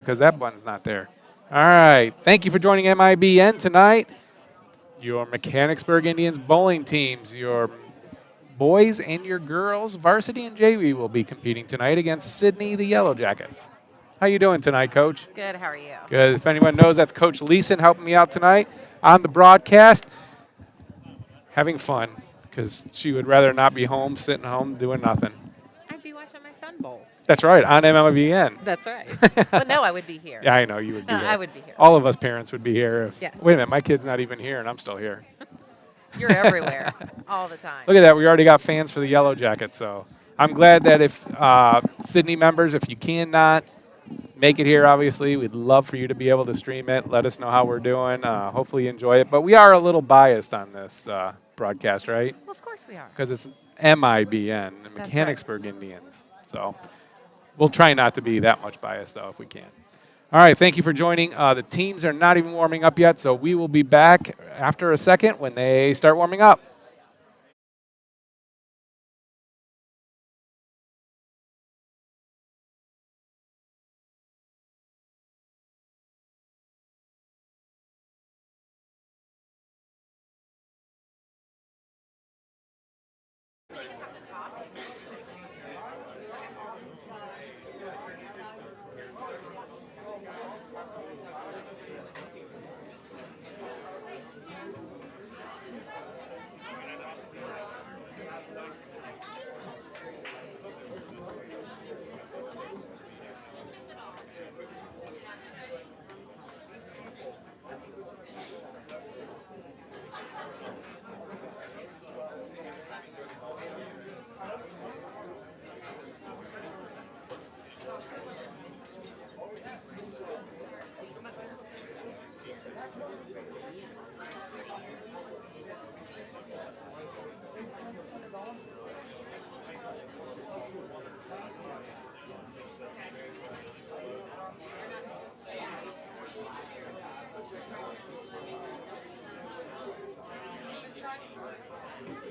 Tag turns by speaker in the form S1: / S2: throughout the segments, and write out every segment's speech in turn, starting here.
S1: because that button's not there. All right. Thank you for joining M.I.B.N tonight. Your Mechanicsburg Indians bowling teams, your boys and your girls, Varsity and JV, will be competing tonight against Sidney, the Yellow Jackets. How you doing tonight, Coach?
S2: Good. How are you?
S1: Good. If anyone knows, that's Coach Leeson helping me out tonight on the broadcast, having fun because she would rather not be home, sitting home, doing nothing.
S2: I'd be watching my son bowl.
S1: That's right, on M.I.B.N.
S2: That's right. But no, I would be here.
S1: Yeah, I know you would be here.
S2: I would be here.
S1: All of us parents would be here.
S2: Yes.
S1: Wait a minute, my kid's not even here, and I'm still here.
S2: You're everywhere, all the time.
S1: Look at that. We already got fans for the Yellow Jackets. So I'm glad that if Sidney members, if you cannot make it here, obviously, we'd love for you to be able to stream it. Let us know how we're doing. Hopefully you enjoy it. But we are a little biased on this broadcast, right?
S2: Well, of course we are.
S1: Because it's M.I.B.N, the
S2: That's
S1: Mechanicsburg Indians. So we'll try not to be that much biased, though, if we can. All right, thank you for joining. The teams are not even warming up yet, so we will be back after a second when they start warming up.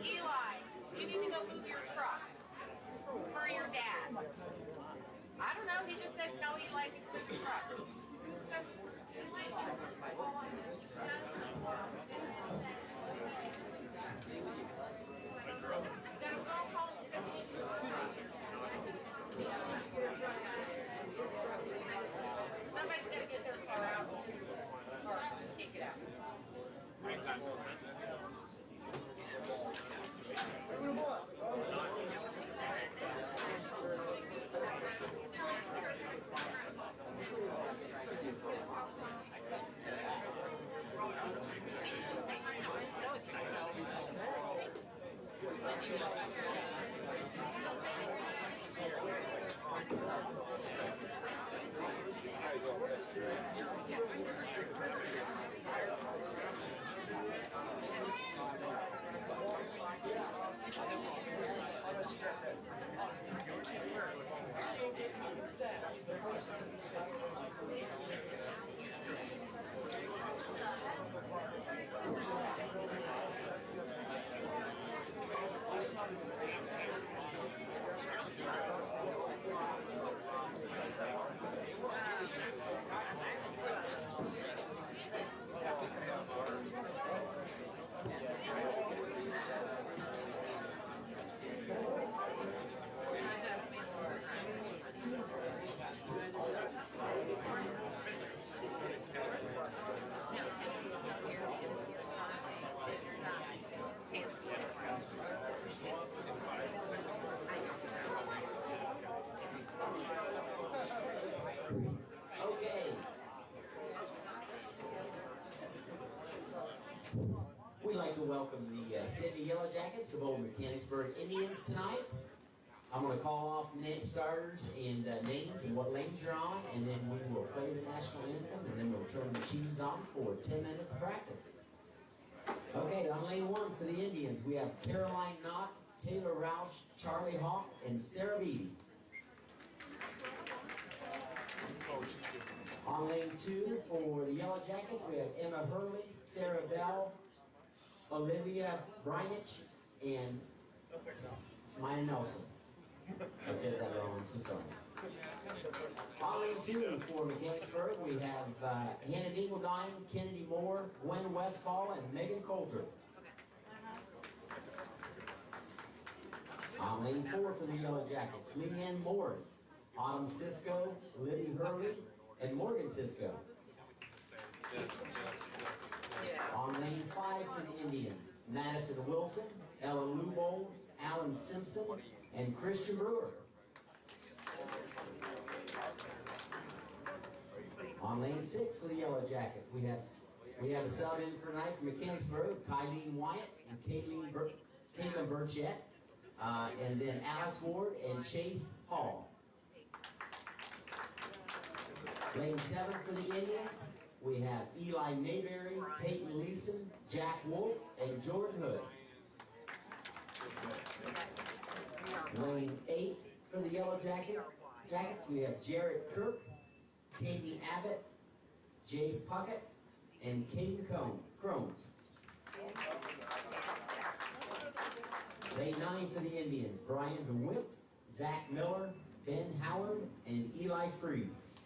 S3: Eli, you need to go move your truck for your dad. I don't know. He just said tell Eli to move his truck. Somebody's got to get their car out or kick it out.
S4: We'd like to welcome the Sidney Yellow Jackets, the Bold Mechanicsburg Indians tonight. I'm going to call off starters and names and what lanes you're on, and then we will play the national anthem, and then we'll turn the machines on for 10 minutes of practice. Okay, on lane one for the Indians, we have Caroline Knott, Taylor Roush, Charlie Hawk, and Sarah Beatty. On lane two for the Yellow Jackets, we have Emma Hurley, Sarah Bell, Olivia Brynich, and Smiley Nelson. I said that wrong, I'm so sorry. On lane 2 for Mechanicsburg, we have Hannah Dingledine, Kennedy Moore, Gwen Westfall, and Megan Coulter. On lane 4 for the Yellow Jackets, Leanne Morris, Autumn Cisco, Libby Hurley, and Morgan Cisco. On lane 5 for the Indians, Madison Wilson, Ella Lubold, Alan Simpson, and Christian Brewer. On lane 6 for the Yellow Jackets, we have a sub in for tonight from Mechanicsburg, Kylene Wyatt and Caitlin Burchett, and then Alex Ward and Chase Hall. Lane 7 for the Indians, we have Eli Mayberry, Peyton Leeson, Jack Wolf, and Jordan Hood. Lane 8 for the Yellow Jackets, we have Jarrett Kirk, Caden Abbott, Jace Puckett, and Caden Cromes. Lane 9 for the Indians, Brian DeWitt, Zach Miller, Ben Howard, and Eli Freeze.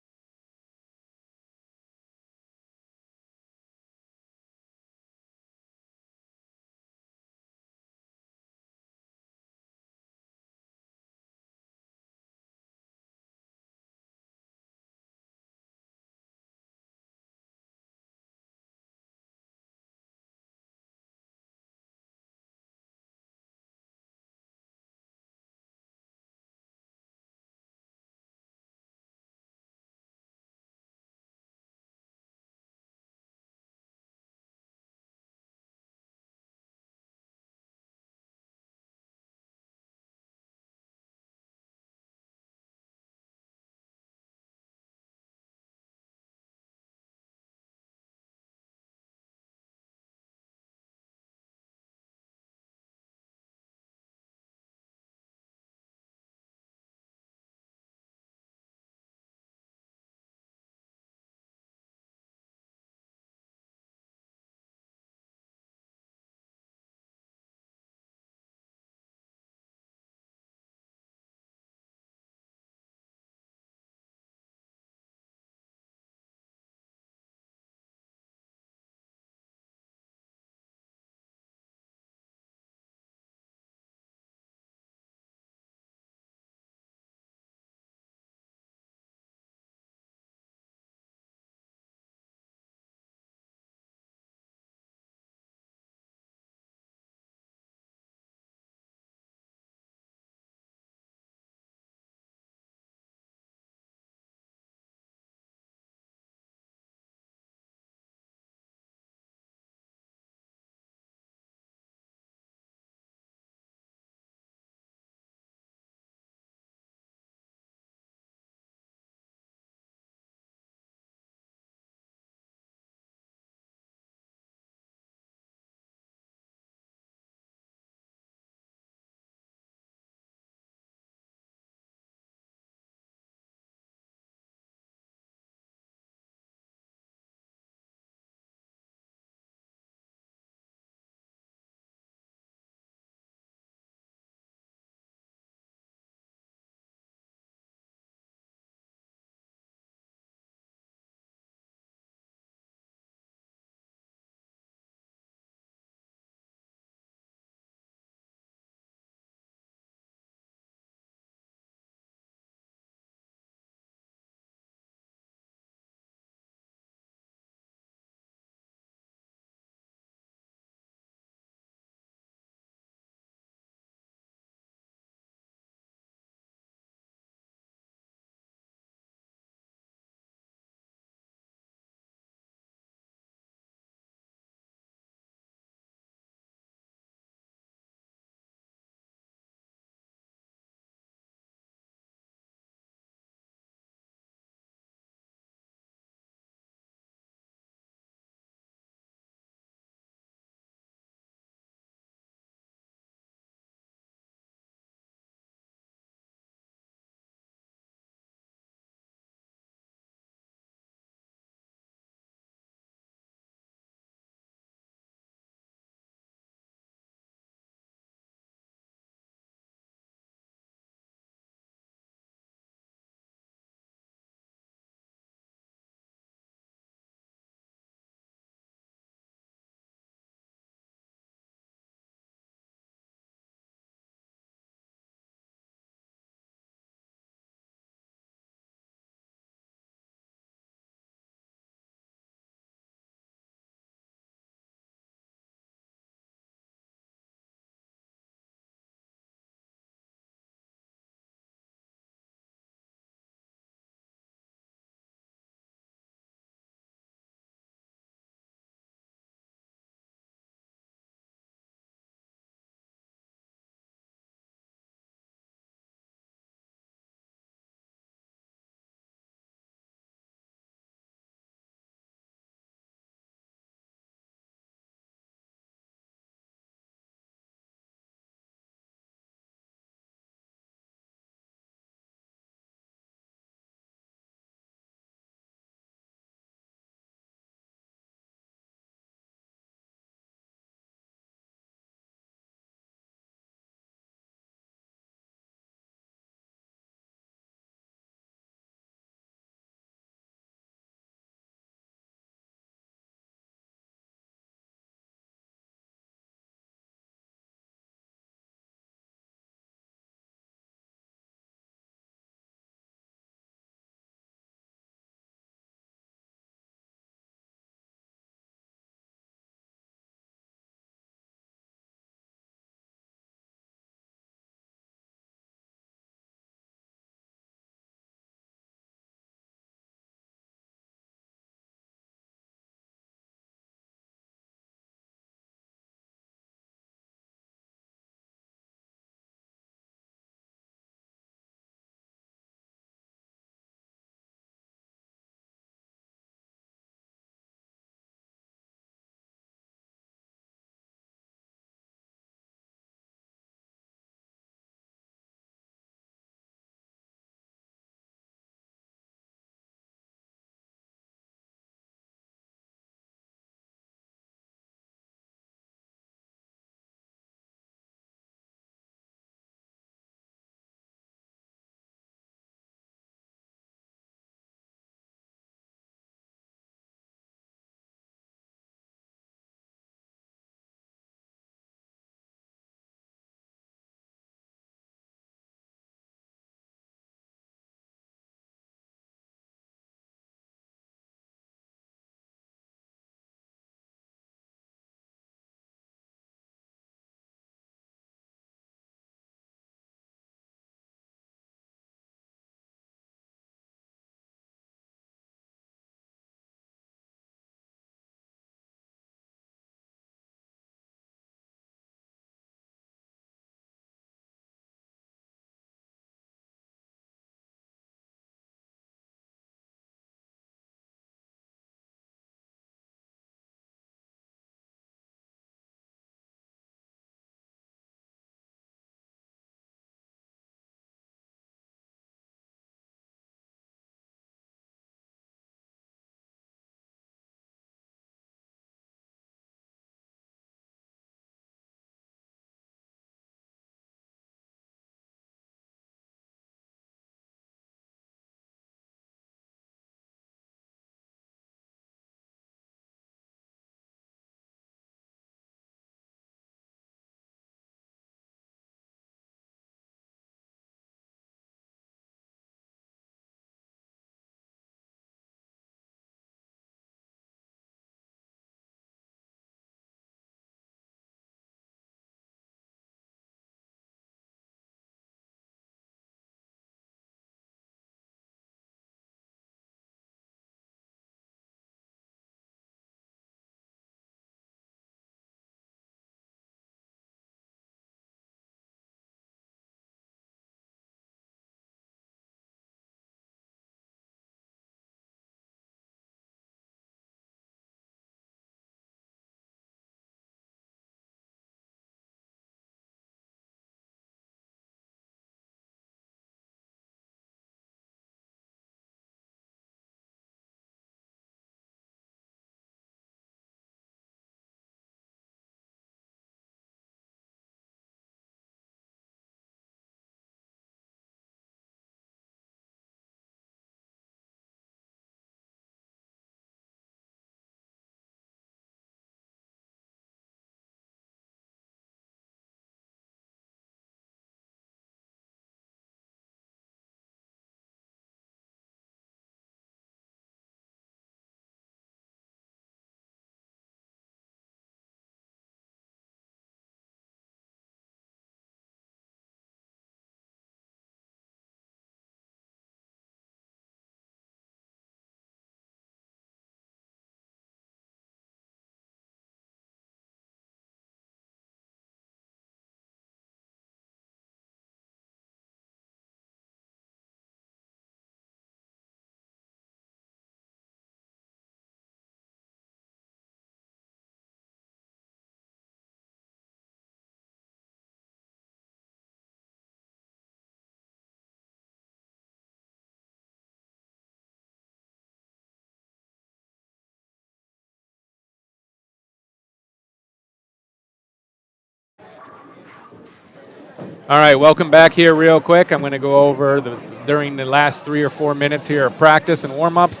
S1: All right, welcome back here real quick. I'm going to go over during the last 3 or 4 minutes here of practice and warm-ups.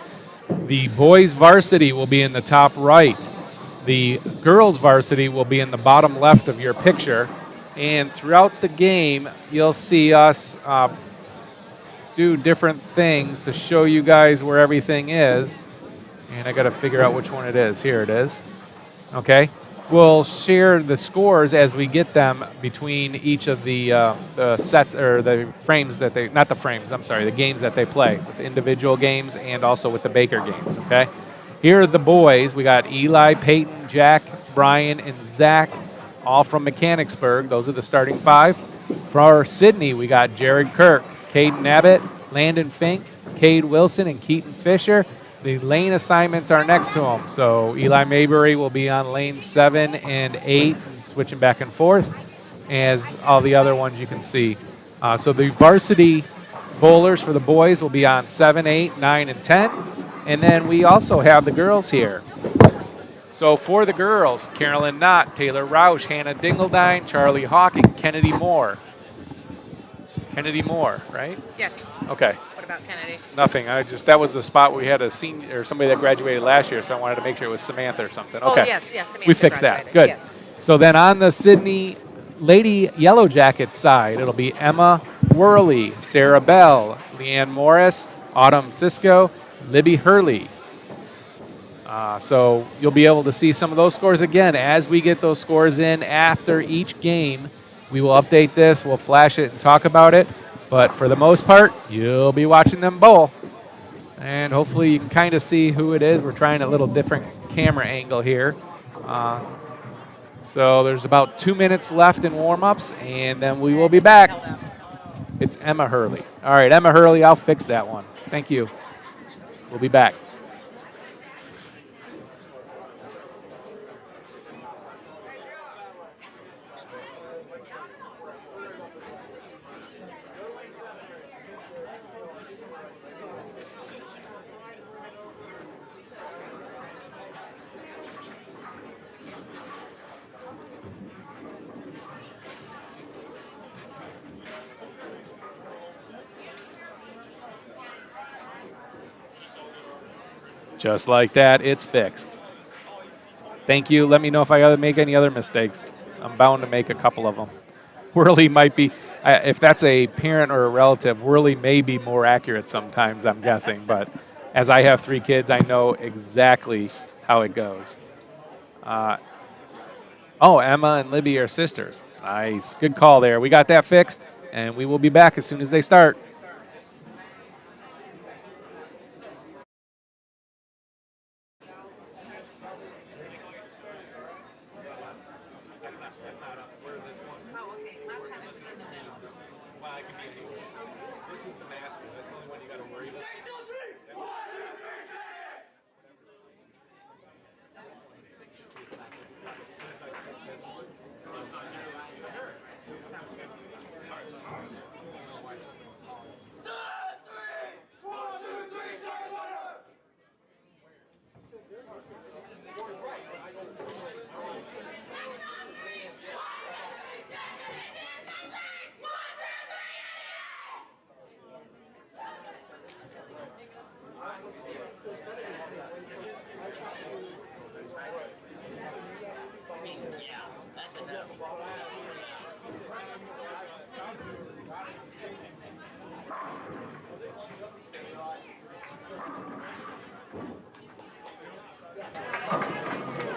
S1: The boys varsity will be in the top right. The girls varsity will be in the bottom left of your picture. And throughout the game, you'll see us do different things to show you guys where everything is. And I got to figure out which one it is. Here it is. Okay. We'll share the scores as we get them between each of the sets or the frames that they, not the frames, I'm sorry, the games that they play, with the individual games and also with the Baker games, okay? Here are the boys. We got Eli, Peyton, Jack, Brian, and Zach, all from Mechanicsburg. Those are the starting 5. For our Sidney, we got Jared Kirk, Caden Abbott, Landon Fink, Cade Wilson, and Keaton Fisher. The lane assignments are next to them. So Eli Maybury will be on lane 7 and 8, switching back and forth, as all the other ones you can see. So the varsity bowlers for the boys will be on 7, 8, 9, and 10. And then we also have the girls here. So for the girls, Carolyn Knott, Taylor Roush, Hannah Dingledine, Charlie Hawk, and Kennedy Moore. Kennedy Moore, right?
S2: Yes.
S1: Okay.
S2: What about Kennedy?
S1: Nothing. That was the spot where we had a senior or somebody that graduated last year, so I wanted to make sure it was Samantha or something. Okay.
S2: Oh, yes, yes. Samantha
S1: we fixed that.
S2: graduated.
S1: Good.
S2: Yes.
S1: So then on the Sidney Lady Yellow Jacket side, it'll be Emma Worley, Sarah Bell, Leanne Morris, Autumn Cisco, Libby Hurley. So you'll be able to see some of those scores again as we get those scores in after each game. We will update this, we'll flash it and talk about it. But for the most part, you'll be watching them bowl. And hopefully you can kind of see who it is. We're trying a little different camera angle here. So there's about 2 minutes left in warm-ups, and then we will be back. It's Emma Hurley. All right, Emma Hurley, I'll fix that one. Thank you. We'll be back. Just like that, it's fixed. Thank you. Let me know if I make any other mistakes. I'm bound to make a couple of them. Whirly might be, if that's a parent or a relative, Whirly may be more accurate sometimes, I'm guessing. But as I have 3 kids, I know exactly how it goes. Oh, Emma and Libby are sisters. Nice. Good call there. We got that fixed, and we will be back as soon as they start.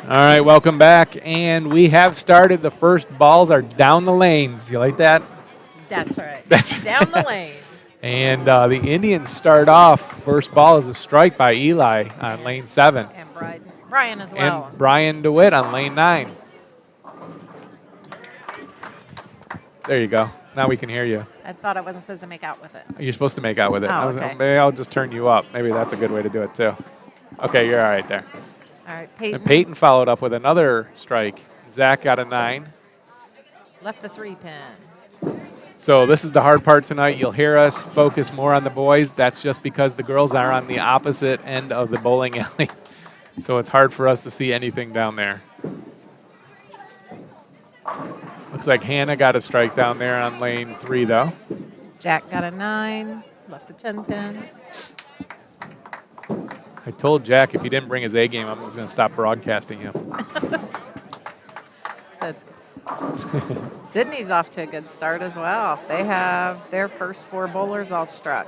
S1: All right, welcome back. And we have started. The first balls are down the lanes. You like that?
S2: That's right.
S1: That's
S2: down the lane.
S1: And the Indians start off. First ball is a strike by Eli on lane 7.
S2: And Brian as well.
S1: And Brian DeWitt on lane 9. There you go. Now we can hear you.
S2: I thought I wasn't supposed to make out with it.
S1: You're supposed to make out with it.
S2: Oh, okay.
S1: Maybe I'll just turn you up. Maybe that's a good way to do it, too. Okay, you're all right there.
S2: All right, Peyton.
S1: And Peyton followed up with another strike. Zach got a 9.
S2: Left the 3-pin.
S1: So this is the hard part tonight. You'll hear us focus more on the boys. That's just because the girls are on the opposite end of the bowling alley. So it's hard for us to see anything down there. Looks like Hannah got a strike down there on lane 3, though.
S2: Jack got a 9, left the 10 pin.
S1: I told Jack if he didn't bring his A game, I was going to stop broadcasting him.
S2: That's Sidney's off to a good start as well. They have their first 4 bowlers all struck.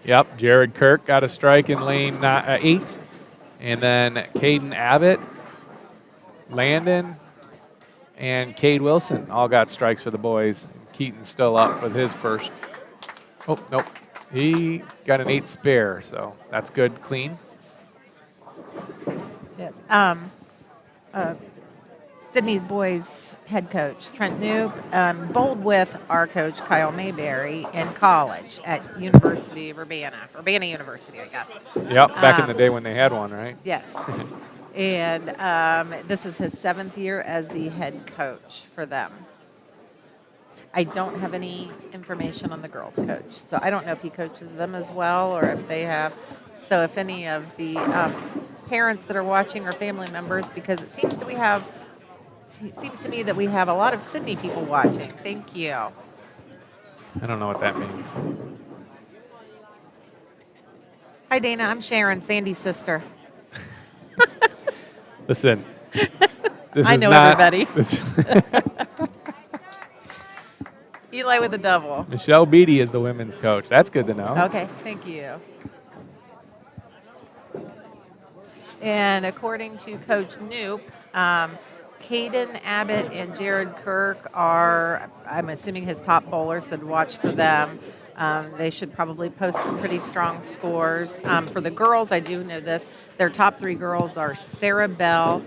S1: Yep, Jared Kirk got a strike in lane 8. And then Caden Abbott, Landon, and Cade Wilson all got strikes for the boys. Keaton's still up with his first. Oh, nope. He got an 8 spare, so that's good, clean.
S2: Yes. Sydney's boys head coach, Trent Knoop, bowled with our coach, Kyle Mayberry, in college at University of Urbana University, I guess.
S1: Yep, back in the day when they had one, right?
S2: Yes. And this is his 7th year as the head coach for them. I don't have any information on the girls' coach, so I don't know if he coaches them as well or if they have. So if any of the parents that are watching or family members, because it seems to me that we have a lot of Sidney people watching. Thank you.
S1: I don't know what that means.
S2: Hi, Dana. I'm Sharon, Sandy's sister.
S1: Listen, this
S2: I
S1: is
S2: know
S1: not,
S2: everybody. Eli with a double.
S1: Michelle Beatty is the women's coach. That's good to know.
S2: Okay, thank you. And according to Coach Knoop, Caden Abbott and Jared Kirk are, I'm assuming his top bowlers, said watch for them. They should probably post some pretty strong scores. For the girls, I do know this. Their top 3 girls are Sarah Bell,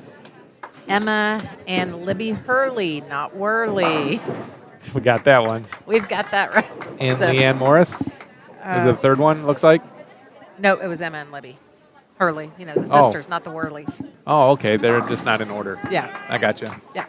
S2: Emma, and Libby Hurley, not Worley.
S1: We got that one.
S2: We've got that right.
S1: And Leanne Morris is the third one, looks like?
S2: No, it was Emma and Libby. Hurley, the sisters, not the Worleys.
S1: Oh, okay. They're just not in order.
S2: Yeah.
S1: I gotcha.
S2: Yeah.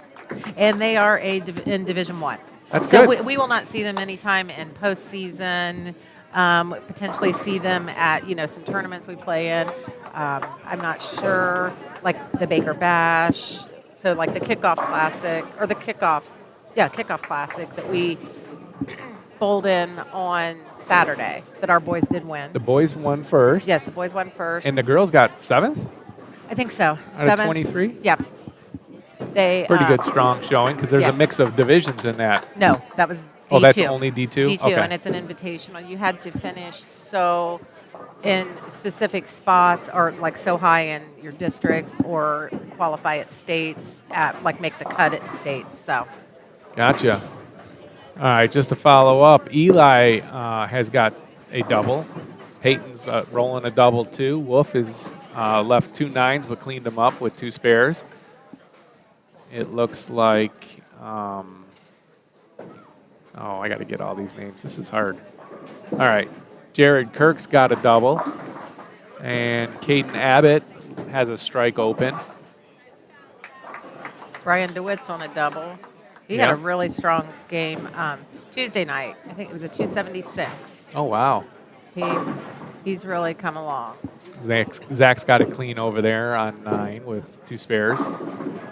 S2: And they are in Division 1.
S1: That's
S2: so
S1: good.
S2: we will not see them anytime in postseason. Potentially see them at, some tournaments we play in. I'm not sure, like the Baker Bash. So like the Kickoff Classic, or the Kickoff Classic that we bowled in on Saturday that our boys did win.
S1: The boys won first.
S2: Yes, the boys won first.
S1: And the girls got 7th?
S2: I think so.
S1: Out of 23?
S2: Yep. They
S1: Pretty good, strong showing, because there's a mix of divisions in that.
S2: No, that was D2.
S1: Oh, that's only D2?
S2: D2,
S1: okay.
S2: And it's an invitational. You had to finish so in specific spots or like so high in your districts or qualify at states, make the cut at states. So.
S1: Gotcha. All right, just to follow up, Eli has got a double. Peyton's rolling a double, too. Wolf has left 2 9s but cleaned them up with 2 spares. It looks like, I got to get all these names. This is hard. All right, Jared Kirk's got a double, and Caden Abbott has a strike open.
S2: Brian DeWitt's on a double. He had a really strong game Tuesday night. I think it was a 276.
S1: Oh, wow.
S2: He's really come along.
S1: Zach's got it clean over there on 9 with 2 spares.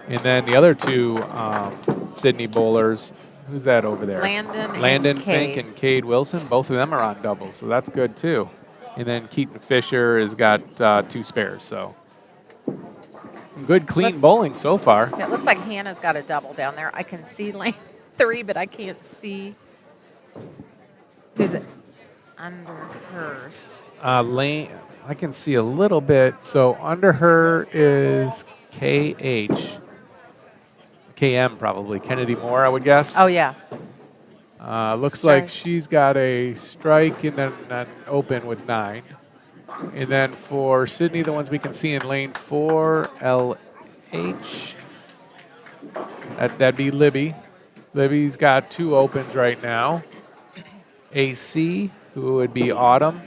S1: And then the other 2 Sidney bowlers, who's that over there?
S2: Landon
S1: Fink and Cade Wilson. Both of them are on doubles, so that's good too. And then Keaton Fisher has got 2 spares, so some good clean bowling so far.
S2: It looks like Hannah's got a double down there. I can see lane 3, but I can't see who's it under hers.
S1: Lane, I can see a little bit. So under her is KM probably. Kennedy Moore, I would guess.
S2: Oh, yeah.
S1: Looks like she's got a strike and then an open with 9. And then for Sidney, the ones we can see in lane 4, LH, that'd be Libby. Libby's got 2 opens right now. AC, who would be Autumn.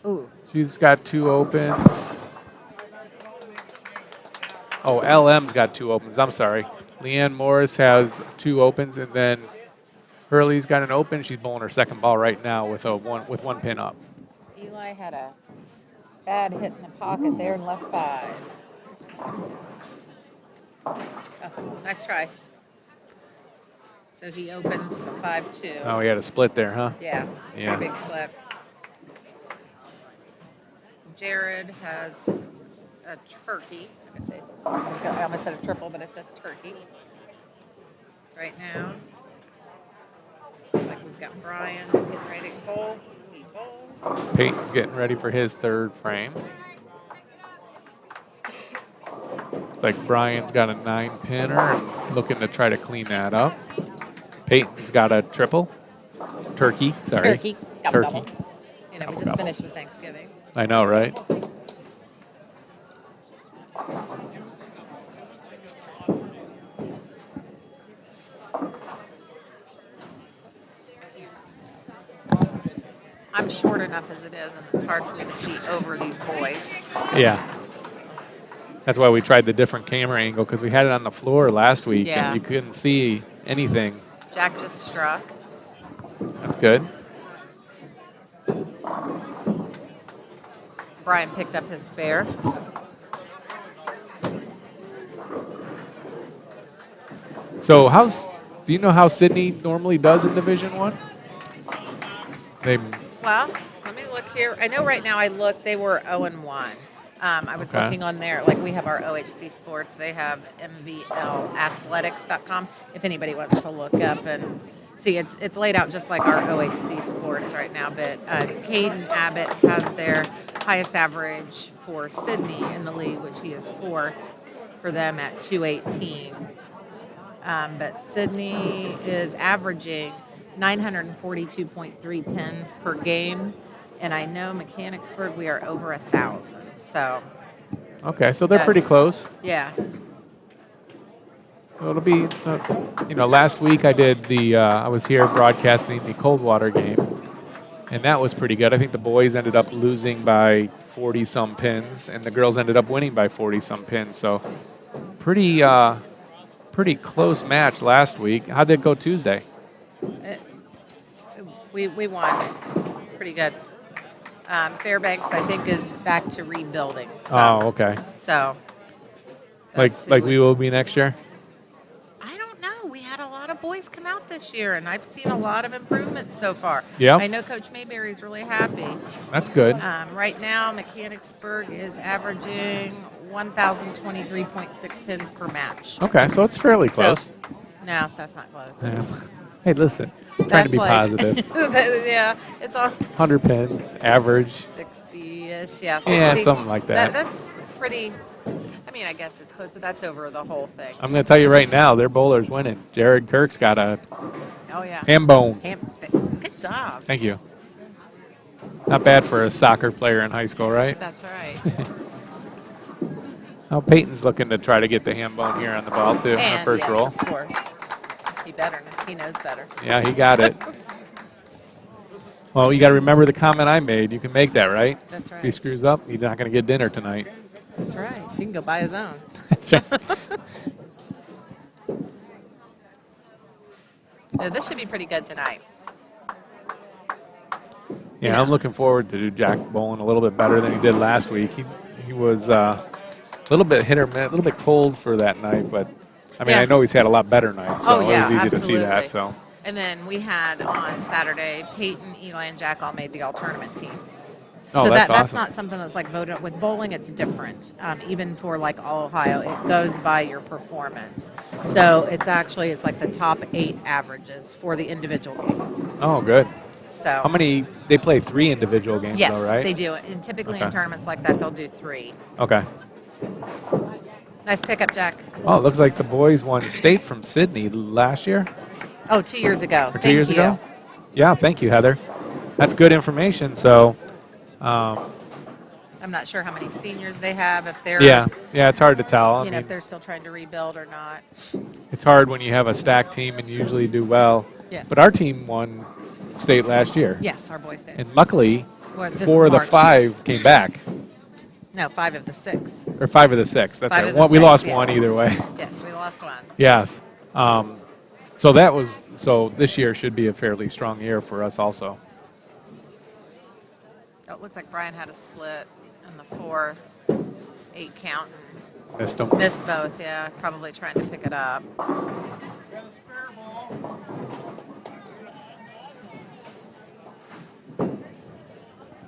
S2: Ooh.
S1: She's got 2 opens. Oh, LM's got 2 opens. I'm sorry. Leanne Morris has 2 opens, and then Hurley's got an open. She's bowling her second ball right now with 1 pin up.
S2: Eli had a bad hit in the pocket there and left 5. Oh, nice try. So he opens with a 5-2.
S1: Oh, we had a split there, huh?
S2: Yeah,
S1: Yeah.
S2: pretty big split. Jared has a turkey. I almost said a triple, but it's a turkey. Right now, looks like we've got Brian getting ready to bowl. He bowls.
S1: Peyton's getting ready for his third frame. Looks like Brian's got a 9-pinner and looking to try to clean that up. Peyton's got a triple. Turkey, sorry.
S2: Turkey.
S1: Turkey.
S2: You know, we
S1: Double,
S2: just
S1: double.
S2: finished with Thanksgiving.
S1: I know, right?
S2: I'm short enough as it is, and it's hard for me to see over these boys.
S1: Yeah. That's why we tried the different camera angle, because we had it on the floor last week
S2: Yeah.
S1: and you couldn't see anything.
S2: Jack just struck.
S1: That's good.
S2: Brian picked up his spare.
S1: So do you know how Sidney normally does in Division One?
S2: Well, let me look here. I know right now they were 0-1. I was
S1: Okay.
S2: looking on there, like we have our OHC Sports. They have MVLathletics.com if anybody wants to look up and see. It's laid out just like our OHC Sports right now. But Caden Abbott has their highest average for Sidney in the league, which he is 4th for them at 218. But Sidney is averaging 942.3 pins per game. And I know Mechanicsburg, we are over 1,000. So.
S1: Okay, so they're pretty close.
S2: Yeah.
S1: So it'll be, last week I was here broadcasting the Coldwater game, and that was pretty good. I think the boys ended up losing by 40-some pins, and the girls ended up winning by 40-some pins. So pretty close match last week. How'd it go Tuesday?
S2: We won. Pretty good. Fairbanks, I think, is back to rebuilding. So,
S1: Oh, okay.
S2: So.
S1: Like we will be next year?
S2: I don't know. We had a lot of boys come out this year, and I've seen a lot of improvements so far.
S1: Yeah.
S2: I know Coach Mayberry's really happy.
S1: That's good.
S2: Right now, Mechanicsburg is averaging 1,023.6 pins per match.
S1: Okay, so it's fairly close.
S2: No, that's not close.
S1: Yeah. Hey, listen, I'm trying to be positive.
S2: Yeah, it's all
S1: 100 pins, average.
S2: 60-ish, yeah. 60.
S1: Yeah, something like that.
S2: That's pretty, I mean, I guess it's close, but that's over the whole thing.
S1: I'm going to tell you right now, their bowler's winning. Jared Kirk's got a ham bone.
S2: Good job.
S1: Thank you. Not bad for a soccer player in high school, right?
S2: That's right.
S1: Now Peyton's looking to try to get the ham bone here on the ball, too, on the first
S2: yes,
S1: roll.
S2: of course. He knows better.
S1: Yeah, he got it. Well, you got to remember the comment I made. You can make that, right?
S2: That's right.
S1: If he screws up, he's not going to get dinner tonight.
S2: That's right. He can go buy his own.
S1: That's right.
S2: This should be pretty good tonight.
S1: Yeah, I'm looking forward to Jack bowling a little bit better than he did last week. He was a little bit hit or miss, a little bit cold for that night, but I mean, I know he's had a lot better nights, so it was easy to see that. So.
S2: And then we had on Saturday, Peyton, Eli, and Jack all made the all-tournament team.
S1: Oh,
S2: so
S1: that's
S2: that's
S1: awesome.
S2: not something that's like voted. With bowling, it's different. Even for like All Ohio, it goes by your performance. So it's like the top 8 averages for the individual games.
S1: Oh, good.
S2: So
S1: how many? They play 3 individual games,
S2: yes,
S1: though, right?
S2: They do. And typically in tournaments like that, they'll do 3.
S1: Okay.
S2: Nice pickup, Jack.
S1: Oh, it looks like the boys won state from Sidney last year.
S2: Oh, 2 years ago.
S1: Or 2 years ago? Yeah, thank you, Heather. That's good information. So,
S2: I'm not sure how many seniors they have, if they're
S1: yeah, it's hard to tell. I mean,
S2: if they're still trying to rebuild or not.
S1: It's hard when you have a stacked team and you usually do well.
S2: Yes.
S1: But our team won state last year.
S2: Yes, our boys did.
S1: And luckily,
S2: Well, this
S1: 4 of the
S2: March.
S1: 5 came back.
S2: No, 5 of the 6.
S1: Or 5 of the 6. That's
S2: 5
S1: right.
S2: of the
S1: We
S2: 6,
S1: lost
S2: yes.
S1: 1 either way.
S2: Yes, we lost 1.
S1: Yes. So this year should be a fairly strong year for us also.
S2: Oh, it looks like Brian had a split in the 4th, 8 count.
S1: Missed them.
S2: Missed both, yeah. Probably trying to pick it up.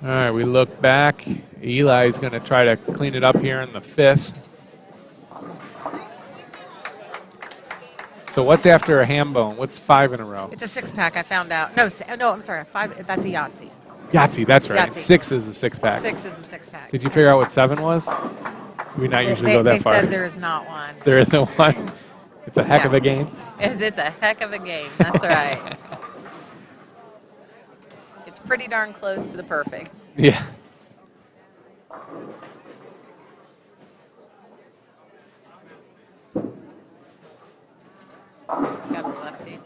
S1: All right, we look back. Eli's going to try to clean it up here in the 5th. So what's after a ham bone? What's 5 in a row?
S2: It's a 6-pack. I found out. No, no, I'm sorry. 5. That's a Yahtzee.
S1: Yahtzee, that's right.
S2: Yahtzee.
S1: 6 is a 6-pack.
S2: 6 is a 6-pack.
S1: Did you figure out what 7 was? We not usually go that far.
S2: They said there is not one.
S1: There isn't one. It's a heck of a game.
S2: It's a heck of a game. That's right. It's pretty darn close to the perfect.
S1: Yeah.
S2: Got a lefty.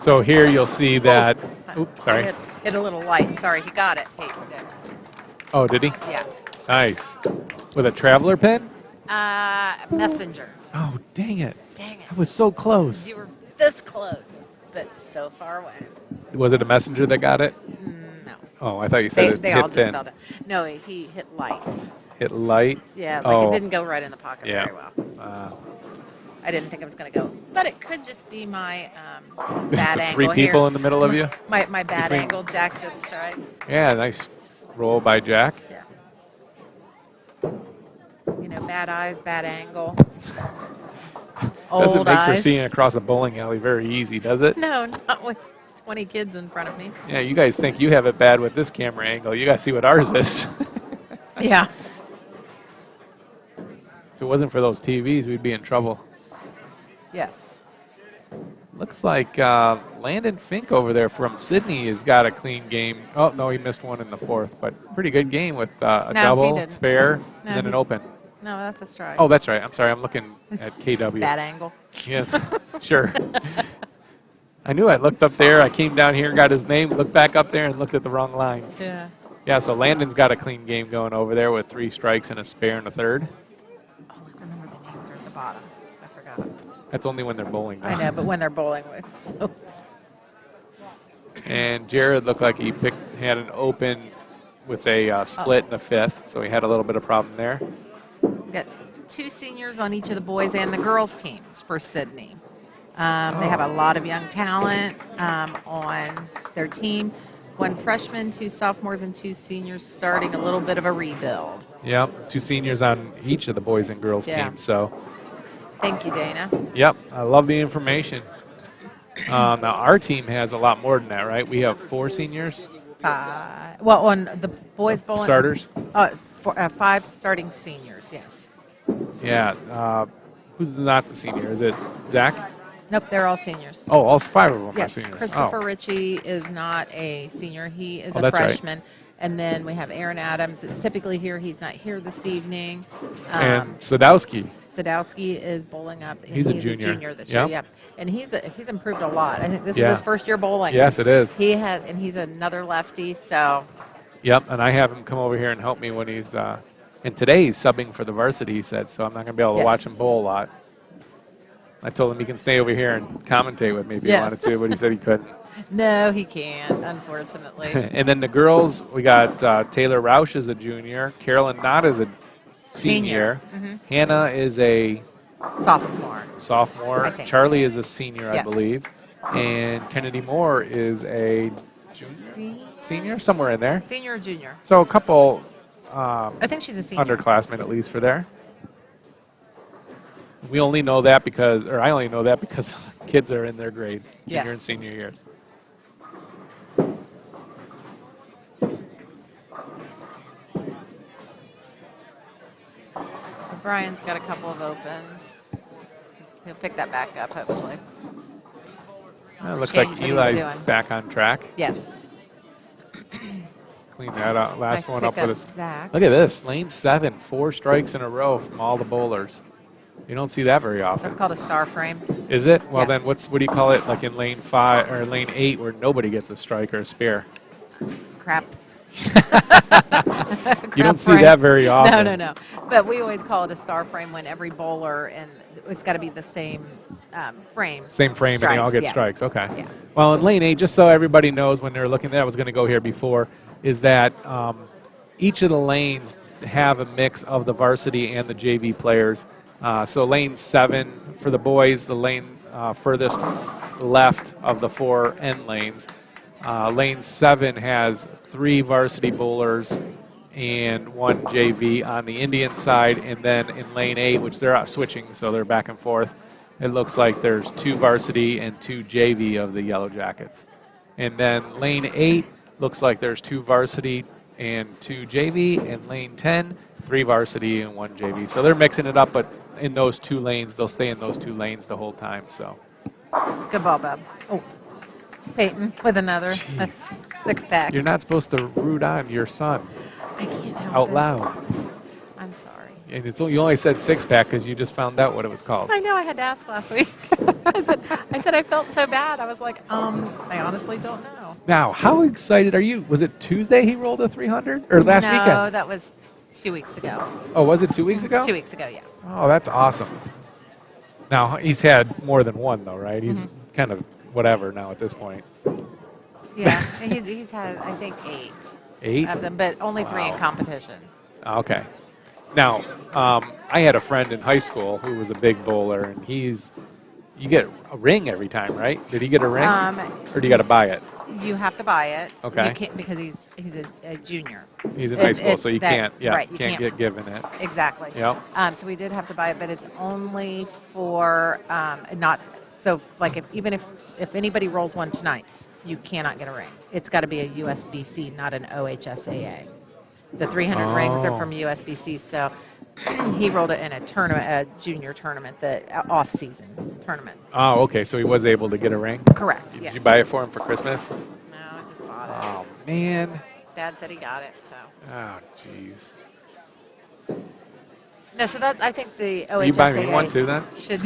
S1: So here you'll see that. Oops, sorry.
S2: Hit a little light. Sorry, he got it. Hey,
S1: Oh, did he?
S2: yeah.
S1: Nice. With a traveler pin?
S2: Messenger.
S1: Oh, dang it.
S2: Dang it.
S1: I was so close.
S2: You were this close, but so far away.
S1: Was it a messenger that got it?
S2: No.
S1: Oh, I thought you said it
S2: They
S1: hit
S2: all just
S1: pin.
S2: fell down. No, he hit light.
S1: Hit light?
S2: Yeah,
S1: Oh.
S2: it didn't go right in the pocket
S1: Yeah.
S2: very well. I didn't think it was going to go, but it could just be my bad angle
S1: Three people
S2: here.
S1: in the middle of you?
S2: My bad
S1: Between-
S2: angle. Jack just tried.
S1: Yeah, nice roll by Jack.
S2: Yeah. You know, bad eyes, bad angle.
S1: Doesn't
S2: Old
S1: make
S2: eyes.
S1: for seeing across a bowling alley very easy, does it?
S2: No, not with 20 kids in front of me.
S1: Yeah, you guys think you have it bad with this camera angle. You got to see what ours is.
S2: Yeah.
S1: If it wasn't for those TVs, we'd be in trouble.
S2: Yes.
S1: Looks like Landon Fink over there from Sidney has got a clean game. Oh, no, he missed one in the 4th, but pretty good game with a
S2: No, he
S1: double,
S2: didn't.
S1: spare,
S2: No,
S1: and then an
S2: he's-
S1: open.
S2: No, that's a strike.
S1: Oh, that's right. I'm sorry. I'm looking at KW.
S2: Bad angle.
S1: Yeah, sure. I knew I looked up there. I came down here, got his name, looked back up there, and looked at the wrong line.
S2: Yeah.
S1: Yeah, so Landon's got a clean game going over there with 3 strikes and a spare in the 3rd.
S2: Oh, I remember the names are at the bottom. I forgot.
S1: That's only when they're bowling now.
S2: I know, but when they're bowling with. So.
S1: And Jared looked like he had an open with a split in the 5th, so he had a little bit of problem there.
S2: We got 2 seniors on each of the boys and the girls teams for Sidney. They have a lot of young talent on their team. 1 freshman, 2 sophomores, and 2 seniors starting a little bit of a rebuild.
S1: Yep, 2 seniors on each of the boys and girls
S2: Yeah.
S1: teams. So,
S2: Thank you, Dana.
S1: yep, I love the information. Now, our team has a lot more than that, right? We have 4 seniors,
S2: Well, on the boys bowling.
S1: starters.
S2: It's 5 starting seniors, yes.
S1: Yeah, who's not the senior? Is it Zach?
S2: Nope, they're all seniors.
S1: Oh, all 5 of them are
S2: Yes,
S1: seniors.
S2: Christopher
S1: Oh.
S2: Ritchie is not a senior. He is a
S1: that's right.
S2: freshman. And then we have Aaron Adams. It's typically here. He's not here this evening.
S1: And Sadowski.
S2: Sadowski is bowling up.
S1: He's a junior.
S2: this
S1: Yeah.
S2: year. Yeah, and he's improved a lot. I think this
S1: Yeah.
S2: is his first year bowling.
S1: Yes, it is.
S2: He has, and he's another lefty. So
S1: Yep, and I have him come over here and help me when he's and today he's subbing for the Varsity, he said, so I'm not going to be able to
S2: Yes.
S1: watch him bowl a lot. I told him he can stay over here and commentate with me if he
S2: Yes.
S1: wanted to, but he said he couldn't.
S2: no, he can't, unfortunately.
S1: And then the girls, we got Taylor Roush is a junior, Carolyn Knott is a senior,
S2: Mm-hmm.
S1: Hannah is a
S2: Sophomore.
S1: sophomore,
S2: I think.
S1: Charlie is a senior, I
S2: Yes.
S1: believe, and Kennedy Moore is a senior, somewhere in there.
S2: Senior or junior?
S1: So a couple
S2: I think she's a senior.
S1: underclassmen at least for there. We only know that because, or I only know that because kids are in their grades, junior
S2: Yes.
S1: and senior years.
S2: Brian's got a couple of opens. He'll pick that back up, hopefully.
S1: It looks
S2: Change
S1: like
S2: what he's
S1: Eli's
S2: doing.
S1: back on track.
S2: Yes.
S1: Clean that out. Last
S2: Nice
S1: one up
S2: pickup,
S1: with us.
S2: Zach.
S1: Look at this, lane 7, 4 strikes in a row from all the bowlers. You don't see that very often.
S2: That's called a star frame.
S1: Is it? Well,
S2: Yeah.
S1: then what do you call it? Like in lane 5 or lane 8, where nobody gets a strike or a spare.
S2: Crap.
S1: You don't see
S2: frame.
S1: that very often.
S2: No. But we always call it a star frame when every bowler, and it's got to be the same frame.
S1: Same frame, and they all
S2: Strikes,
S1: get
S2: yeah.
S1: strikes. Okay.
S2: Yeah.
S1: Well, in lane 8, just so everybody knows when they're looking, that was going to go here before, is that each of the lanes have a mix of the varsity and the JV players. So lane 7 for the boys, the lane furthest left of the 4 end lanes. Lane 7 has 3 varsity bowlers and 1 JV on the Indian side, and then in lane 8, which they're out switching, so they're back and forth, it looks like there's 2 varsity and 2 JV of the Yellow Jackets. And then lane 8 looks like there's 2 varsity and 2 JV, and lane 10, 3 varsity and 1 JV. So they're mixing it up, but in those 2 lanes, they'll stay in those 2 lanes the whole time. So
S2: Good ball, Bub. Oh, Peyton with another 6-pack.
S1: you're not supposed to root on your son
S2: I can't help
S1: out
S2: it.
S1: loud.
S2: I'm sorry.
S1: And you only said 6-pack because you just found out what it was called.
S2: I know. I had to ask last week. I said I felt so bad. I was like, I honestly don't know.
S1: Now, how excited are you? Was it Tuesday he rolled a 300 or last
S2: No,
S1: weekend?
S2: that was 2 weeks ago.
S1: Oh, was it 2 weeks ago?
S2: 2 weeks ago, yeah.
S1: Oh, that's awesome. Now, he's had more than one, though, right? He's kind of whatever now at this point.
S2: Yeah, he's had, I think, 8
S1: 8?
S2: of them, but only 3 in competition.
S1: Okay. Now, I had a friend in high school who was a big bowler, and you get a ring every time, right? Did he get a ring? Or do you got to buy it?
S2: You have to buy it.
S1: Okay.
S2: You can't, because he's a junior.
S1: He's in high school,
S2: it's
S1: so you
S2: that-
S1: can't,
S2: right, you
S1: can't get given it.
S2: Exactly.
S1: Yep.
S2: So we did have to buy it, but it's only for not so like even if anybody rolls one tonight, you cannot get a ring. It's got to be a USBC, not an OHSAA. The 300 rings are from USBC, so he rolled it in a tournament, a junior tournament, the off-season tournament.
S1: Oh, okay, so he was able to get a ring?
S2: Correct.
S1: Did
S2: Yes.
S1: you buy it for him for Christmas?
S2: No, I just bought it.
S1: Oh, man.
S2: Dad said he got it, so.
S1: Oh, jeez.
S2: No, so that I think the OHSAA
S1: Will you buy me one too, then?
S2: should.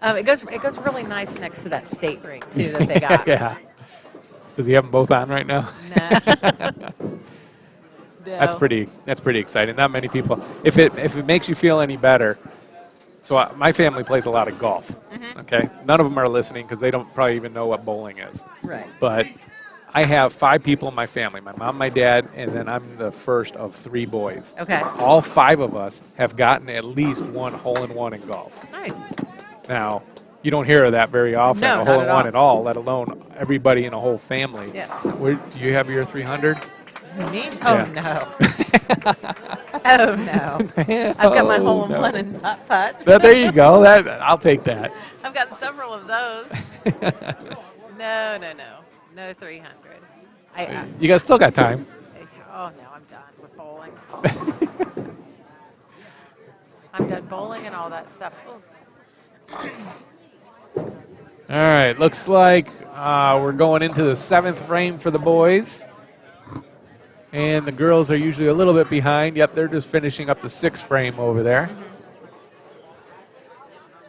S2: It goes really nice next to that state ring too that they got.
S1: Yeah. Does he have them both on right now?
S2: No.
S1: That's pretty exciting. Not many people. If it makes you feel any better, so my family plays a lot of golf. Okay, none of them are listening because they don't probably even know what bowling is.
S2: Right.
S1: But I have 5 people in my family: my mom, my dad, and then I'm the first of 3 boys.
S2: Okay.
S1: All 5 of us have gotten at least one hole-in-one in golf.
S2: Nice.
S1: Now, you don't hear of that very often.
S2: No,
S1: a
S2: not
S1: hole-in-one
S2: at
S1: at all, let alone everybody in a whole family.
S2: Yes.
S1: Where, do you have your 300?
S2: Me? Oh no. Oh no. I've got my hole in
S1: no.
S2: one and putt putt.
S1: There you go. I'll take that.
S2: I've gotten several of those. No 300.
S1: You guys still got time.
S2: Oh no, I'm done with bowling. I'm done bowling and all that stuff. Ooh.
S1: All right. Looks like we're going into the 7th frame for the boys. And the girls are usually a little bit behind. Yep, they're just finishing up the 6th frame over there.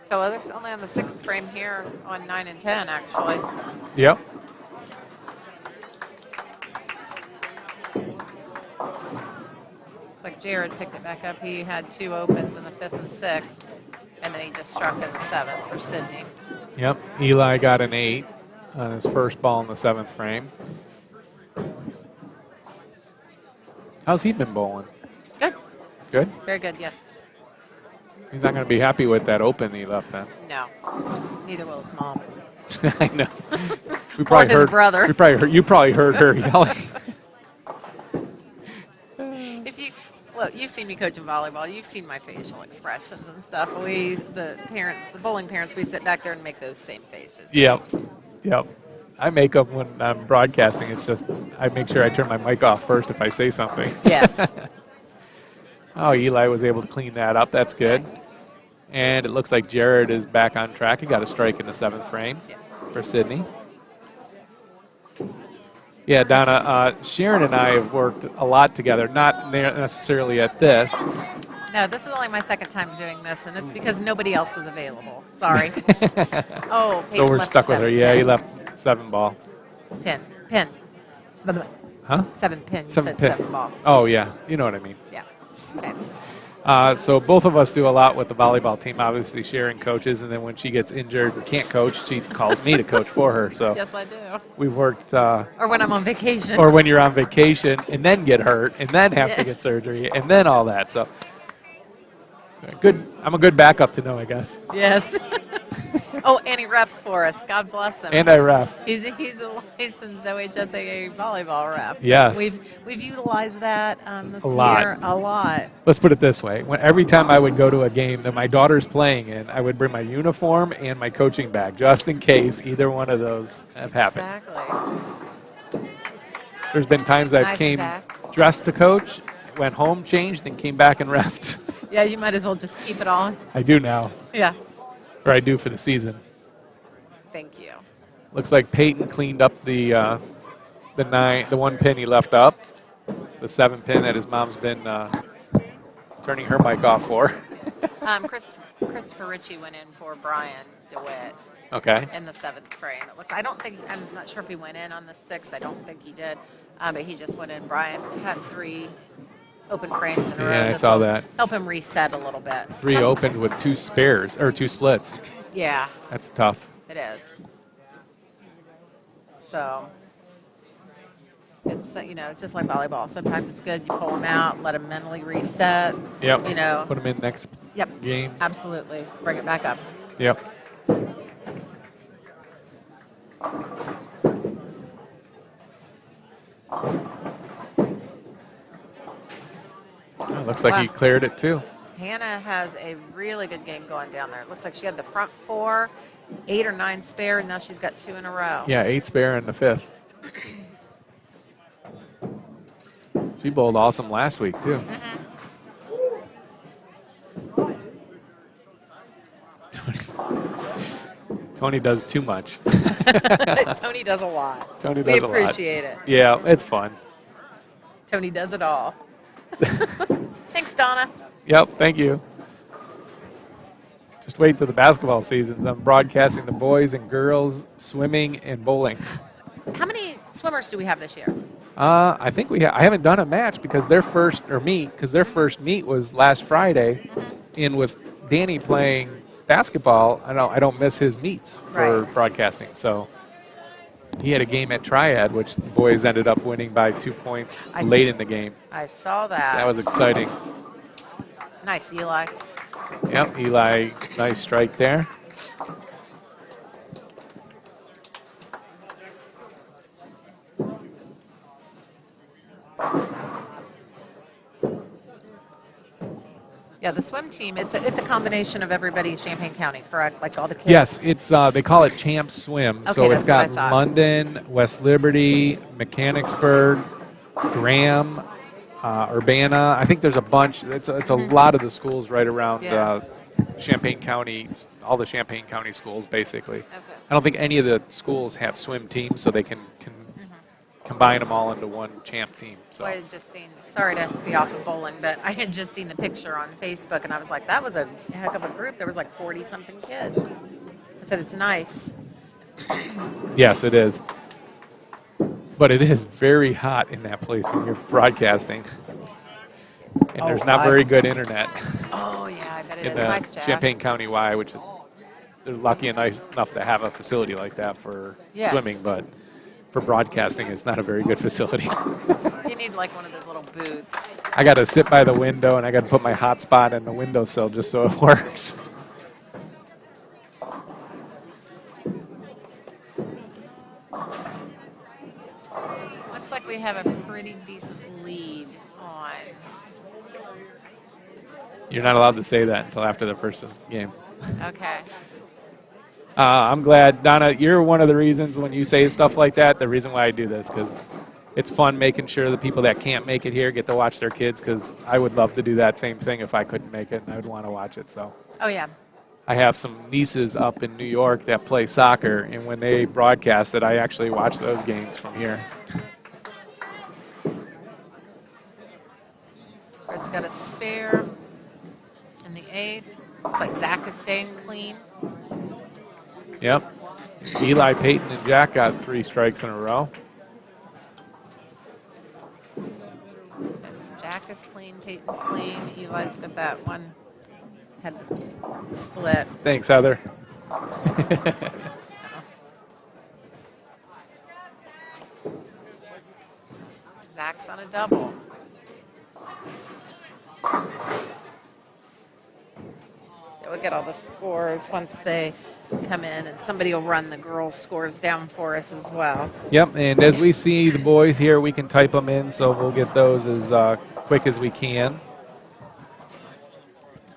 S2: So there's only on the 6th frame here on 9 and 10, actually.
S1: Yep.
S2: It's like Jared picked it back up. He had 2 opens in the 5th and 6th, and then he just struck in the 7th for Sidney.
S1: Yep. Eli got an 8 on his first ball in the 7th frame. How's he been bowling?
S2: Good.
S1: Good?
S2: Very good, yes.
S1: He's not going to be happy with that open he left then.
S2: No. Neither will his mom.
S1: I know. We
S2: Or his brother.
S1: You probably heard her yelling.
S2: You've seen me coach in volleyball. You've seen my facial expressions and stuff. The bowling parents, we sit back there and make those same faces.
S1: Yep. I make them when I'm broadcasting. It's just I make sure I turn my mic off first if I say something.
S2: Yes.
S1: Oh, Eli was able to clean that up. That's good.
S2: Nice.
S1: And it looks like Jared is back on track. He got a strike in the 7th frame
S2: Yes.
S1: for Sidney. Yeah, Donna, Sharon and I have worked a lot together, not necessarily at this.
S2: No, this is only my 2nd time doing this, and it's because nobody else was available. Sorry. Oh,
S1: So we're stuck with her. Yeah, he left 7 ball.
S2: 10. Pin.
S1: Huh?
S2: 7 pin. You
S1: 7
S2: said
S1: pin.
S2: 7 ball.
S1: Oh, yeah. You know what I mean.
S2: Yeah. Okay.
S1: So both of us do a lot with the volleyball team. Obviously, Sharon coaches, and then when she gets injured and can't coach, she calls me to coach for her. So
S2: Yes, I do.
S1: we've worked.
S2: Or when I'm on vacation.
S1: Or when you're on vacation and then get hurt and then have to get surgery and then all that. So Good. I'm a good backup to know, I guess.
S2: Yes. Oh, and he refs for us. God bless him.
S1: And I ref.
S2: He's a licensed OHSAA volleyball ref.
S1: Yes.
S2: We've utilized that this
S1: A lot.
S2: year a lot.
S1: Let's put it this way. Every time I would go to a game that my daughter's playing in, I would bring my uniform and my coaching bag, just in case either one of those have happened.
S2: Exactly.
S1: There's been times I
S2: Nice,
S1: came
S2: Zach.
S1: dressed to coach, went home, changed, and came back and refed.
S2: Yeah, you might as well just keep it on.
S1: I do now,
S2: Yeah.
S1: or I do for the season.
S2: Thank you.
S1: Looks like Peyton cleaned up the one pin he left up, the 7 pin that his mom's been turning her mic off for.
S2: Christopher Ritchie went in for Brian DeWitt
S1: Okay.
S2: in the 7th frame. I'm not sure if he went in on the 6th. I don't think he did, but he just went in. Brian had 3 open frames in a row.
S1: Yeah, I saw that.
S2: Help him reset a little bit.
S1: 3 opened with 2 spares or 2 splits.
S2: Yeah,
S1: That's tough.
S2: it is. So it's just like volleyball. Sometimes it's good you pull them out, let them mentally reset.
S1: Yep.
S2: Put
S1: Put them in next game.
S2: Absolutely. Bring it back up.
S1: Yep. Looks like he cleared it too.
S2: Hannah has a really good game going down there. It looks like she had the front 4, 8 or 9 spare, and now she's got 2 in a row.
S1: Yeah, 8 spare in the 5th. She bowled awesome last week too. Tony does too much.
S2: Tony does a lot.
S1: Tony does a lot.
S2: We appreciate it.
S1: Yeah, it's fun.
S2: Tony does it all. Thanks, Donna.
S1: Yep, thank you. Just wait till the basketball seasons. I'm broadcasting the boys and girls swimming and bowling.
S2: How many swimmers do we have this year?
S1: I think I haven't done a match because their first meet was last Friday, in with Danny playing basketball. I don't miss his meets for broadcasting. So he had a game at Triad, which the boys ended up winning by 2 points late in the game.
S2: I saw that.
S1: That was exciting.
S2: Nice, Eli.
S1: Yep, Eli, nice strike there.
S2: Yeah, the swim team, it's a combination of everybody Champaign County, correct? Like all the kids?
S1: Yes, it's they call it Champ Swim.
S2: Okay,
S1: so it's
S2: that's what
S1: got
S2: I thought.
S1: London, West Liberty, Mechanicsburg, Graham, Urbana. I think there's a bunch. It's a lot of the schools right around Champaign County, all the Champaign County schools, basically.
S2: Okay.
S1: I don't think any of the schools have swim teams, so they can combine them all into one champ team. So
S2: Well, I had just seen, sorry to be off of bowling, but I had just seen the picture on Facebook, and I was like, that was a heck of a group. There was like 40-something kids. I said, it's nice.
S1: yes, it is. But it is very hot in that place when you're broadcasting. And there's not very good internet
S2: Oh, yeah, I bet it
S1: in
S2: is.
S1: the
S2: Nice, Jack.
S1: Champaign County Y, which is, they're lucky enough to have a facility like that for
S2: Yes.
S1: swimming, but for broadcasting, it's not a very good facility.
S2: You need like one of those little booths.
S1: I got to sit by the window, and I got to put my hotspot in the windowsill just so it works.
S2: Looks like we have a pretty decent lead on.
S1: You're not allowed to say that until after the first game.
S2: Okay.
S1: I'm glad, Donna, you're one of the reasons when you say stuff like that, the reason why I do this, because it's fun making sure the people that can't make it here get to watch their kids, because I would love to do that same thing if I couldn't make it, and I would want to watch it. So
S2: Oh, yeah.
S1: I have some nieces up in New York that play soccer, and when they broadcast it, I actually watch those games from here.
S2: Chris got a spare in the 8th. Looks like Zach is staying clean.
S1: Yep. Eli, Peyton, and Jack got 3 strikes in a row.
S2: Jack is clean, Peyton's clean. Eli's got that one head split.
S1: Thanks, Heather.
S2: Zach's on a double. we'll get all the scores once they come in, and somebody will run the girls' scores down for us as well.
S1: Yep, and as we see the boys here, we can type them in, so we'll get those as quick as we can.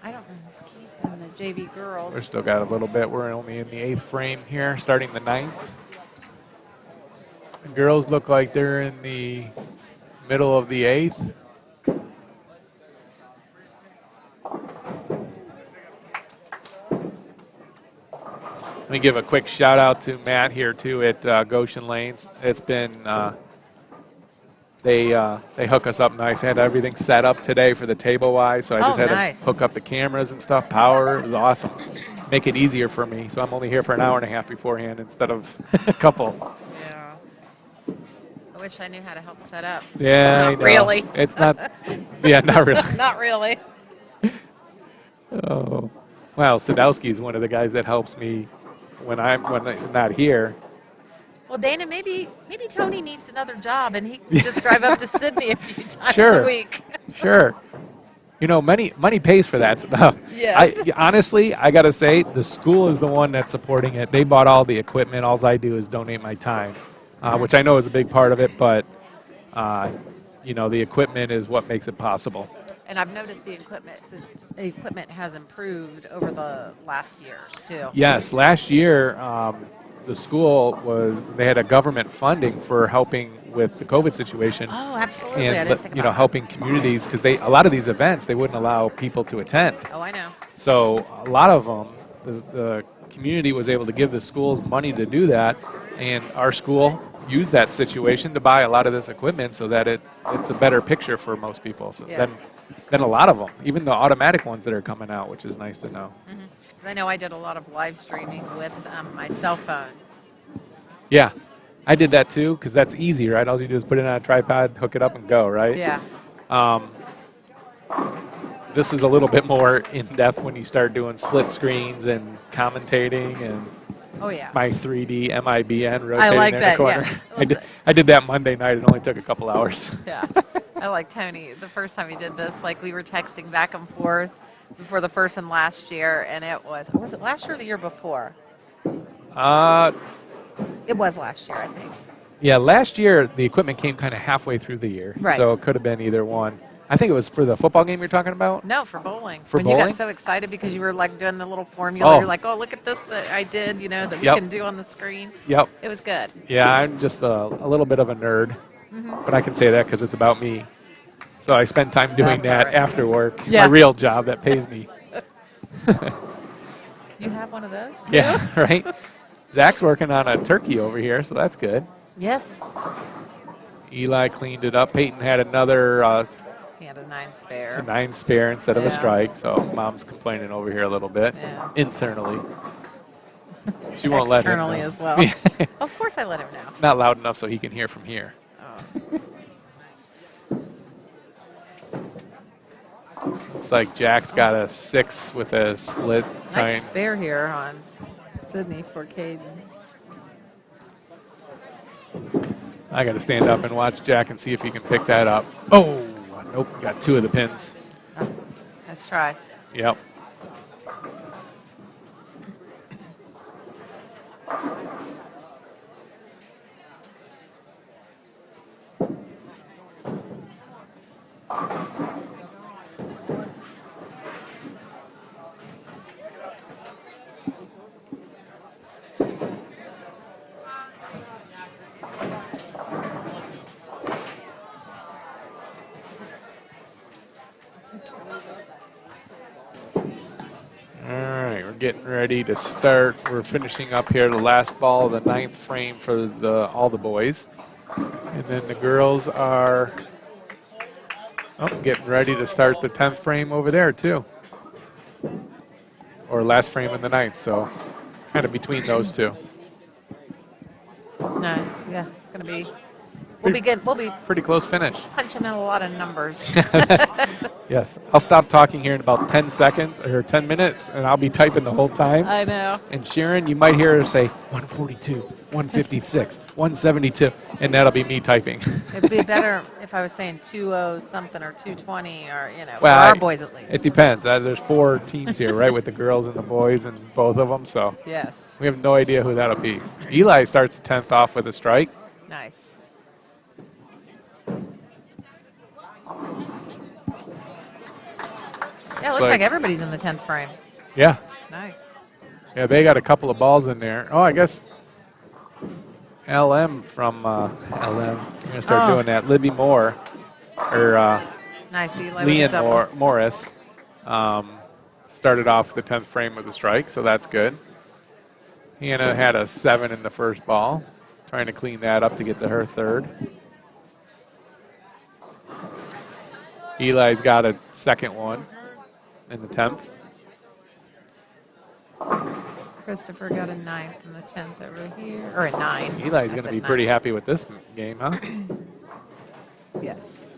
S2: I don't know who's keeping the JV girls.
S1: We're still got a little bit. We're only in the 8th frame here, starting the 9th. The girls look like they're in the middle of the 8th. Let me give a quick shout out to Matt here too at Goshen Lanes. It's been they hook us up nice. I had everything set up today for the table wise, so I just had
S2: nice.
S1: to hook up the cameras and stuff. Power, it was awesome. Make it easier for me, so I'm only here for an hour and a half beforehand instead of a couple.
S2: Yeah. I wish I knew how to help set up.
S1: Yeah, I
S2: Not
S1: know.
S2: really.
S1: It's not. Yeah, not really.
S2: Not really.
S1: Oh, well, Sadowski is one of the guys that helps me when I'm not here.
S2: Well, Dana, maybe Tony needs another job, and he can just drive up to Sidney a few times
S1: Sure.
S2: a week.
S1: Sure. You know, money pays for that stuff.
S2: Yes.
S1: Honestly, I got to say, the school is the one that's supporting it. They bought all the equipment. All I do is donate my time, which I know is a big part of it, but, you know, the equipment is what makes it possible.
S2: And I've noticed the equipment has improved over the last years, too.
S1: Yes, last year, the school they had a government funding for helping with the COVID situation.
S2: Oh, absolutely. I
S1: And,
S2: didn't think
S1: you know,
S2: about
S1: helping communities, because a lot of these events, they wouldn't allow people to attend.
S2: that. Oh, I know.
S1: So a lot of them, the community was able to give the schools money to do that, and our school used that situation to buy a lot of this equipment so that it's a better picture for most people
S2: Yes.
S1: than a lot of them, even the automatic ones that are coming out, which is nice to know.
S2: Because I know I did a lot of live streaming with my cell phone.
S1: Yeah, I did that too because that's easy, right? All you do is put it on a tripod, hook it up, and go, right?
S2: Yeah.
S1: This is a little bit more in-depth when you start doing split screens and commentating and
S2: Oh, yeah.
S1: my 3D M.I.B.N. rotating
S2: like
S1: in
S2: that,
S1: the corner.
S2: yeah.
S1: I did that Monday night. It only took a couple hours.
S2: Yeah. I like Tony. The first time he did this, like we were texting back and forth before the first and last year, and was it last year or the year before? It was last year, I think.
S1: Yeah, last year the equipment came kind of halfway through the year.
S2: Right.
S1: So it could have been either one. I think it was for the football game you're talking about?
S2: No, for bowling.
S1: For
S2: when you
S1: bowling?
S2: got so excited because you were like doing the little formula,
S1: Oh.
S2: you're like, oh, look at this that I did, you know, that we
S1: Yep.
S2: can do on the screen.
S1: Yep.
S2: It was good.
S1: Yeah, I'm just a little bit of a nerd, but I can say that because it's about me. So I spend time doing
S2: That's all
S1: that
S2: right.
S1: after work.
S2: Yeah.
S1: My real job that pays me.
S2: You have one of those too?
S1: Yeah, right? Zach's working on a turkey over here, so that's good.
S2: Yes.
S1: Eli cleaned it up. Peyton had another
S2: He had a 9 spare.
S1: 9 spare instead of a
S2: Yeah.
S1: strike, so Mom's complaining over here a little bit
S2: Yeah.
S1: internally. She won't let him know.
S2: Externally as well. Of course I let him know.
S1: Not loud enough so he can hear from here.
S2: Oh.
S1: Looks like Jack's got a 6 with a split.
S2: Nice spare here on Sidney for Caden.
S1: I got to stand up and watch Jack and see if he can pick that up. Oh, nope, got 2 of the pins.
S2: Let's try.
S1: Yep. Getting ready to start. We're finishing up here the last ball of the 9th frame for all the boys. And then the girls are getting ready to start the 10th frame over there too. Or last frame in the 9th, so kind of between those two.
S2: Nice. Yeah, it's going to be. We'll be good. We'll be
S1: Pretty close finish.
S2: punching in a lot of numbers.
S1: Yes. I'll stop talking here in about 10 seconds or 10 minutes, and I'll be typing the whole time.
S2: I know.
S1: And Sharon, you might hear her say 142, 156, 172, and that'll be me typing.
S2: It'd be better if I was saying 2-0 something or 220 or, for
S1: Well,
S2: our boys at least.
S1: It depends. There's 4 teams here, right, with the girls and the boys and both of them. So
S2: Yes.
S1: we have no idea who that'll be. Eli starts the 10th off with a strike.
S2: Nice. Yeah, it looks like everybody's in the 10th frame.
S1: Yeah.
S2: Nice.
S1: Yeah, they got a couple of balls in there. Oh, I guess LM from LM. We're going to start doing that. Libby Moore, or
S2: nice. Eli with a
S1: Leon
S2: double.
S1: Morris, started off the 10th frame with a strike, so that's good. Hannah had a 7 in the first ball, trying to clean that up to get to her 3rd. Eli's got a 2nd one in the 10th.
S2: Christopher got a 9th in the 10th over here, or a 9.
S1: Eli's going to be pretty happy with this game, huh?
S2: Yes.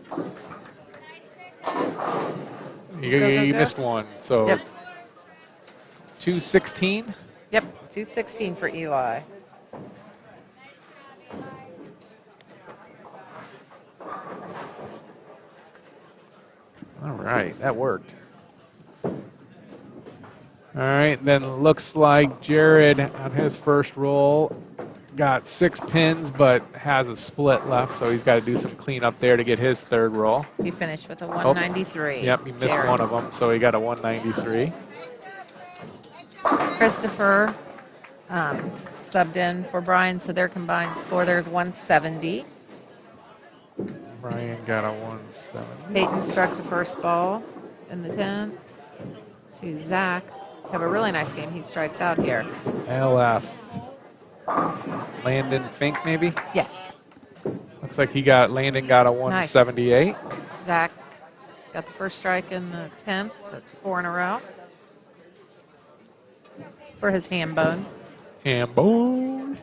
S1: You missed one, so
S2: Yep.
S1: 216.
S2: Yep, 216 for Eli.
S1: All right, that worked. All right, then looks like Jared on his first roll got 6 pins, but has a split left, so he's got to do some cleanup there to get his 3rd roll.
S2: He finished with a 193.
S1: Yep, he missed
S2: Jared.
S1: one of them, so he got a 193.
S2: Christopher subbed in for Brian, so their combined score there is 170.
S1: Brian got a 170.
S2: Peyton struck the first ball in the 10th. See Zach have a really nice game. He strikes out here.
S1: LF. Landon Fink, maybe?
S2: Yes.
S1: Looks like Landon got a 178.
S2: Zach got the first strike in the 10th. So that's 4 in a row for his ham bone.
S1: Ham bone.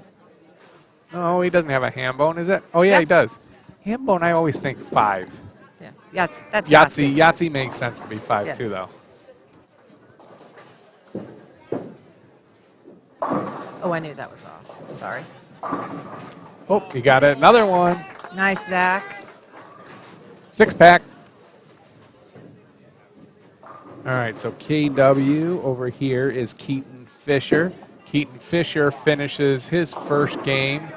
S1: No, he doesn't have a ham bone, is it? Oh, yeah,
S2: Yep.
S1: he does. Ham bone, I always think 5.
S2: Yeah, that's
S1: Yahtzee. Yahtzee makes sense to be 5
S2: Yes.
S1: too, though.
S2: Oh, I knew that was off. Sorry.
S1: Oh, he got another one.
S2: Nice, Zach.
S1: 6-pack. All right, so KW over here is Keaton Fisher. Keaton Fisher finishes his first game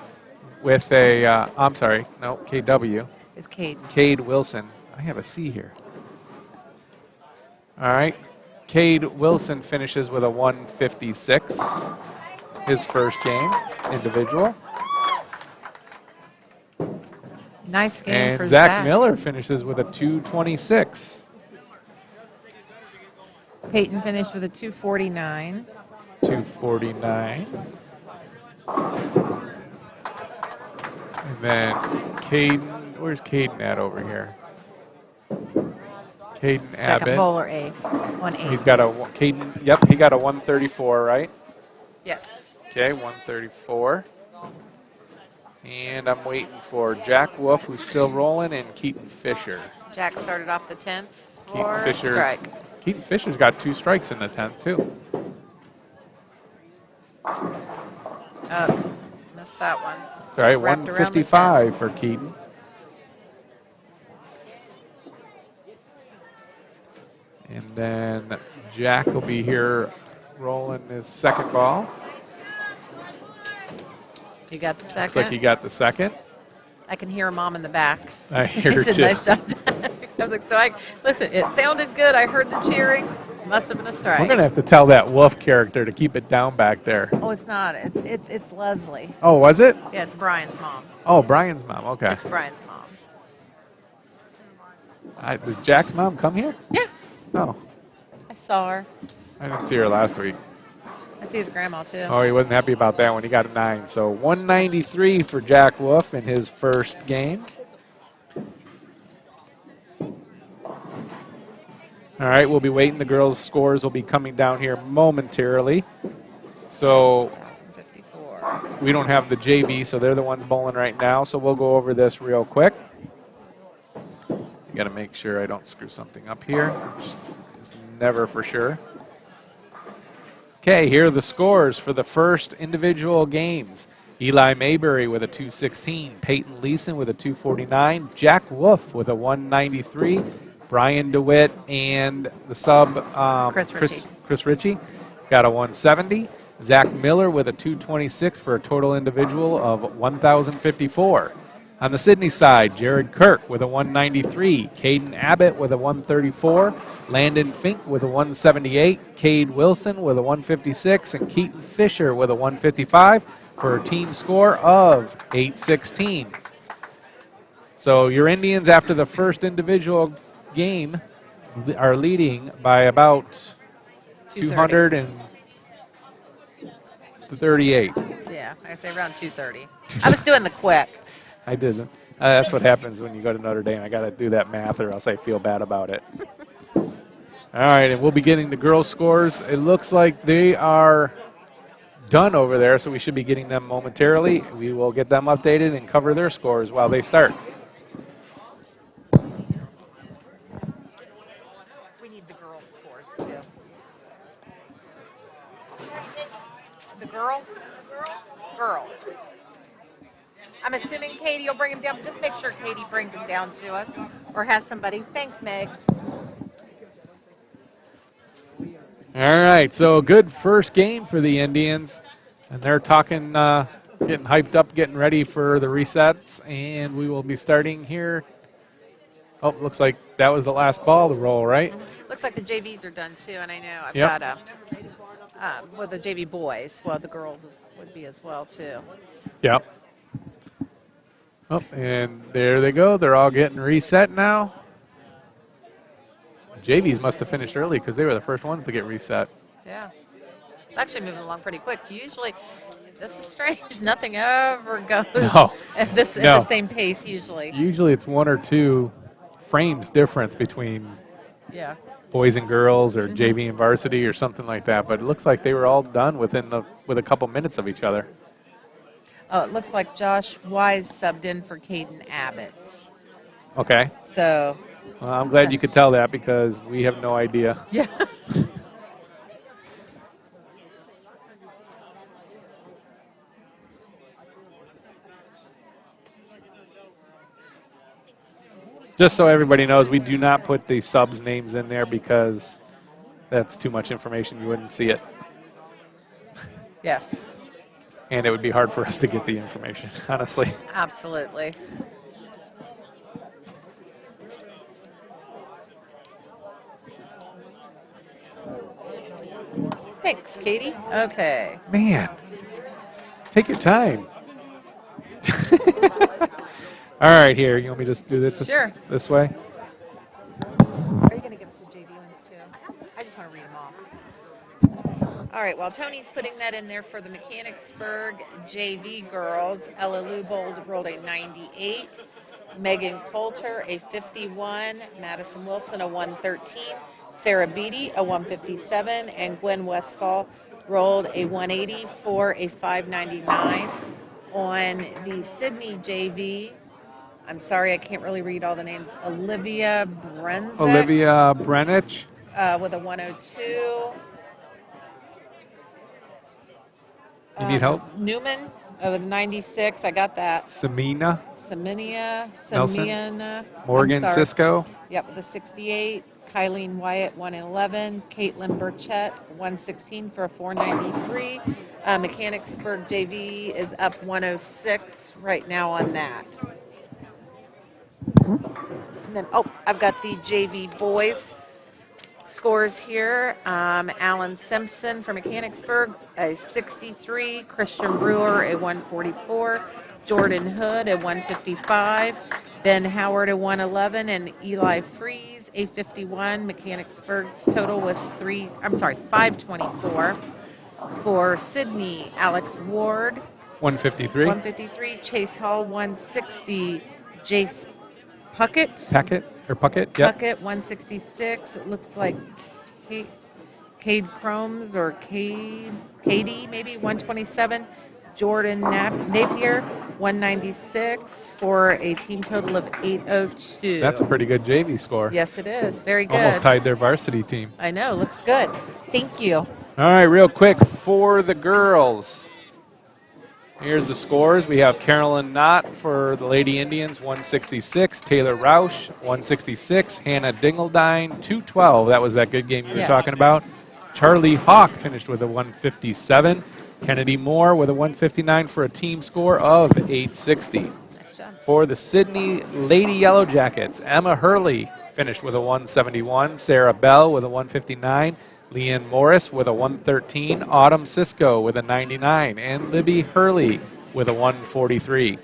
S1: with a, I'm sorry, no, KW.
S2: Is Cade.
S1: Cade Wilson. I have a C here. All right. Cade Wilson finishes with a 156. His first game, individual.
S2: Nice game
S1: And
S2: for
S1: Zach Miller finishes with a 226.
S2: Peyton finished with a 249.
S1: 249. And then Caden, where's Caden at over here? Caden
S2: Second
S1: Abbott.
S2: bowler A, 1-8.
S1: He's got a, Caden, yep, he got a 134, right?
S2: Yes.
S1: Okay, 134. And I'm waiting for Jack Wolf, who's still rolling, and Keaton Fisher.
S2: Jack started off the 10th
S1: Keaton
S2: for
S1: Fisher.
S2: strike.
S1: Keaton Fisher's got 2 strikes in the 10th, too.
S2: Oh, just missed that one.
S1: All right,
S2: Wrapped around the
S1: 155 for Keaton. And then Jack will be here rolling his second ball.
S2: You got the second?
S1: Looks like he got the second.
S2: I can hear Mom in the back.
S1: I hear
S2: He said,
S1: too.
S2: nice job. I was like, so listen, it sounded good. I heard the cheering. Must have been a strike.
S1: We're going to have to tell that Wolf character to keep it down back there.
S2: Oh, it's not. It's Leslie.
S1: Oh, was it?
S2: Yeah, it's Brian's mom.
S1: Oh, Brian's mom. Okay.
S2: It's Brian's mom.
S1: Does Jack's mom come here?
S2: Yeah,
S1: Oh,
S2: I saw her.
S1: I didn't see her last week.
S2: I see his grandma too.
S1: Oh, he wasn't happy about that one. He got a 9. So 193 for Jack Wolf in his first game. All right, we'll be waiting. The girls' scores will be coming down here momentarily. So
S2: 1,054.
S1: we don't have the JV, so they're the ones bowling right now. So we'll go over this real quick. You got to make sure I don't screw something up here, which is never for sure. Okay, here are the scores for the first individual games. Eli Mayberry with a 216. Peyton Leeson with a 249. Jack Wolf with a 193. Brian DeWitt and the sub Chris Ritchie got a 170. Zach Miller with a 226 for a total individual of 1,054. On the Sidney side, Jared Kirk with a 193, Caden Abbott with a 134, Landon Fink with a 178, Cade Wilson with a 156, and Keaton Fisher with a 155 for a team score of 816. So your Indians, after the first individual game, are leading by about 238.
S2: Yeah, I'd say around 230. I was doing the quick.
S1: I didn't. That's what happens when you go to Notre Dame. I got to do that math or else I feel bad about it. All right, and we'll be getting the girls' scores. It looks like they are done over there, so we should be getting them momentarily. We will get them updated and cover their scores while they start.
S2: We need the girls' scores, too. The girls? Girls. I'm assuming Katie will bring them down. Just make sure Katie brings them down to us or has somebody. Thanks, Meg.
S1: All right, so a good first game for the Indians. And they're talking, getting hyped up, getting ready for the resets. And we will be starting here. Oh, looks like that was the last ball to roll, right?
S2: Mm-hmm. Looks like the JVs are done, too. And I know I've
S1: Yep.
S2: got well, the JV boys. Well, the girls would be as well, too.
S1: Yep. Oh, and there they go. They're all getting reset now. JVs must have finished early because they were the first ones to get reset.
S2: Yeah. It's actually moving along pretty quick. Usually, this is strange. Nothing ever goes at the same pace usually.
S1: Usually it's one or two frames difference between boys and girls or JV and varsity or something like that. But it looks like they were all done with a couple minutes of each other.
S2: Oh, it looks like Josh Wise subbed in for Caden Abbott.
S1: Okay.
S2: So.
S1: Well, I'm glad you could tell that because we have no idea.
S2: Yeah.
S1: Just so everybody knows, we do not put the subs' names in there because that's too much information. You wouldn't see it.
S2: Yes.
S1: And it would be hard for us to get the information, honestly.
S2: Absolutely. Thanks, Katie. Okay.
S1: Man, take your time. All right, here. You want me to just do this this way?
S2: Are you going to give us the JV ones, too? I just want to read them off. All right, while Tony's putting that in there for the Mechanicsburg JV girls, Ella Lubold rolled a 98, Megan Coulter a 51, Madison Wilson a 113, Sarah Beatty a 157, and Gwen Westfall rolled a 180 for a 599. On the Sidney JV, I'm sorry, I can't really read all the names, Olivia Brenzek.
S1: Olivia Brenich.
S2: With a 102.
S1: You need help?
S2: Newman with 96. I got that.
S1: Samina.
S2: Samiana.
S1: Morgan Cisco.
S2: Yep, with a 68. Kylene Wyatt, 111. Caitlin Burchett, 116 for a 493. Mechanicsburg JV is up 106 right now on that. And then, I've got the JV boys scores here. Alan Simpson from Mechanicsburg, a 63. Christian Brewer, a 144. Jordan Hood, a 155. Ben Howard, a 111. And Eli Freeze, a 51. Mechanicsburg's total was 524. For Sidney, Alex Ward,
S1: 153.
S2: 153. Chase Hall, 160. Jace Puckett,
S1: Puckett, yep.
S2: Puckett, 166. It looks like Cade Chromes or Katie, maybe, 127. Jordan Napier, 196 for a team total of 802.
S1: That's a pretty good JV score.
S2: Yes, it is. Very good.
S1: Almost tied their varsity team.
S2: I know. Looks good. Thank you.
S1: All right, real quick for the girls. Here's the scores. We have Carolyn Knott for the Lady Indians, 166. Taylor Roush, 166. Hannah Dingledine, 212. That was that good game you were
S2: Yes.
S1: talking about. Charlie Hawk finished with a 157. Kennedy Moore with a 159 for a team score of 860.
S2: Nice job.
S1: For the Sidney Lady Yellow Jackets, Emma Hurley finished with a 171. Sarah Bell with a 159. Leanne Morris with a 113. Autumn Cisco with a 99. And Libby Hurley with a 143.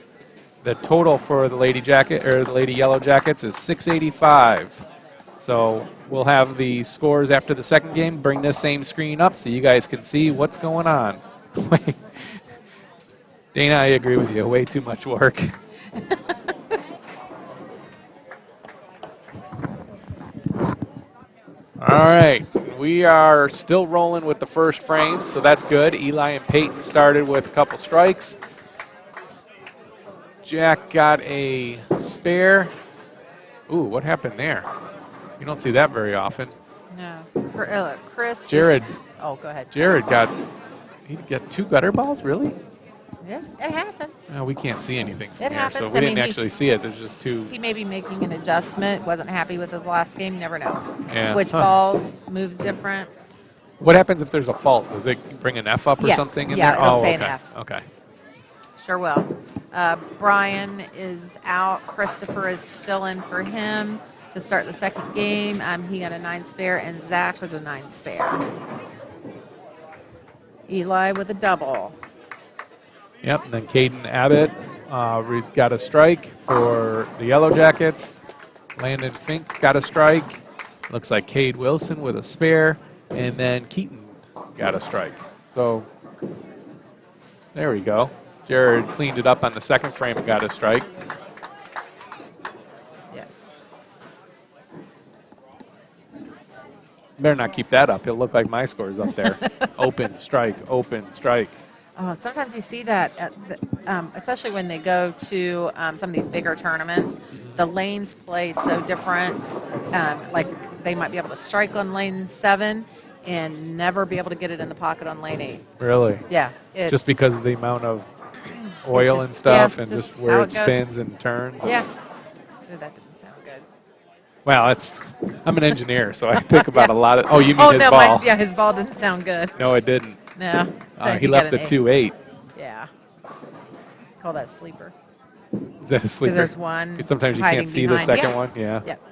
S1: The total for the Lady Yellow Jackets is 685. So we'll have the scores after the second game. Bring this same screen up so you guys can see what's going on. Dana, I agree with you. Way too much work. All right, we are still rolling with the first frame, so that's good. Eli and Peyton started with a couple strikes. Jack got a spare. Ooh, what happened there? You don't see that very often.
S2: No. Chris.
S1: Jared.
S2: Oh, go ahead.
S1: Jared he got 2 gutter balls, really?
S2: Yeah, it happens.
S1: No, we can't see anything from
S2: It
S1: here, so
S2: happens.
S1: we
S2: I
S1: didn't
S2: mean,
S1: actually see it. There's just 2.
S2: He may be making an adjustment. Wasn't happy with his last game. You never know.
S1: Yeah.
S2: Switch balls, moves different.
S1: What happens if there's a fault? Does it bring an F up or
S2: Yes.
S1: something in
S2: Yeah,
S1: there?
S2: it'll
S1: Oh,
S2: say
S1: okay.
S2: an F.
S1: Okay.
S2: Sure will. Brian is out. Christopher is still in for him to start the second game. He got a 9 spare, and Zach was a 9 spare. Eli with a double.
S1: Yep, and then Caden Abbott got a strike for the Yellow Jackets. Landon Fink got a strike. Looks like Cade Wilson with a spare. And then Keaton got a strike. So there we go. Jared cleaned it up on the second frame and got a strike.
S2: Yes.
S1: Better not keep that up. It'll look like my score's up there. Open, strike, open, strike.
S2: Oh, sometimes you see that, especially when they go to some of these bigger tournaments. The lanes play so different. Like they might be able to strike on lane 7 and never be able to get it in the pocket on lane 8.
S1: Really?
S2: Yeah.
S1: Just because of the amount of oil and stuff and just where
S2: how
S1: it
S2: goes.
S1: spins and turns?
S2: Yeah. Ooh, that didn't sound good.
S1: Well, I'm an engineer, so I think about a lot of. Oh, you mean
S2: Oh,
S1: his
S2: no,
S1: ball?
S2: his ball didn't sound good.
S1: No, it didn't.
S2: No.
S1: He left
S2: got
S1: the
S2: an
S1: 2-8.
S2: Yeah. Call that sleeper.
S1: Is that a sleeper?
S2: Because there's one.
S1: Sometimes you
S2: hiding
S1: can't see the
S2: behind.
S1: second
S2: Yeah.
S1: one. Yeah.
S2: Yep.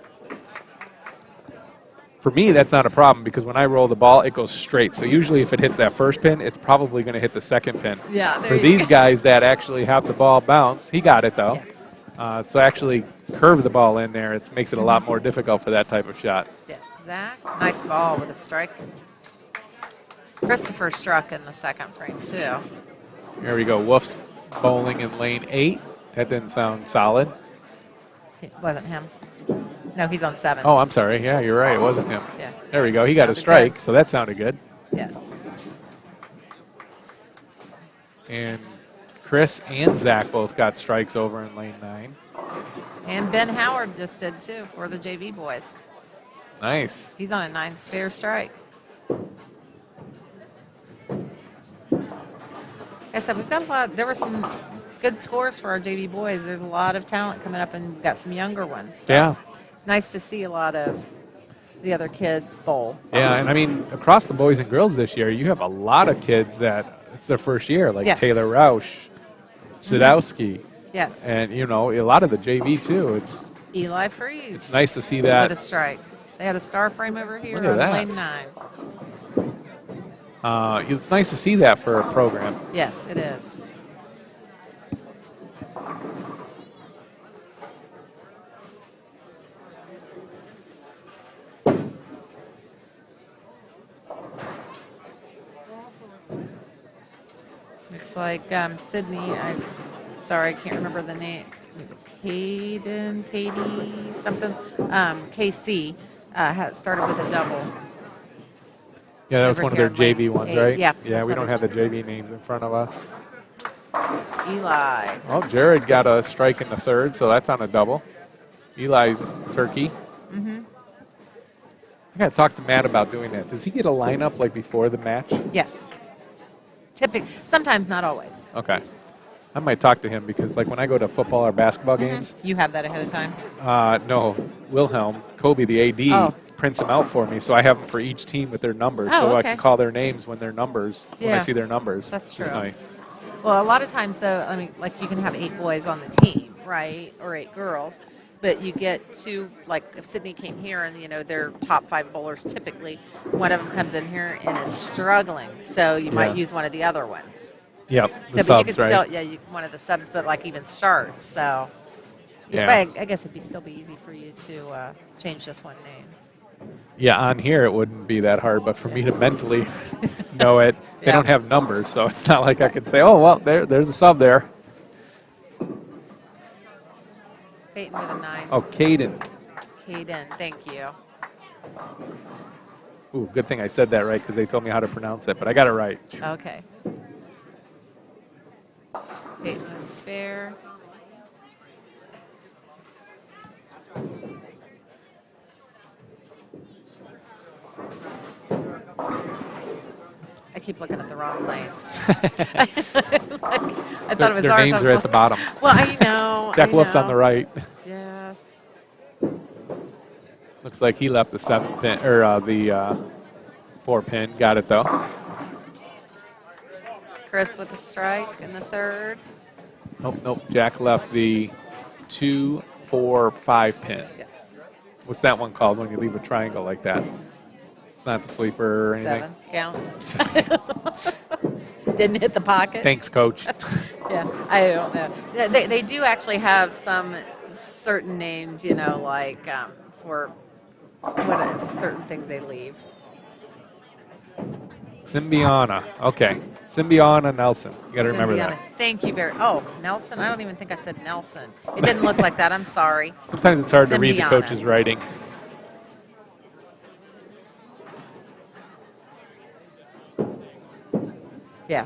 S1: For me, that's not a problem because when I roll the ball, it goes straight. So usually, if it hits that first pin, it's probably going to hit the second pin.
S2: Yeah. There
S1: For
S2: you
S1: these
S2: go.
S1: guys that actually have the ball bounce, he got it though.
S2: Yeah.
S1: So actually curve the ball in there. It makes it a lot more difficult for that type of shot.
S2: Yes, Zach. Nice ball with a strike. Christopher struck in the second frame, too.
S1: Here we go. Wolf's bowling in lane 8. That didn't sound solid.
S2: It wasn't him. No, he's on 7.
S1: Oh, I'm sorry. Yeah, you're right. It wasn't him.
S2: Yeah.
S1: There we go. He got a
S2: Sounded
S1: strike,
S2: good.
S1: so that sounded good.
S2: Yes.
S1: And Chris and Zach both got strikes over in lane 9.
S2: And Ben Howard just did, too, for the JV boys.
S1: Nice.
S2: He's on a 9 spare strike. Like I said, we've got a lot. There were some good scores for our JV boys. There's a lot of talent coming up, and we've got some younger ones. So
S1: Yeah.
S2: it's nice to see a lot of the other kids bowl.
S1: Yeah, and I mean, across the boys and girls this year, you have a lot of kids that it's their first year, like
S2: Yes.
S1: Taylor Roush, Sadowski,
S2: Yes.
S1: and, a lot of the JV, too. It's
S2: Eli Freeze.
S1: It's nice to see
S2: With a
S1: that.
S2: strike. They had a star frame over here
S1: Look at
S2: on
S1: that.
S2: lane 9.
S1: It's nice to see that for a program.
S2: Yes, it is. Looks like Sidney, sorry, I can't remember the name. Is it Caden, Katie, something? KC started with a double.
S1: Yeah, that was
S2: Over
S1: one of their
S2: here in
S1: JV
S2: lane
S1: ones,
S2: 8.
S1: right?
S2: Yeah,
S1: Yeah,
S2: that's
S1: we
S2: what
S1: don't
S2: it
S1: have the JV names in front of us.
S2: Eli.
S1: Oh, Jared got a strike in the third, so that's on a double. Eli's turkey.
S2: Mm-hmm.
S1: I got to talk to Matt about doing that. Does he get a lineup like before the match?
S2: Yes. Sometimes, not always.
S1: Okay. I might talk to him because, like, when I go to football or basketball games,
S2: You have that ahead of time?
S1: no, Wilhelm, Kobe, the AD,
S2: Oh.
S1: prints them out for me. So I have them for each team with their numbers.
S2: Oh,
S1: so I
S2: okay.
S1: can call their names when when I
S2: Yeah.
S1: see their numbers.
S2: That's
S1: which is
S2: true.
S1: nice.
S2: Well, a lot of times, though, I mean, like you can have 8 boys on the team, right? Or 8 girls. But you get to, like, if Sidney came here and, their top 5 bowlers, typically one of them comes in here and is struggling. So you might use one of the other ones.
S1: Yep,
S2: So,
S1: the
S2: but
S1: subs,
S2: you could
S1: right?
S2: still, one of the subs, but like even start. So,
S1: Yeah.
S2: but I guess it'd still be easy for you to change just one name.
S1: Yeah, on here it wouldn't be that hard, but for me to mentally know it, they
S2: Yeah.
S1: don't have numbers, so it's not like I could say, oh, well, there's a sub there.
S2: Peyton with a 9.
S1: Oh, Caden.
S2: Caden, thank you.
S1: Ooh, good thing I said that right because they told me how to pronounce it, but I got it right.
S2: Okay. Peyton with a spare. I keep looking at the wrong lanes. I thought it was
S1: Their
S2: ours.
S1: names are at the bottom.
S2: Well, I know.
S1: Jack
S2: I
S1: Wolf's on
S2: know.
S1: the right.
S2: Yes.
S1: Looks like he left the 7 pin, or the 4 pin. Got it, though.
S2: Chris with the strike in the 3rd.
S1: Nope. Jack left the 2, 4, 5 pin.
S2: Yes.
S1: What's that one called when you leave a triangle like that? It's not the sleeper or anything.
S2: 7 count. Didn't hit the pocket.
S1: Thanks, Coach.
S2: Yeah, I don't know. They do actually have some certain names, like for what certain things they leave.
S1: Symbiana. Okay. Symbiana Nelson. You got to remember
S2: Symbiana.
S1: that.
S2: Thank you very. Oh, Nelson. I don't even think I said Nelson. It didn't look like that. I'm sorry.
S1: Sometimes it's hard to read the
S2: Symbiana.
S1: coach's writing.
S2: Yeah.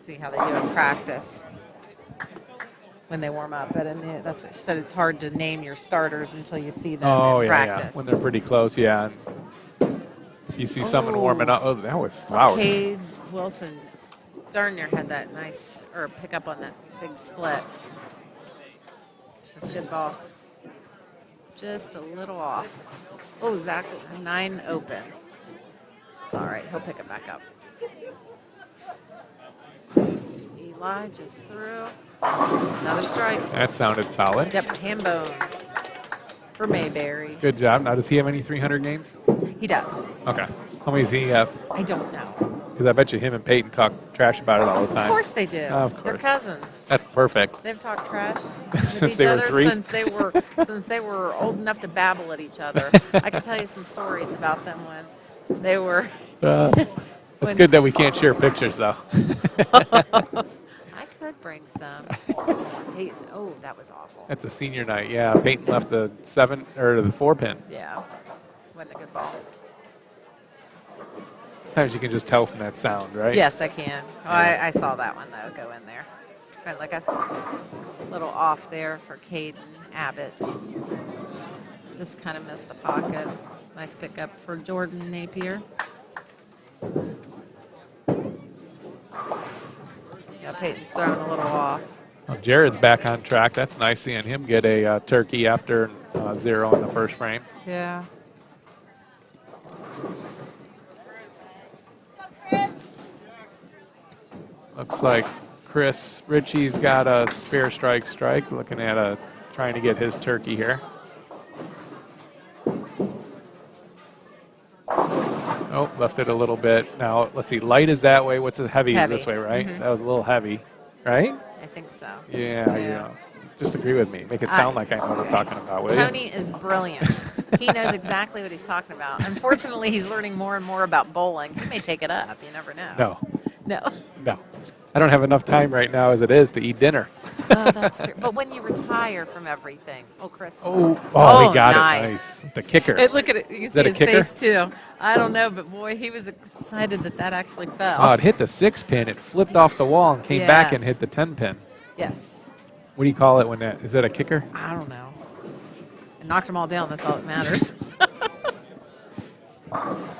S2: See how they do in practice when they warm up. But that's what she said. It's hard to name your starters until you see them in practice.
S1: When they're pretty close, yeah. And if you see someone warming up, oh, that was loud.
S2: Cade Wilson, Darnier had that nice, or pick up on that big split. That's a good ball. Just a little off. Oh, Zach, 9 open. It's all right. He'll pick it back up. Eli just threw. Another strike.
S1: That sounded solid.
S2: Yep, hand bone for Mayberry.
S1: Good job. Now, does he have any 300 games?
S2: He does.
S1: Okay. How many does he have?
S2: I don't know.
S1: Because I bet you him and Peyton talk trash about it all the time.
S2: Of course they do.
S1: Of
S2: They're
S1: course.
S2: cousins.
S1: That's perfect.
S2: They've talked trash with
S1: Since
S2: each
S1: they were
S2: other
S1: 3?
S2: since they were old enough to babble at each other. I can tell you some stories about them when they were.
S1: It's good that we can't share pictures, though.
S2: I could bring some. Oh, that was awful.
S1: That's a senior night. Yeah, Peyton left the 7 or the 4 pin.
S2: Yeah, wasn't a good ball.
S1: Sometimes you can just tell from that sound, right?
S2: Yes, I can. Oh,
S1: Yeah.
S2: I saw that one though go in there. Kind of like a little off there for Caden Abbott. Just kind of missed the pocket. Nice pickup for Jordan Napier. Yeah, Peyton's thrown a little off.
S1: Well, Jared's back on track. That's nice seeing him get a turkey after 0 in the first frame.
S2: Yeah.
S1: Looks like Chris Ritchie's got a spare strike, looking at trying to get his turkey here. Oh, left it a little bit. Now, let's see. Light is that way. What's heavy is this way, right?
S2: Mhm.
S1: That was a little heavy, right?
S2: I think so.
S1: Yeah. Just agree with me. Make it sound like I know what we're talking about, will you?
S2: Tony is brilliant. He knows exactly what he's talking about. Unfortunately, he's learning more and more about bowling. He may take it up. You never know. No.
S1: No. I don't have enough time right now as it is to eat dinner.
S2: Oh, that's true. But when you retire from everything. Oh, Chris.
S1: Oh, he got it. Nice. The kicker.
S2: Look at it. You can
S1: that
S2: see
S1: a
S2: his
S1: kicker?
S2: face, too. I don't know, but boy, he was excited that actually fell.
S1: Oh, it hit the 6 pin. It flipped off the wall and came back and hit the 10 pin.
S2: Yes.
S1: What do you call it when that? Is that a kicker?
S2: I don't know. It knocked them all down. That's all that matters.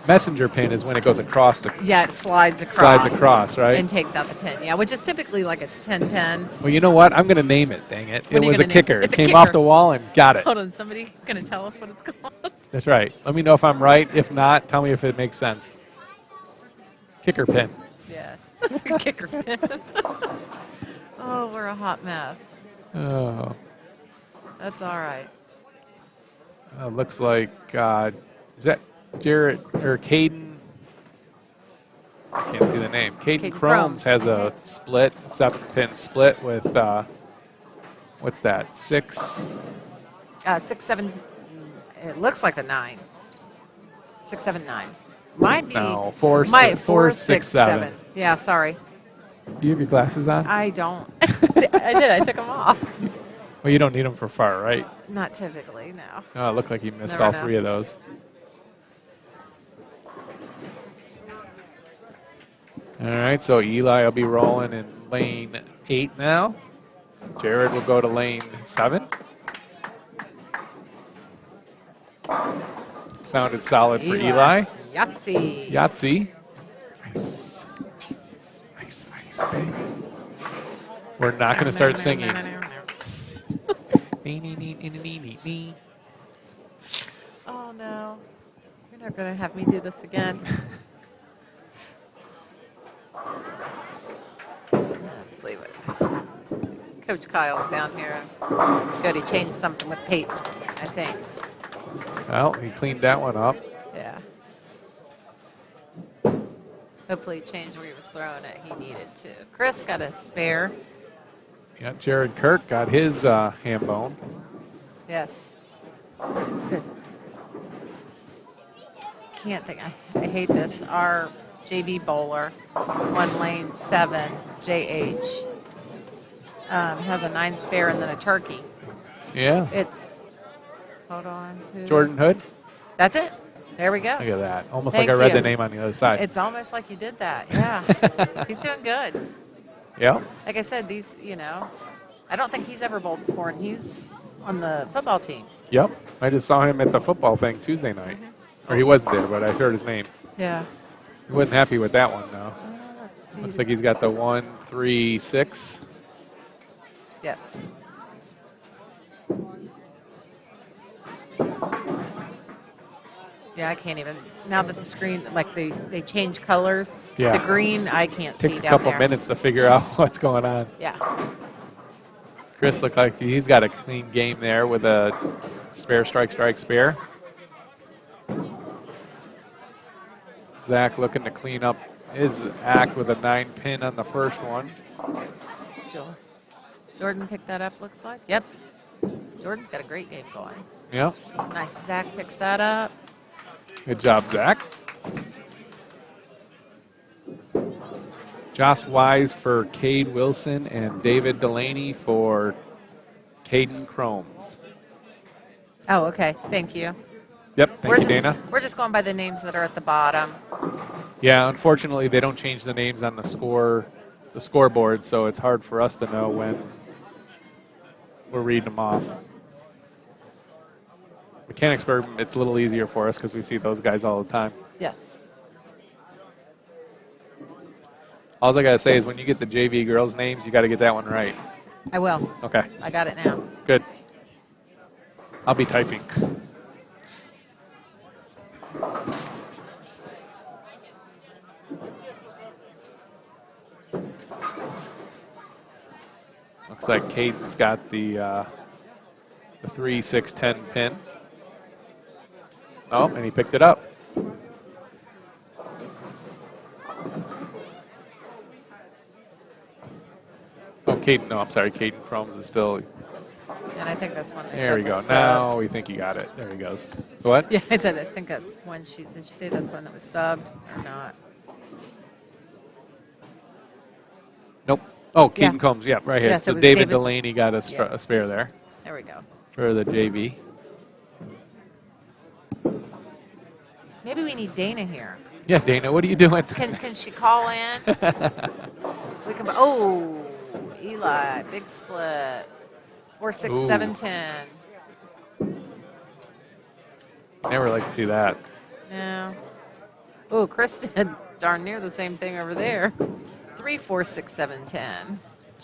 S1: Messenger pin is when it goes across the
S2: Yeah, it slides across.
S1: slides across, right?
S2: And takes out the pin. Yeah, which is typically like it's a 10 pin.
S1: Well, you know what? I'm going to name it. Dang it!
S2: What
S1: It
S2: are you
S1: was a
S2: gonna name?
S1: kicker. It
S2: It's a
S1: came off
S2: kicker.
S1: the wall and got it.
S2: Hold on, somebody gonna tell us what it's called?
S1: That's right. Let me know if I'm right. If not, tell me if it makes sense. Kicker pin.
S2: Yes, kicker pin. Oh, we're a hot mess.
S1: Oh,
S2: That's all right.
S1: looks like is that Jarrett or Caden? Can't see the name. Caden
S2: Caden
S1: Chromes
S2: Chromes.
S1: has a split, 7-pin split with what's that? 6.
S2: 6, 7. It looks like a 9. 6, 7, 9. Might be.
S1: No, 4,
S2: Might
S1: 4, 6, 7.
S2: Yeah, sorry.
S1: Do you have your glasses on?
S2: I don't. I did. I took them off.
S1: Well, you don't need them for far, right?
S2: Not typically, no.
S1: Oh, it looked like you missed
S2: Never
S1: all
S2: know.
S1: 3 of those. All right, so Eli will be rolling in lane 8 now. Jared will go to lane 7. Sounded solid for Eli.
S2: Yahtzee.
S1: Yahtzee. Nice. Nice, nice, baby. We're not going to start singing.
S2: Oh, no. You're not going to have me do this again. Let's leave it. Coach Kyle's down here. Good, he changed something with Peyton, I think.
S1: Well, he cleaned that one up.
S2: Yeah. Hopefully he changed where he was throwing it. He needed to. Chris got a spare.
S1: Yeah, Jared Kirk got his ham bone.
S2: Yes. Chris. Can't think. I hate this. Our JB bowler, 1 lane 7, JH, has a 9 spare and then a turkey.
S1: Yeah.
S2: It's, hold on.
S1: Jordan Hood.
S2: That's it. There we go.
S1: Look at that. Almost
S2: Thank
S1: like I read
S2: you.
S1: the name on the other side.
S2: It's almost like you did that. Yeah. He's doing good.
S1: Yeah.
S2: Like I said, these, I don't think he's ever bowled before, and he's on the football team.
S1: Yep. I just saw him at the football thing Tuesday night. Or he wasn't there, but I heard his name.
S2: Yeah.
S1: He wasn't happy with that one, though.
S2: Let's see.
S1: Looks like he's got the 1, 3, 6.
S2: Yes. Yeah, I can't even. Now that the screen, like they change colors.
S1: Yeah.
S2: The green, I can't
S1: Takes
S2: see
S1: a
S2: down
S1: couple
S2: there.
S1: minutes to figure out what's going on.
S2: Yeah.
S1: Chris looked like he's got a clean game there with a spare, strike, strike, spare. Zach looking to clean up his act with a 9-pin on the first one.
S2: Jordan picked that up, looks like. Yep. Jordan's got a great game going.
S1: Yeah.
S2: Nice. Zach picks that up.
S1: Good job, Zach. Josh Wise for Cade Wilson and David Delaney for Caden Chromes.
S2: Oh, okay. Thank you.
S1: Yep, thank you, Dana.
S2: We're just going by the names that are at the bottom.
S1: Yeah, unfortunately, they don't change the names on the scoreboard, so it's hard for us to know when we're reading them off. Mechanicsburg, it's a little easier for us because we see those guys all the time.
S2: Yes.
S1: All I got to say is when you get the JV girls' names, you got to get that one right.
S2: I will.
S1: Okay,
S2: I got it now.
S1: good. I'll be typing. Looks like Caden's got the 3, 6, 10 pin. Oh, and he picked it up. Oh, Caden, no, I'm sorry. Caden Chromes is still.
S2: And I think that's one.
S1: There we go. Now we think you got it. There he goes. What?
S2: Yeah, I said I think that's one. Did she say that's one that was subbed or not?
S1: Nope. Oh, Caden
S2: Yeah.
S1: Combs. Yeah, right here.
S2: Yes,
S1: so
S2: it was
S1: David
S2: David-
S1: Delaney got a,
S2: Yeah.
S1: a spare there
S2: There we go.
S1: for the JV.
S2: Maybe we need Dana here.
S1: Yeah, Dana, what are you doing?
S2: Can she call in? We can. Oh, Eli, big split. 4, 6,
S1: Ooh.
S2: 7, 10.
S1: Never like to see that.
S2: No. Oh, Chris did darn near the same thing over there. 3, 4, 6, 7, 10.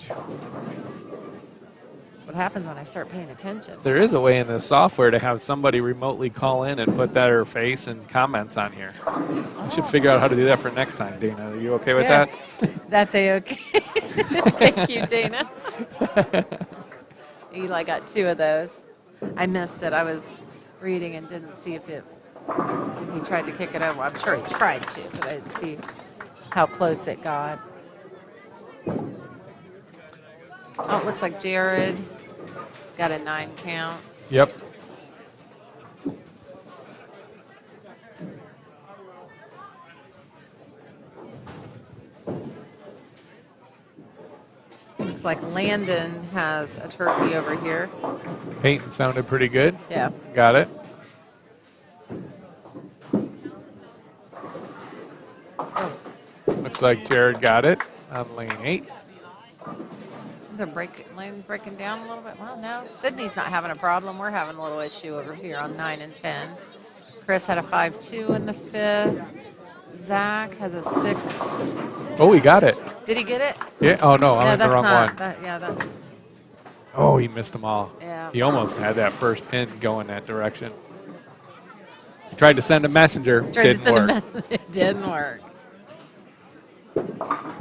S2: That's what happens when I start paying attention.
S1: There is a way in the software to have somebody remotely call in and put their face and comments on here. I should figure out how to do that for next time, Dana. Are you okay with
S2: Yes,
S1: that?
S2: that's a-okay. Thank you, Dana. Eli got 2 of those. I missed it. I was reading and didn't see if he tried to kick it over. I'm sure he tried to, but I didn't see how close it got. Oh, it looks like Jared got a 9 count.
S1: Yep.
S2: Looks like Landon has a turkey over here.
S1: Peyton sounded pretty good.
S2: Yeah.
S1: Got it.
S2: Oh,
S1: Looks like Jared got it on lane 8.
S2: Lane's breaking down a little bit. Well, no, Sidney's not having a problem. We're having a little issue over here on 9 and 10. Chris had a 5-2 in the 5th. Zach has a 6.
S1: Oh, he got it.
S2: Did he get it?
S1: Yeah. Oh, no, I'm
S2: No,
S1: in the
S2: that's
S1: wrong
S2: not.
S1: one.
S2: That's.
S1: Oh, he missed them all.
S2: Yeah.
S1: He almost had that first pin going that direction. He tried to send a messenger. Didn't work.
S2: It didn't work.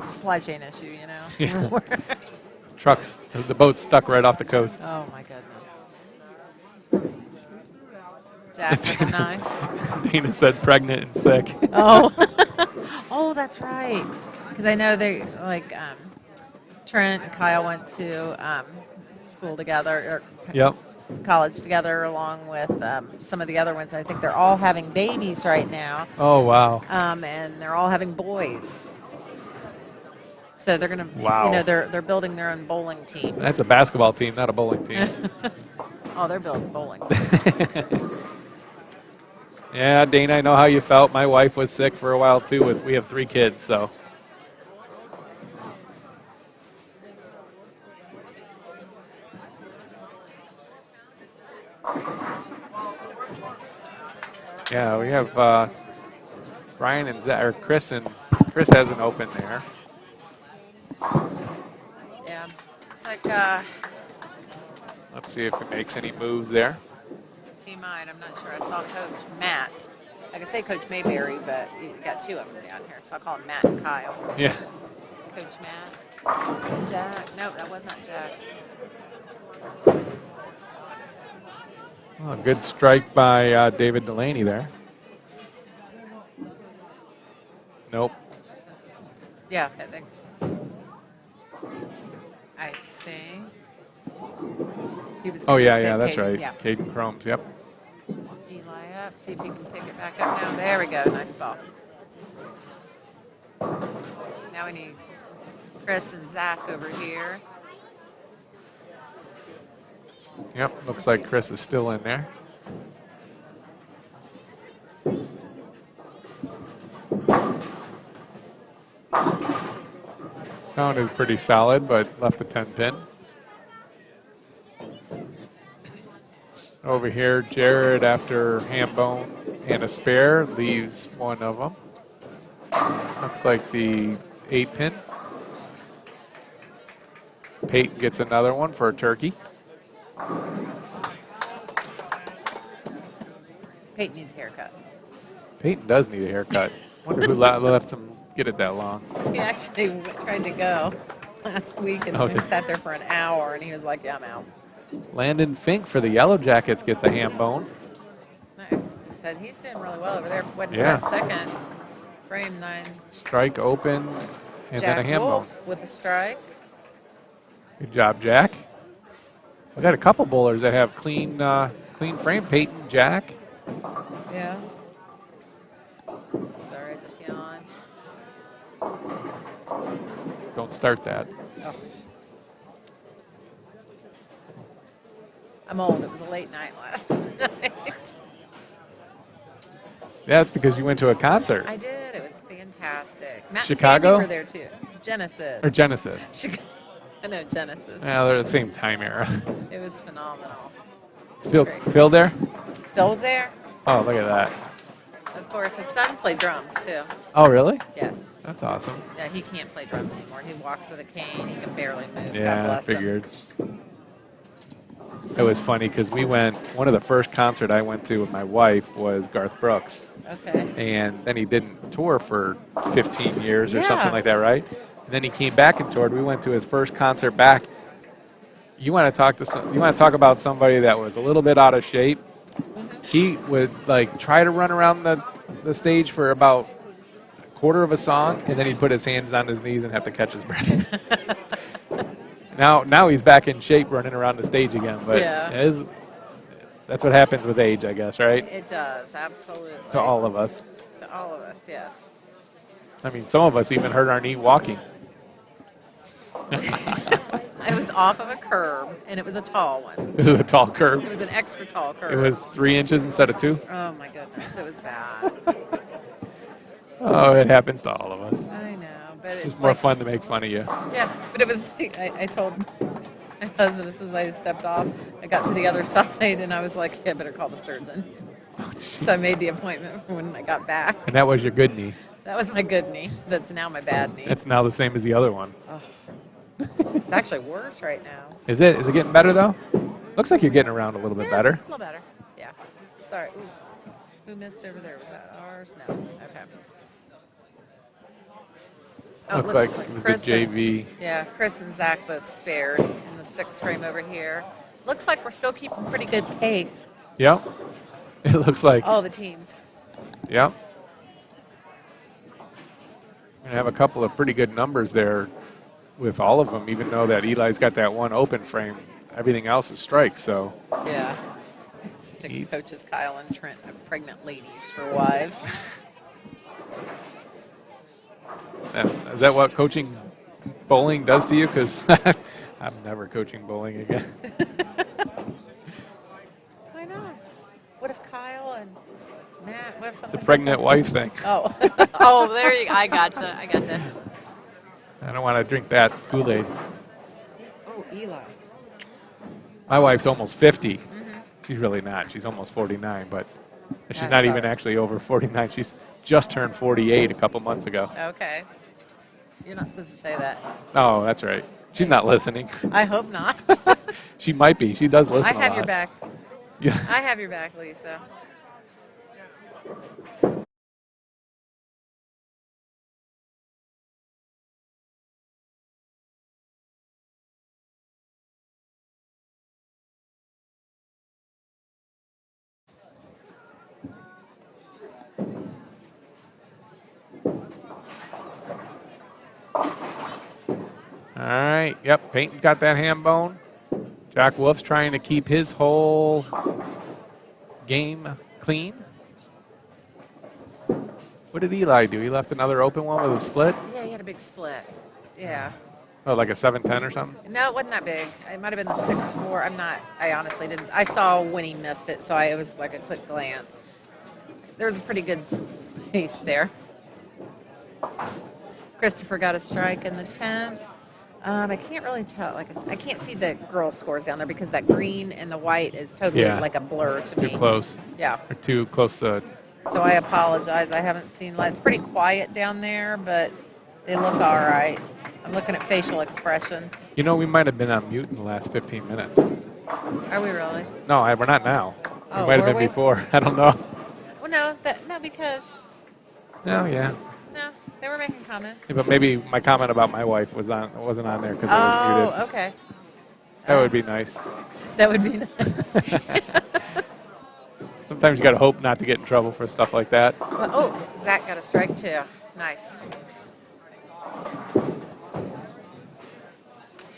S2: Supply chain issue, you know.
S1: Yeah. Trucks, the boat's stuck right off the coast.
S2: Oh my goodness. Jack with a 9.
S1: Dana said pregnant and sick.
S2: Oh, oh, that's right. Because I know they Trent and Kyle went to school together or
S1: Yep.
S2: college together, along with some of the other ones. I think they're all having babies right now,
S1: Oh, wow.
S2: and they're all having boys. So they're gonna,
S1: Wow.
S2: they're building their own bowling team.
S1: That's a basketball team, not a bowling team.
S2: Oh, they're building bowling team.
S1: Yeah, Dana, I know how you felt. My wife was sick for a while, too. We have 3 kids, so. Yeah, we have Brian and Zach, or Chris has an open there.
S2: Yeah, it's like
S1: Let's see if he makes any moves there.
S2: he might. I'm not sure. I saw Coach Matt. I could say Coach Mayberry, but you got 2 of them down here, so I'll call him Matt and Kyle.
S1: Yeah.
S2: Coach Matt. Jack. No, that was not Jack.
S1: Oh, good strike by David Delaney there. Nope.
S2: Yeah, I think he was.
S1: Oh,
S2: gonna
S1: yeah,
S2: say
S1: that's
S2: Caden.
S1: right.
S2: Yeah.
S1: Caden Chromes, yep.
S2: Eli up. See if he can pick it back up now. There we go. Nice ball. Now we need Chris and Zach over here.
S1: Yep, looks like Chris is still in there. Sounded pretty solid, but left a 10 pin. Over here, Jared, after ham bone and a spare, leaves one of them. Looks like the 8 pin. Peyton gets another one for a turkey.
S2: Peyton needs a haircut.
S1: Peyton does need a haircut. Wonder who lets him get it that long.
S2: He actually tried to go last week and
S1: Okay.
S2: sat there for an hour, and he was like, "Yeah, I'm out."
S1: Landon Fink for the Yellow Jackets gets a ham bone.
S2: Nice. Said he's doing really well over there. What
S1: Yeah.
S2: that second frame 9?
S1: Strike open, and
S2: Jack
S1: then a ham
S2: Wolf
S1: bone.
S2: with a strike.
S1: Good job, Jack. We got a couple bowlers that have clean frame. Peyton, Jack.
S2: Yeah. Sorry, I just yawned.
S1: Don't start that.
S2: Oh. I'm old. It was a late night last night.
S1: Yeah, it's because you went to a concert.
S2: I did. It was fantastic. Matt
S1: Chicago?
S2: and Sandy were there too. Genesis.
S1: Or Genesis.
S2: I know Genesis.
S1: Yeah, they're the same time era.
S2: It was phenomenal.
S1: Is Phil,
S2: great.
S1: Phil there?
S2: Phil was there.
S1: Oh, look at that.
S2: That's of course, his son played drums too.
S1: Oh, really?
S2: Yes.
S1: That's awesome.
S2: Yeah, he can't play drums anymore. He walks with a cane. He can barely move. God
S1: Yeah, I
S2: bless him.
S1: figured. It was funny because one of the first concert I went to with my wife was Garth Brooks.
S2: Okay.
S1: And then he didn't tour for 15 years or something
S2: Yeah.
S1: like that, right? And then he came back and toured. We went to his first concert back. You want to talk about somebody that was a little bit out of shape? He would like try to run around the stage for about a quarter of a song, and then he'd put his hands on his knees and have to catch his breath. Now he's back in shape, running around the stage again. But
S2: Yeah.
S1: that's what happens with age, I guess, right?
S2: It does, absolutely.
S1: To all of us.
S2: To all of us, yes.
S1: I mean, some of us even hurt our knee walking.
S2: I was off of a curb, and it was a tall one.
S1: This is a tall curve.
S2: It was an extra tall curb.
S1: It was 3 inches instead of 2.
S2: Oh, my goodness. It was bad.
S1: Oh, it happens to all of us.
S2: I know. But
S1: It's
S2: it's
S1: just more
S2: like,
S1: fun to make fun of you.
S2: Yeah, but it was, I told my husband as soon as I stepped off, I got to the other side, and I was like, yeah, I better call the surgeon. So I made the appointment for when I got back.
S1: And that was your good knee.
S2: That was my good knee. That's now my bad knee.
S1: It's now the same as the other one.
S2: Oh. It's actually worse right now.
S1: Is it? Is it getting better, though? Looks like you're getting around a little bit better.
S2: A little better. Yeah. Sorry. Ooh. Who missed over there? Was that ours? No. Okay. Oh,
S1: Looked
S2: looks
S1: like it was
S2: Chris
S1: the JV.
S2: Yeah, Chris and Zach both spared in the 6th frame over here. Looks like we're still keeping pretty good pace.
S1: Yep. It looks like.
S2: All the teams.
S1: Yep. We're going to have a couple of pretty good numbers there with all of them, even though that Eli's got that one open frame. Everything else is strikes, so.
S2: Yeah. Coaches Kyle and Trent have pregnant ladies for wives.
S1: Is that what coaching bowling does to you? Because I'm never coaching bowling again.
S2: Why not? What if Kyle and Matt? What if something?
S1: The pregnant wife thing.
S2: Oh, oh, there you. I gotcha. I gotcha.
S1: I don't want to drink that Kool-Aid.
S2: Oh, Eli.
S1: My wife's almost 50. She's really not. She's almost 49, but she's
S2: That's
S1: not even
S2: all right.
S1: actually over 49. She's just turned 48 a couple months ago.
S2: Okay. You're not supposed to say that.
S1: Oh, that's right. She's not listening.
S2: I hope not.
S1: She might be. She does listen
S2: I have
S1: a lot.
S2: your back.
S1: Yeah.
S2: I have your back, Lisa.
S1: All right. Yep. Peyton's got that ham bone. Jack Wolf's trying to keep his whole game clean. What did Eli do? He left another open one with a split?
S2: Yeah, he had a big split. Yeah.
S1: Oh, like a 7-10 or something?
S2: No, it wasn't that big. It might have been the 6-4. I honestly didn't. I saw when he missed it, so it was like a quick glance. There was a pretty good space there. Christopher got a strike in the 10th. I can't really tell. Like I can't see the girl scores down there because that green and the white is totally like a blur to me.
S1: Too close.
S2: Yeah.
S1: Or too close to.
S2: So I apologize. I haven't seen. It's pretty quiet down there, but they look all right. I'm looking at facial expressions.
S1: You know, we might have been on mute in the last 15 minutes.
S2: Are we really?
S1: No, we're not now.
S2: Oh,
S1: we might have
S2: were
S1: been
S2: we?
S1: before. I don't know.
S2: Well, no, because
S1: No, yeah.
S2: no, they were making comments.
S1: Yeah, but maybe my comment about my wife wasn't on there because it was muted.
S2: Oh, okay.
S1: That would be nice.
S2: That would be nice.
S1: Sometimes you got to hope not to get in trouble for stuff like that.
S2: Well, oh, Zach got a strike too. Nice.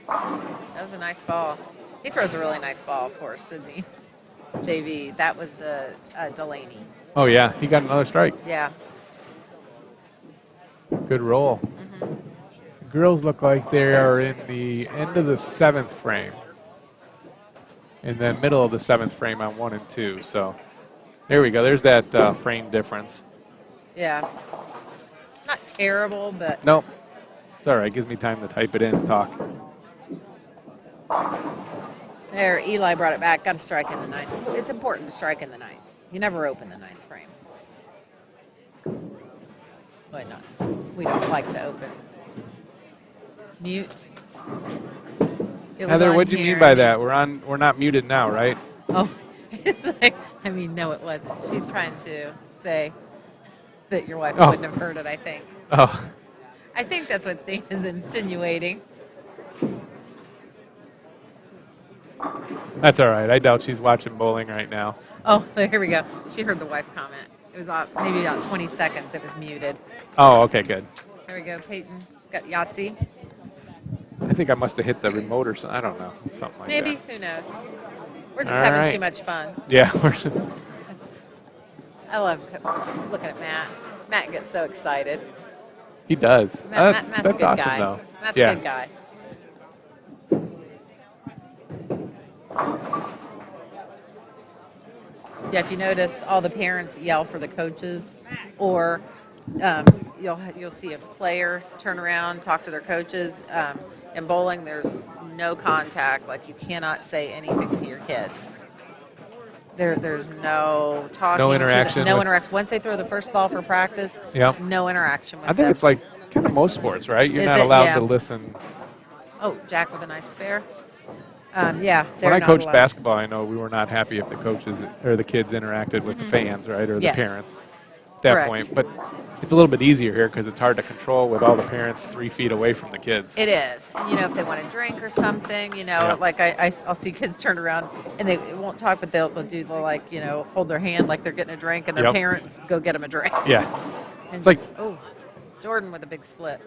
S2: That was a nice ball. He throws a really nice ball for Sidney's JV. That was the Delaney.
S1: Oh, yeah. He got another strike.
S2: Yeah.
S1: Good roll. The girls look like they are in the end of the 7th frame. In the middle of the 7th frame on 1 and 2. So there we go. There's that frame difference.
S2: Yeah. Not terrible, but
S1: Nope. It's all right. Gives me time to type it in and talk.
S2: there, Eli brought it back. Got a strike in the 9th. It's important to strike in the 9th. You never open the 9th frame. Why not? We don't like to open. Mute. It was
S1: Heather,
S2: on
S1: what do you
S2: here,
S1: mean by
S2: and
S1: that? We're not muted now, right?
S2: oh, it's like, I mean, no, it wasn't. She's trying to say that your wife
S1: Oh.
S2: wouldn't have heard it, I think.
S1: Oh,
S2: I think that's what Steve is insinuating.
S1: that's all right. I doubt she's watching bowling right now.
S2: Oh, here we go. She heard the wife comment. It was maybe about 20 seconds. It was muted.
S1: Oh, okay, good.
S2: Here we go. Peyton's got Yahtzee.
S1: I think I must have hit the remote or something. I don't know. Something like
S2: Maybe.
S1: that.
S2: Who knows? We're just
S1: All
S2: having
S1: right.
S2: too much fun.
S1: Yeah.
S2: I love looking at Matt. Matt gets so excited.
S1: He does.
S2: Matt's
S1: That's
S2: a good
S1: awesome,
S2: guy.
S1: though.
S2: Matt's
S1: yeah.
S2: a good guy. Yeah, if you notice, all the parents yell for the coaches, or you'll see a player turn around, talk to their coaches. In bowling, there's no contact. Like, you cannot say anything to your kids. There's no talking.
S1: No interaction
S2: No
S1: with-
S2: interaction. Once they throw the first ball for practice,
S1: Yep.
S2: no interaction with
S1: I think
S2: them.
S1: it's like kind of most sports, right? You're
S2: Is
S1: not
S2: it?
S1: allowed
S2: Yeah.
S1: to listen.
S2: Oh, Jack with a nice spare. Yeah, they're
S1: When I
S2: not
S1: coached
S2: allowed.
S1: basketball, I know we were not happy if the coaches or the kids interacted with the fans, right, or the
S2: Yes.
S1: parents at that
S2: Correct.
S1: point. But it's a little bit easier here because it's hard to control with all the parents 3 feet away from the kids.
S2: It is. You know, if they want a drink or something, you know,
S1: Yeah.
S2: like I'll see kids turn around and they won't talk, but they'll like, you know, hold their hand like they're getting a drink, and their
S1: Yep.
S2: parents go get them a drink.
S1: Yeah.
S2: And
S1: It's like-
S2: just, oh, Jordan with a big split.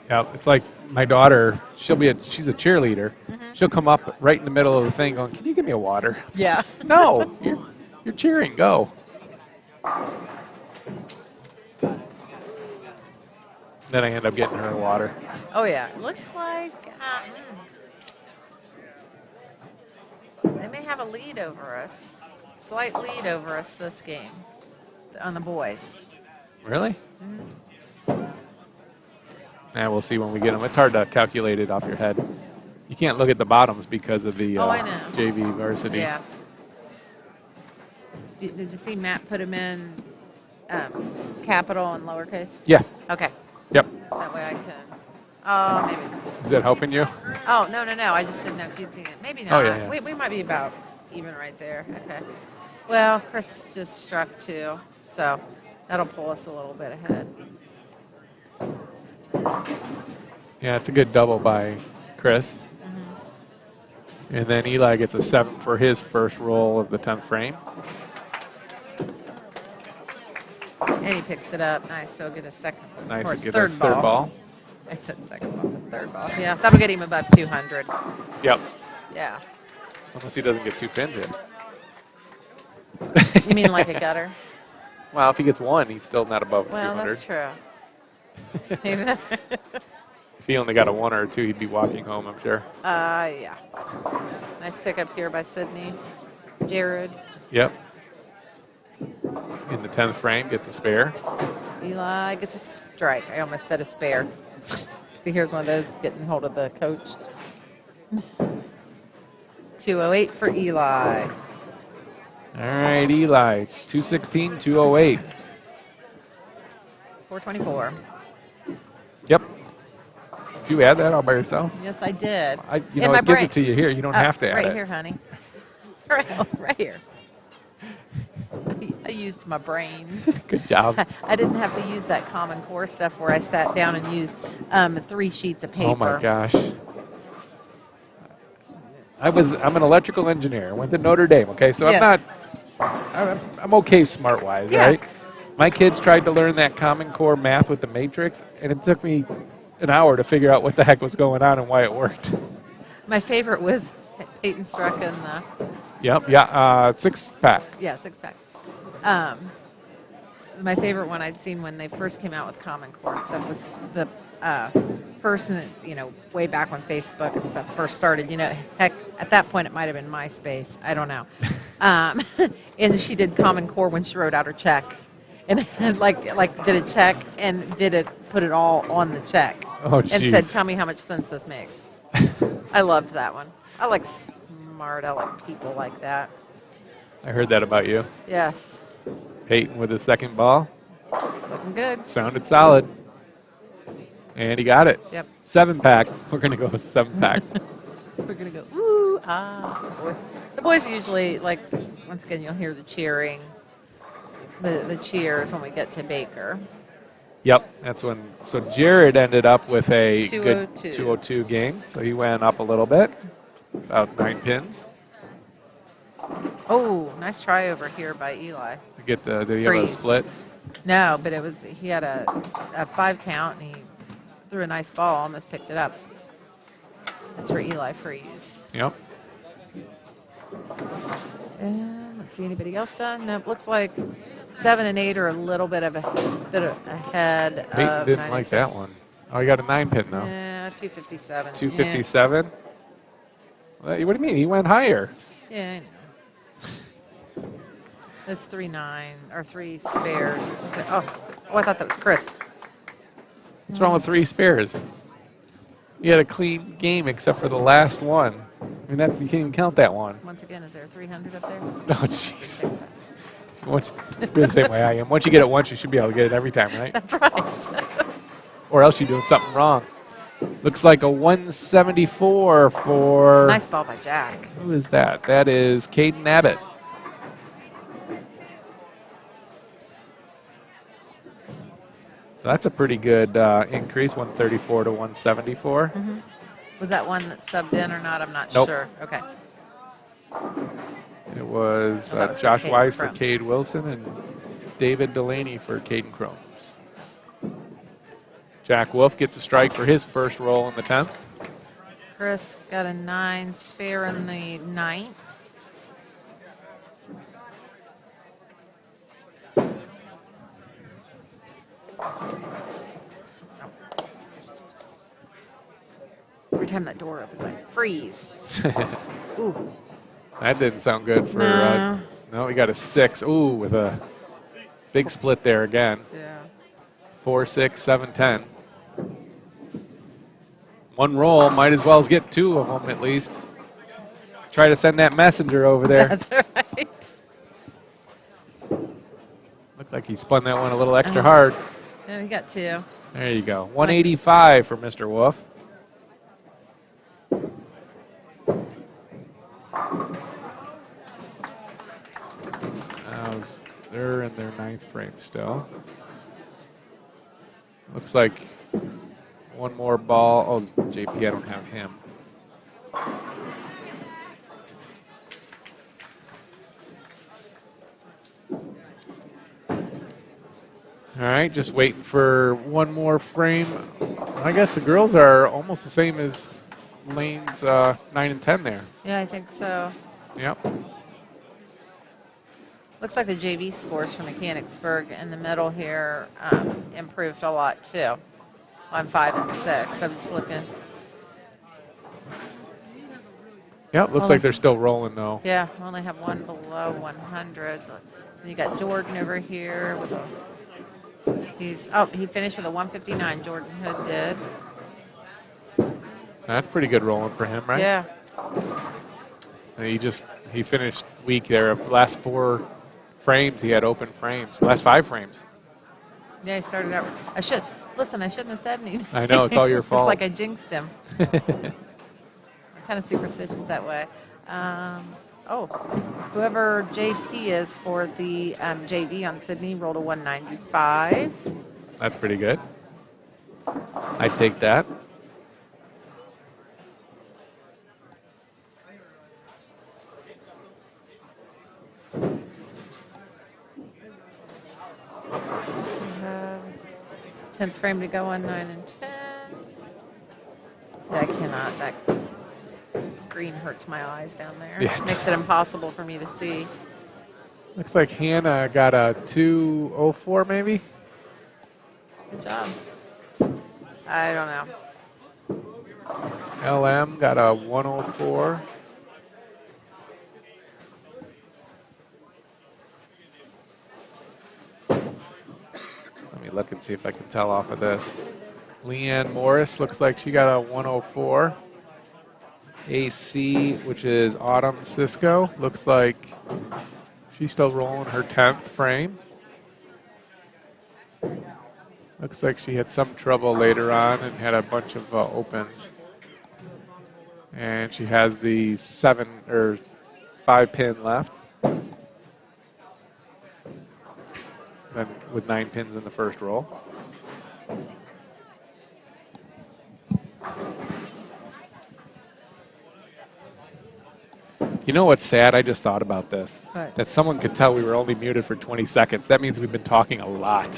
S1: Yeah, it's like my daughter. She's a cheerleader. She'll come up right in the middle of the thing, going, "Can you give me a water?"
S2: Yeah.
S1: No, you're cheering. Go. Then I end up getting her a water.
S2: Oh yeah. Looks like they may have a lead over us. Slight lead over us this game on the boys.
S1: Really? Yeah, we'll see when we get them. It's hard to calculate it off your head. You can't look at the bottoms because of the
S2: Oh, I know.
S1: JV varsity.
S2: Yeah. Did you see Matt put him in capital and lowercase?
S1: Yeah.
S2: Okay.
S1: Yep.
S2: That way I can. Oh, maybe.
S1: Is that helping you?
S2: Oh, no. I just didn't know if you'd seen it. Maybe not.
S1: Oh, yeah.
S2: We might be about even right there. Okay. Well, Chris just struck 2, so that'll pull us a little bit ahead.
S1: Yeah, it's a good double by Chris. And then Eli gets a 7 for his first roll of the 10th frame.
S2: And he picks it up. Nice. So get a second.
S1: Nice
S2: or
S1: to
S2: his
S1: get
S2: third
S1: a third ball.
S2: I said second ball, but third ball. Yeah, that'll get him above 200.
S1: Yep.
S2: Yeah.
S1: Unless he doesn't get 2 pins in.
S2: You mean like a gutter?
S1: Well, if he gets 1, he's still not above
S2: Well,
S1: 200.
S2: that's true.
S1: If he only got a 1 or a 2, he'd be walking home, I'm sure.
S2: Yeah. Nice pickup here by Sidney. Jared.
S1: Yep. In the 10th frame, gets a spare.
S2: Eli gets a strike. I almost said a spare. See, here's one of those getting hold of the coach. 208 for Eli.
S1: All right, Eli. 216, 208.
S2: 424.
S1: Yep. Did you add that all by yourself?
S2: Yes, I did.
S1: You
S2: In
S1: know,
S2: my
S1: it gives
S2: brain.
S1: it to you here. You don't have to add
S2: right
S1: it.
S2: here, honey. Right here. I used my brains.
S1: Good job.
S2: I didn't have to use that Common Core stuff where I sat down and used 3 sheets of paper.
S1: Oh my gosh. I'm an electrical engineer. I went to Notre Dame, okay? So
S2: Yes.
S1: I'm okay smart-wise,
S2: Yeah.
S1: right? My kids tried to learn that Common Core math with the matrix, and it took me an hour to figure out what the heck was going on and why it worked.
S2: My favorite was Peyton struck in the
S1: Yep, yeah, 6-pack.
S2: 6-pack. My favorite one I'd seen when they first came out with Common Core and stuff was the person that, way back when Facebook and stuff first started, heck, at that point it might have been MySpace. I don't know. And she did Common Core when she wrote out her check. And like did a check and put it all on the check.
S1: Oh,
S2: and
S1: jeez.
S2: said, tell me how much sense this makes. I loved that one. I like people like that.
S1: I heard that about you.
S2: Yes.
S1: Peyton with his second ball.
S2: Looking good.
S1: Sounded solid. And he got it.
S2: Yep.
S1: 7-pack. We're going to go with 7-pack.
S2: We're going to go, ooh, ah. Boy. The boys usually, like, once again, you'll hear the cheering, the cheers when we get to Baker.
S1: Yep, that's when. So Jared ended up with a good
S2: 202.
S1: 202 game. So he went up a little bit, about 9 pins.
S2: Oh, nice try over here by Eli.
S1: To get the
S2: Freeze.
S1: split.
S2: No, but he had a 5 count, and he threw a nice ball, almost picked it up. That's for Eli Freeze.
S1: Yep.
S2: And let's see, anybody else done? Nope, looks like 7 and 8 are a little bit ahead.
S1: Peyton
S2: of
S1: didn't
S2: 9
S1: like
S2: and 10.
S1: that one. Oh, he got a 9 pin though.
S2: Yeah, 257.
S1: 257. What do you mean? He went higher.
S2: Yeah, I know. There's 3 9 or 3 spares. Okay. Oh, I thought that was Chris.
S1: What's wrong with 3 spares? You had a clean game except for the last one. I mean, you can't even count that one.
S2: Once again, is there a 300 up there?
S1: Oh, jeez.
S2: I think so.
S1: You're the same way I am. Once you get it once, you should be able to get it every time, right?
S2: That's right.
S1: Or else you're doing something wrong. Looks like a 174 for...
S2: Nice ball by Jack.
S1: Who is that? That is Caden Abbott. That's a pretty good increase, 134 to 174.
S2: Mm-hmm. Was that one that subbed in or not? I'm not
S1: Nope.
S2: sure. Okay.
S1: It was
S2: that was for
S1: Josh
S2: Caden
S1: Wise for
S2: Crumps.
S1: Cade Wilson and David Delaney for Caden Cromes. Jack Wolf gets a strike for his first roll in the 10th.
S2: Chris got a 9 spare in the 9th. Every time that door opens, I freeze. Ooh.
S1: That didn't sound good for...
S2: No.
S1: no, we got a 6. Ooh, with a big split there again.
S2: Yeah.
S1: 4, 6, 7, 10. One roll, might as well as get 2 of them at least. Try to send that messenger over there.
S2: That's right.
S1: Looked like he spun that one a little extra hard.
S2: Yeah, he got 2.
S1: There you go. 185 for Mr. Wolf. They're in their 9th frame still. Looks like one more ball. Oh, JP, I don't have him. All right, just waiting for one more frame. I guess the girls are almost the same as lanes 9 and 10 there.
S2: Yeah, I think so.
S1: Yep.
S2: Looks like the JV scores for Mechanicsburg in the middle here improved a lot too on 5 and 6. I was just looking.
S1: Yep, looks like they're still rolling though.
S2: Yeah, we only have one below 100. And you got Jordan over here with a. He finished with a 159. Jordan Hood did.
S1: That's pretty good rolling for him, right?
S2: Yeah.
S1: And he finished weak there. Last 4 frames, he had open frames. Last 5 frames.
S2: Yeah, he started out. I shouldn't have said anything.
S1: I know, it's all your fault.
S2: It's like I jinxed him. I'm kind of superstitious that way. Whoever JP is for the JV on Sidney rolled a 195.
S1: That's pretty good. I'd take that.
S2: So, 10th frame to go on 9 and 10. Yeah, I cannot. That green hurts my eyes down there.
S1: Yeah, it
S2: Makes it impossible for me to see.
S1: Looks like Hannah got a 204 maybe.
S2: Good job. I don't know.
S1: LM got a 104. Let me look and see if I can tell off of this. Leanne Morris looks like she got a 104. AC, which is Autumn Cisco, looks like she's still rolling her 10th frame. Looks like she had some trouble later on and had a bunch of opens. And she has the 7 or 5 pin left. Then with 9 pins in the first roll. You know what's sad? I just thought about this.
S2: What?
S1: That someone could tell we were only muted for 20 seconds. That means we've been talking a lot.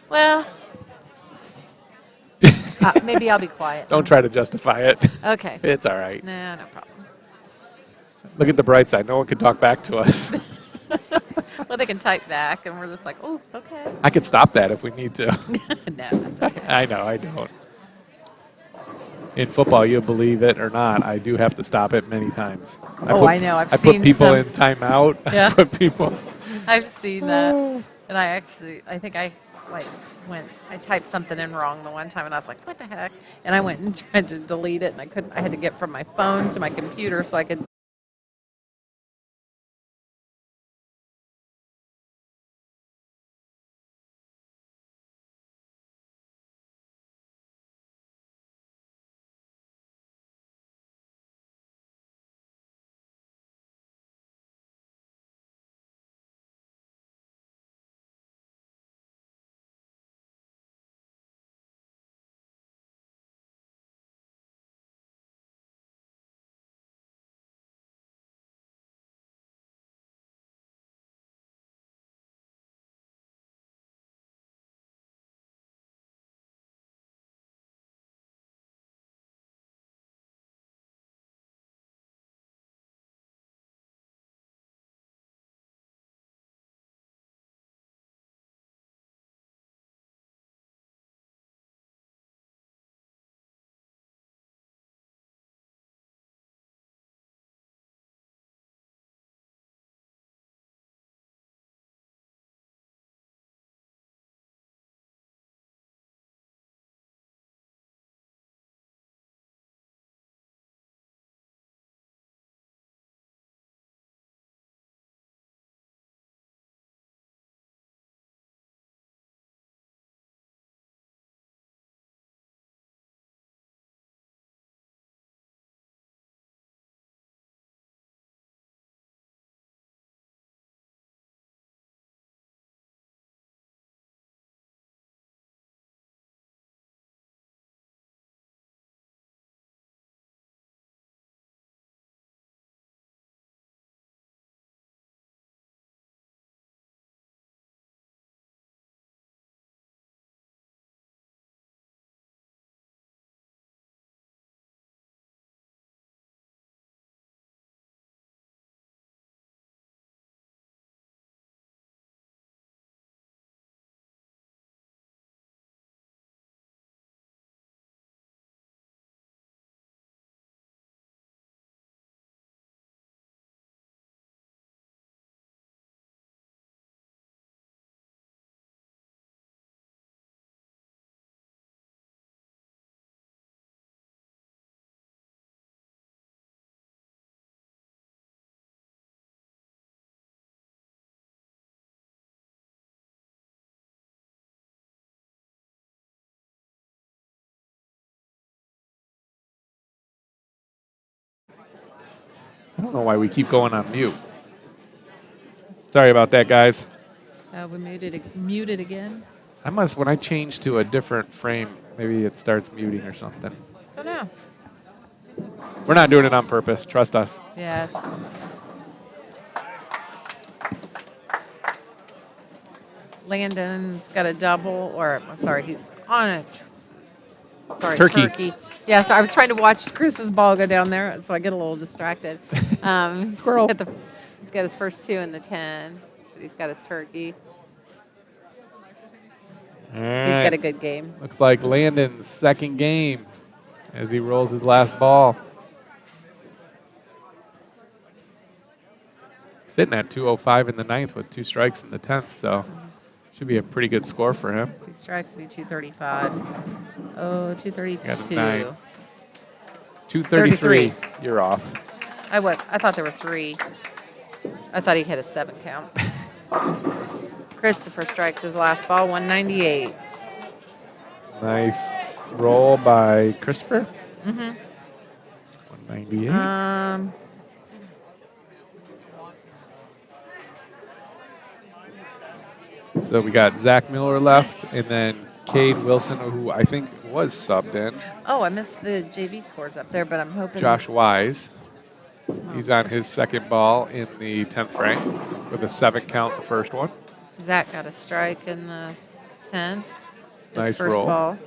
S2: Well, maybe I'll be quiet.
S1: Don't try to justify it.
S2: Okay.
S1: It's all right.
S2: No problem.
S1: Look at the bright side. No one can talk back to us.
S2: Well, they can type back, and we're just like, oh, okay.
S1: I could stop that if we need to.
S2: No, that's okay.
S1: I know, I don't. In football, you believe it or not, I do have to stop it many times.
S2: I know. I've
S1: I
S2: seen
S1: put people
S2: some.
S1: in timeout.
S2: Yeah.
S1: I put people.
S2: I've seen that, and I think I typed something in wrong the one time, and I was like, what the heck? And I went and tried to delete it, and I couldn't. I had to get from my phone to my computer so I could.
S1: I don't know why we keep going on mute. Sorry about that, guys.
S2: We muted again.
S1: I must, when I change to a different frame, maybe it starts muting or something.
S2: Don't know.
S1: We're not doing it on purpose. Trust us.
S2: Yes. Landon's got a double, or I'm sorry, he's on a turkey. Yeah, so I was trying to watch Chris's ball go down there, so I get a little distracted.
S1: Squirrel.
S2: He's got his first 2 in the 10, but he's got his turkey.
S1: All
S2: He's
S1: right.
S2: got a good game.
S1: Looks like Landon's second game as he rolls his last ball. Sitting at 205 in the 9th with 2 strikes in the 10th, so should be a pretty good score for him.
S2: He strikes to be 235. Oh, 232.
S1: Got a 9. 233. You're off.
S2: I thought there were 3. I thought he hit a 7 count. Christopher strikes his last ball, 198.
S1: Nice roll by Christopher.
S2: Mm-hmm.
S1: 198. So we got Zach Miller left, and then Cade Wilson, who I think was subbed in.
S2: Oh, I missed the JV scores up there, but I'm hoping.
S1: Josh Wise. He's on his second ball in the 10th frame with a 7 count, the first one.
S2: Zach got a strike in the 10th. His
S1: Nice
S2: first
S1: roll.
S2: ball.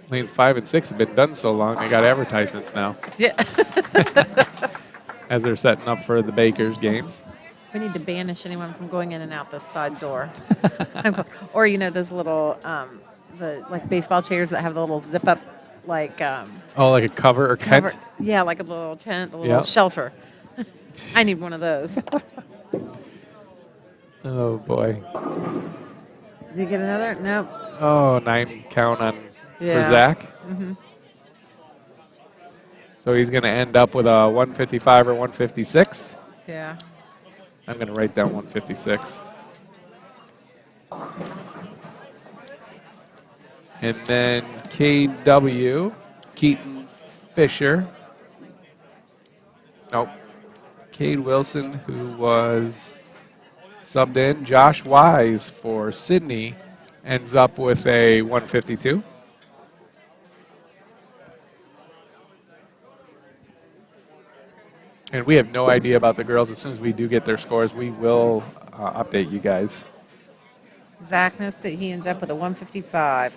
S1: Lanes 5 and 6 have been done so long, they got advertisements now
S2: Yeah.
S1: as they're setting up for the Bakers games.
S2: We need to banish anyone from going in and out this side door. Or, those little, the like baseball chairs that have the little zip up, like.
S1: Oh, like a cover or tent?
S2: Yeah, like a little tent, a little shelter. I need one of those.
S1: Oh, boy.
S2: Does he get another? Nope.
S1: Oh, 9 count on
S2: Yeah.
S1: for Zach.
S2: Mm-hmm.
S1: So he's going to end up with a 155 or 156.
S2: Yeah.
S1: I'm going to write down 156. And then KW, Keaton Fisher. Nope. Cade Wilson, who was subbed in. Josh Wise for Sidney ends up with a 152. And we have no idea about the girls. As soon as we do get their scores, we will update you guys.
S2: Zach missed it. He ends up with a 155.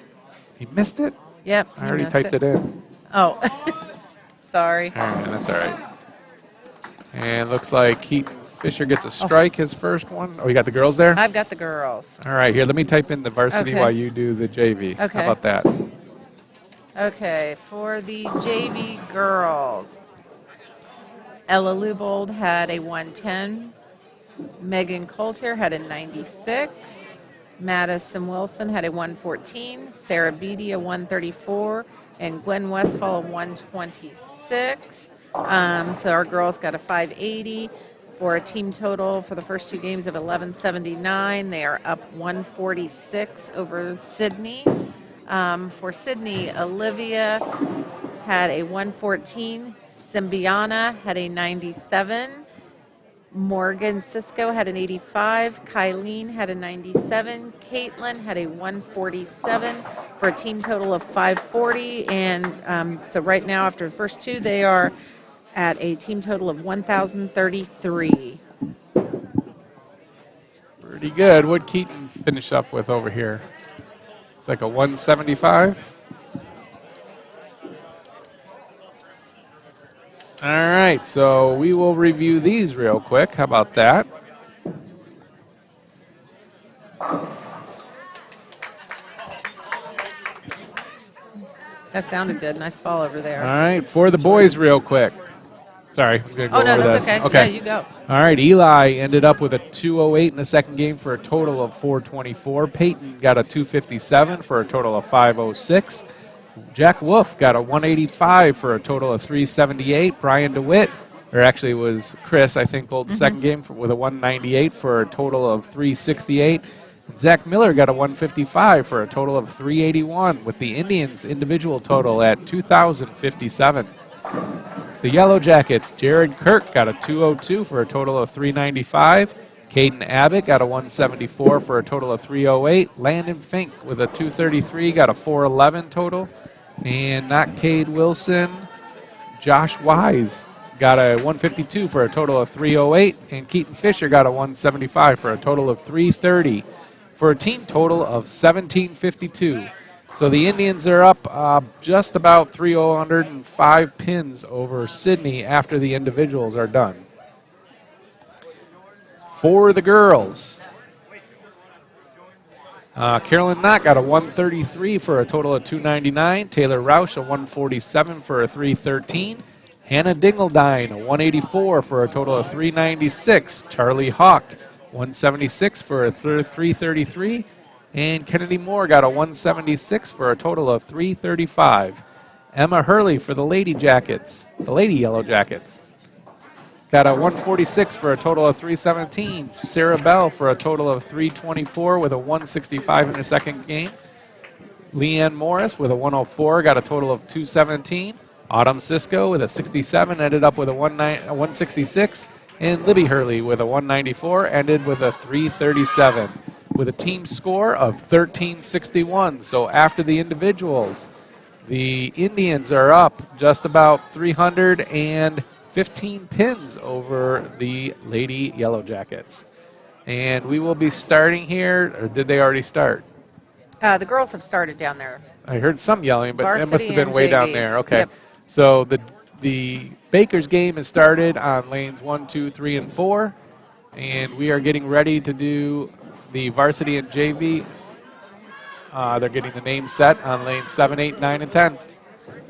S1: He missed it?
S2: Yep.
S1: I already typed it in.
S2: Oh. Sorry.
S1: All right, that's all right. And looks like Keaton Fisher gets a strike, his first one. Oh, you got the girls there?
S2: I've got the girls.
S1: All right, here, let me type in the varsity while you do the JV.
S2: Okay.
S1: How about that?
S2: Okay, for the JV girls, Ella Lubold had a 110. Megan Coulter had a 96. Madison Wilson had a 114. Sarah Beatty a 134. And Gwen Westfall a 126. So our girls got a 580 for a team total for the first 2 games of 1179. They are up 146 over Sidney. For Sidney, Olivia had a 114. Symbiana had a 97. Morgan Cisco had an 85. Kylene had a 97. Caitlin had a 147 for a team total of 540. And so right now, after the first 2, they are at a team total of 1,033.
S1: Pretty good. What'd Keaton finish up with over here? It's like a 175. All right, so we will review these real quick. How about that?
S2: That sounded good. Nice ball over there.
S1: All right, for the boys real quick. Sorry, I was going to go over
S2: that's
S1: this.
S2: okay. Yeah, you go.
S1: All right, Eli ended up with a 208 in the second game for a total of 424. Peyton got a 257 for a total of 506. Jack Wolf got a 185 for a total of 378. Brian DeWitt, or actually it was Chris, I think, bowled the second game with a 198 for a total of 368. Zach Miller got a 155 for a total of 381, with the Indians' individual total at 2,057. The Yellow Jackets, Jared Kirk got a 202 for a total of 395. Caden Abbott got a 174 for a total of 308. Landon Fink with a 233 got a 411 total. And not Cade Wilson, Josh Wise got a 152 for a total of 308. And Keaton Fisher got a 175 for a total of 330 for a team total of 1,752. So the Indians are up just about 305 pins over Sidney after the individuals are done. For the girls, Carolyn Knott got a 133 for a total of 299. Taylor Roush a 147 for a 313. Hannah Dingledine a 184 for a total of 396. Charlie Hawk 176 for a 333. And Kennedy Moore got a 176 for a total of 335. Emma Hurley for the Lady Jackets, the Lady Yellow Jackets. Got a 146 for a total of 317. Sarah Bell for a total of 324 with a 165 in her second game. Leanne Morris with a 104, got a total of 217. Autumn Cisco with a 67, ended up with a 166. And Libby Hurley with a 194, ended with a 337. With a team score of 1361. So after the individuals, the Indians are up just about 315 pins over the Lady Yellow Jackets. And we will be starting here, or did they already start?
S2: The girls have started down there.
S1: I heard some yelling, but it must
S2: Varsity
S1: have been
S2: and
S1: way
S2: JV.
S1: down there. Okay.
S2: Yep.
S1: So the Bakers game has started on lanes 1, 2, 3, and 4. And we are getting ready to do the Varsity and JV. They're getting the names set on lanes 7, 8, 9, and 10.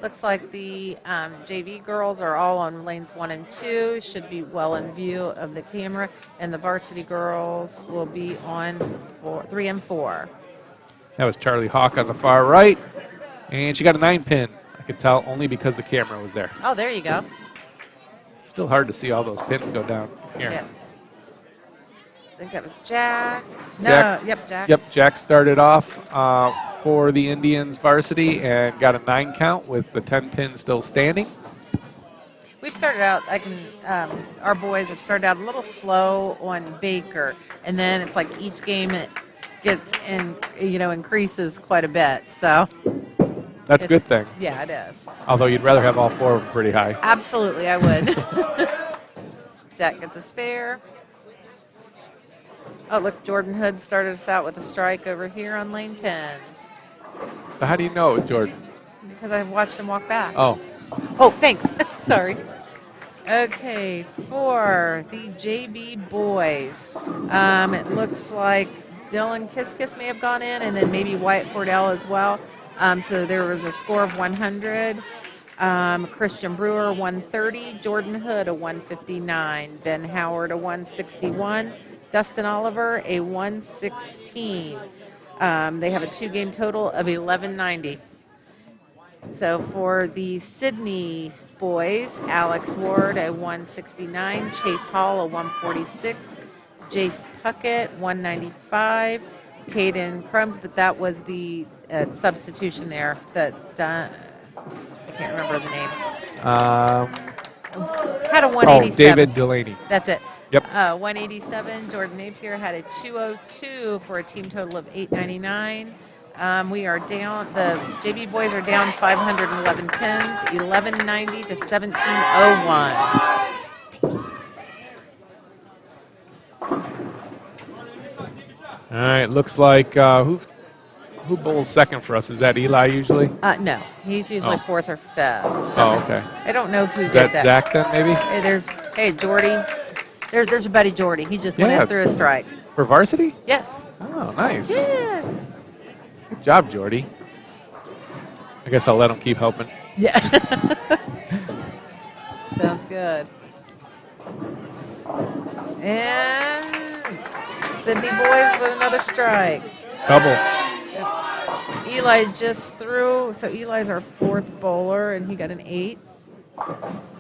S2: Looks like the JV girls are all on lanes 1 and 2. Should be well in view of the camera. And the varsity girls will be on 3 and 4.
S1: That was Charlie Hawk on the far right. And she got a 9-pin. I could tell only because the camera was there.
S2: Oh, there you go.
S1: It's still hard to see all those pins go down here.
S2: Yes. I think that was Jack. No,
S1: Jack.
S2: yep, Jack.
S1: Yep, Jack started off for the Indians varsity and got a 9 count with the 10 pin still standing.
S2: We've started out, our boys have started out a little slow on Baker, and then it's like each game it gets increases quite a bit. So
S1: That's a good thing.
S2: Yeah, it is.
S1: Although you'd rather have all 4 of them pretty high.
S2: Absolutely, I would. Jack gets a spare. Oh, look, Jordan Hood started us out with a strike over here on lane 10.
S1: So how do you know it, Jordan?
S2: Because I watched him walk back.
S1: Oh,
S2: Oh, thanks. Sorry. Okay, for the JV boys, it looks like Dylan Kiss may have gone in, and then maybe Wyatt Cordell as well. So there was a score of 100. Christian Brewer, 130. Jordan Hood, a 159. Ben Howard, a 161. Dustin Oliver, a 116. They have a 2-game total of 1190. So for the Sidney boys, Alex Ward, a 169. Chase Hall, a 146. Jace Puckett, 195. Caden Crumbs, but that was the substitution there that I can't remember the name. Had a 187.
S1: Oh, David Delaney.
S2: That's it.
S1: Yep.
S2: 187. Jordan Napier had a 202 for a team total of 899. We are down. The JV boys are down 511 pins, 1190 to 1701.
S1: All right, looks like who bowls second for us? Is that Eli usually?
S2: No, he's usually 4th or 5th. So
S1: Oh, okay.
S2: I don't know who
S1: Is
S2: did
S1: that Zach then, maybe?
S2: Hey, Jordy. There's your buddy Jordy. He just went in through a strike.
S1: For varsity?
S2: Yes.
S1: Oh, nice.
S2: Yes.
S1: Good job, Jordy. I guess I'll let him keep helping.
S2: Yeah. Sounds good. And Sidney boys with another strike.
S1: Double.
S2: Eli just threw, so Eli's our 4th bowler, and he got an 8.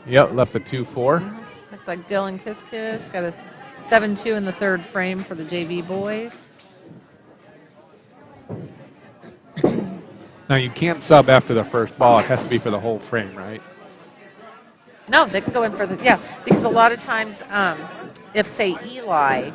S1: Yep, left a 2-4.
S2: Looks like Dylan Kiss got a 7-2 in the 3rd frame for the JV boys.
S1: Now, you can't sub after the first ball. It has to be for the whole frame, right?
S2: No, they can go in for because a lot of times, if say Eli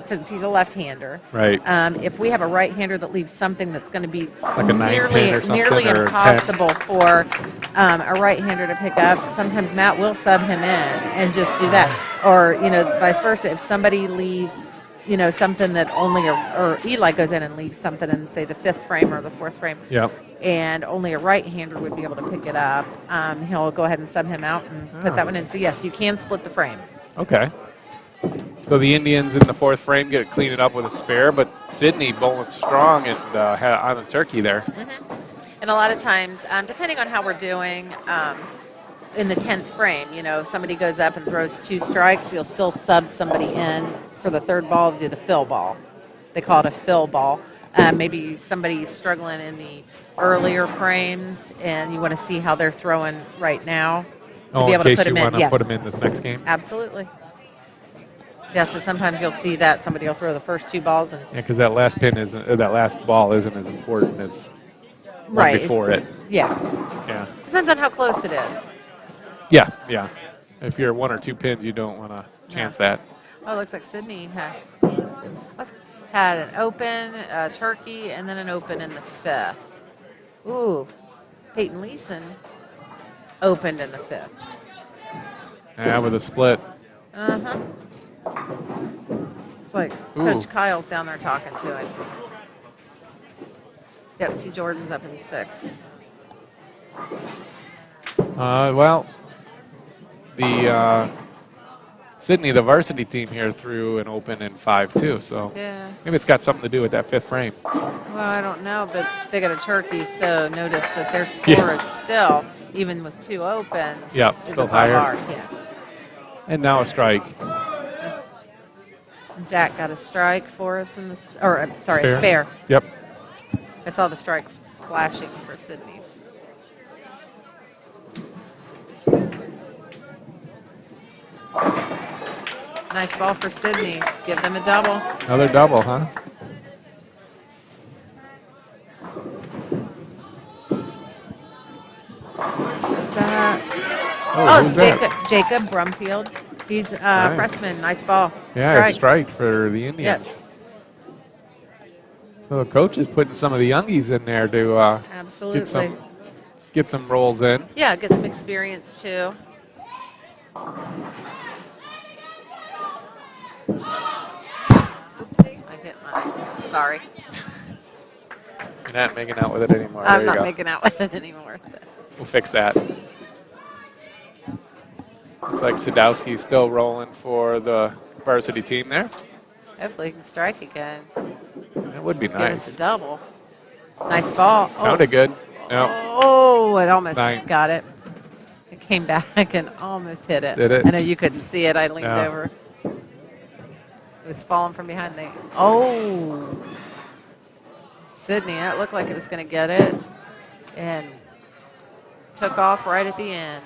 S2: since he's a left-hander,
S1: Right.
S2: If we have a right-hander that leaves something that's going to be
S1: Like a 9-pin or something,
S2: nearly
S1: or a 10.
S2: impossible for a right-hander to pick up, sometimes Matt will sub him in and just do that, or vice versa. If somebody leaves, something that or Eli goes in and leaves something in, say, the 5th frame or the 4th frame.
S1: Yep.
S2: And only a right-hander would be able to pick it up. He'll go ahead and sub him out and put that one in. So, yes, you can split the frame.
S1: Okay. So the Indians in the 4th frame get to clean it up with a spare, but Sidney bowling strong and had on the turkey there.
S2: Mm-hmm. And a lot of times, depending on how we're doing, in the 10th frame, if somebody goes up and throws 2 strikes, you'll still sub somebody in for the 3rd ball to do the fill ball. They call it a fill ball. maybe somebody struggling in the earlier frames, and you want to see how they're throwing right now to be
S1: in
S2: able to
S1: case
S2: put
S1: you
S2: them in.
S1: want to
S2: Yes,
S1: put them in this next game.
S2: absolutely. Yeah, so sometimes you'll see that somebody will throw the first 2 balls and
S1: Yeah, because that last pin isn't, or that last ball isn't as important as one
S2: right
S1: before it.
S2: Yeah,
S1: Yeah.
S2: depends on how close it is.
S1: Yeah, yeah. If you're 1 or 2 pins, you don't want to chance that.
S2: Oh, it looks like Sidney had an open, a turkey, and then an open in the 5th. Ooh, Peyton Leeson opened in the 5th.
S1: Yeah, with a split.
S2: Uh-huh. It's like Coach Kyle's down there talking to him. Yep, see Jordan's up in 6th.
S1: Well, the Sidney, the varsity team here, threw an open in 5 too. So
S2: Yeah.
S1: maybe it's got something to do with that 5th frame.
S2: Well, I don't know, but they got a turkey, so notice that their score is still, even with 2 opens,
S1: Yep,
S2: is
S1: still
S2: above
S1: higher.
S2: ours, yes.
S1: And now a strike.
S2: Jack got a strike for us in this, or sorry, a spare.
S1: Yep.
S2: I saw the strike splashing for Sidney's. Nice ball for Sidney. Give them a double.
S1: Another double, huh?
S2: Oh,
S1: who's that?
S2: Jacob Brumfield. He's a
S1: Nice.
S2: freshman. Nice ball.
S1: Yeah, strike for the Indians.
S2: Yes,
S1: So the coach is putting some of the youngies in there to
S2: absolutely.
S1: get some rolls in.
S2: Yeah, get some experience too. Oops, I hit mine. Sorry.
S1: You're not making out with it anymore.
S2: I'm
S1: There you
S2: not
S1: go.
S2: making out with it anymore.
S1: We'll fix that. Looks like Sadowski's still rolling for the varsity team there.
S2: Hopefully he can strike again.
S1: That would be
S2: Give us
S1: nice.
S2: a double. Nice ball.
S1: Sounded good. No.
S2: Oh, it almost
S1: 9.
S2: got it. It came back and almost hit it.
S1: Did it?
S2: I know you couldn't see it. I leaned
S1: No.
S2: over. It was falling from behind the. Oh. Sidney, that looked like it was going to get it. And took off right at the end.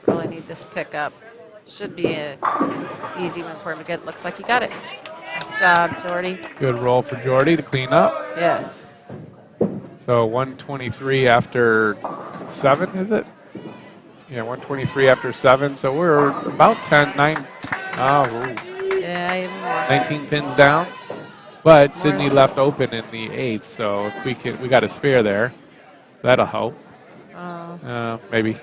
S2: Really need this pickup. Should be an easy one for him to get. Looks like he got it. Nice job, Jordy.
S1: Good roll for Jordy to clean up.
S2: Yes.
S1: So 123 after 7, is it? Yeah, 123 after 7. So we're about 9. Oh, ooh.
S2: Yeah, even more.
S1: 19 pins down. But Sidney left open in the 8th, so if we got a spare there. That'll help. Maybe.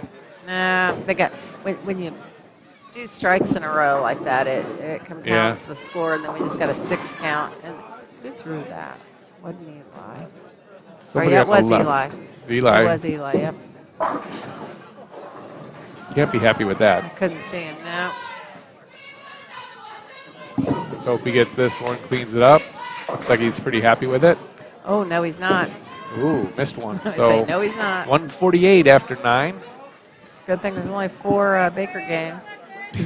S2: Nah, they got when you do strikes in a row like that, it compounds the score, and then we just got a 6 count. And who threw that? Wasn't Eli?
S1: Somebody
S2: Or
S1: on
S2: yeah, it
S1: the
S2: was
S1: left.
S2: Eli.
S1: It's Eli.
S2: It was Eli. Yep.
S1: Can't be happy with
S2: I
S1: that.
S2: couldn't see him now.
S1: Let's hope he gets this one, cleans it up. Looks like he's pretty happy with it.
S2: Oh no, he's not.
S1: Ooh, missed one.
S2: I
S1: So
S2: say no, he's not.
S1: 148 after 9.
S2: Good thing there's only 4 Baker games.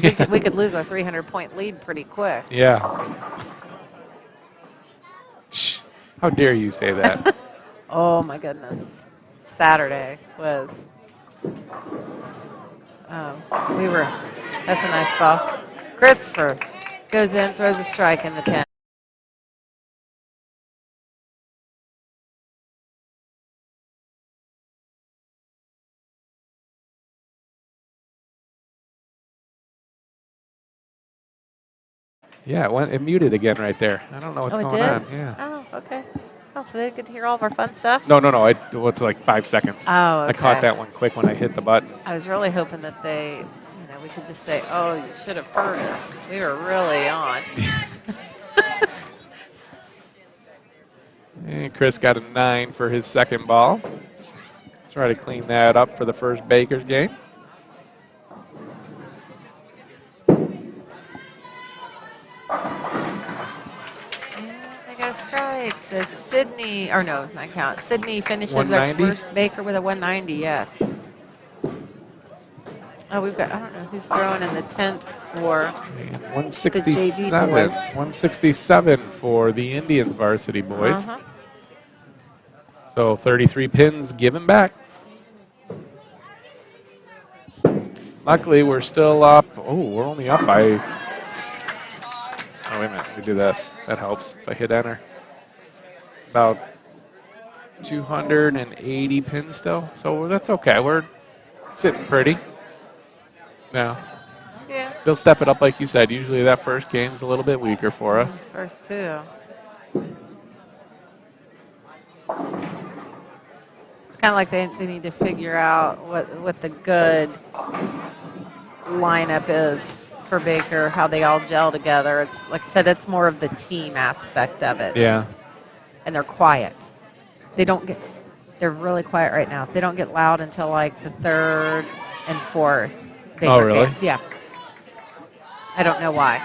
S2: We could lose our 300-point lead pretty quick.
S1: Yeah. Shh. How dare you say that?
S2: Oh my goodness. Saturday was. That's a nice ball. Christopher goes in, throws a strike in the 10.
S1: Yeah, it muted again right there. I don't know what's
S2: Oh, it
S1: going
S2: did?
S1: on. Yeah.
S2: Oh, okay. Oh, so they didn't get to hear all of our fun stuff?
S1: No. It's like 5 seconds.
S2: Oh, okay.
S1: I caught that one quick when I hit the button.
S2: I was really hoping that we could just say, oh, you should have heard us. We were really on.
S1: And Chris got a 9 for his second ball. Try to clean that up for the first Bakers game.
S2: They got a strike. So Sidney, or no, not count. Sidney finishes their
S1: 190?
S2: first Baker with a 190, yes. Oh, we've got, I don't know who's throwing in the 10th for
S1: And
S2: the
S1: 167.
S2: JV boys.
S1: 167 for the Indians varsity boys.
S2: Uh-huh.
S1: So 33 pins given back. Luckily, we're still up. Oh, we're only up by. Oh, wait a minute. We do this. That helps if I hit enter. About 280 pins still. So that's okay. We're sitting pretty. Now,
S2: Yeah.
S1: they'll step it up like you said. Usually that first game's a little bit weaker for us.
S2: First two. It's kind of like they need to figure out what the good lineup is for Baker, how they all gel together. It's like I said, it's more of the team aspect of it.
S1: Yeah.
S2: And they're quiet. They're really quiet right now. They don't get loud until like the third and fourth Baker
S1: really?
S2: games. Yeah. I don't know why.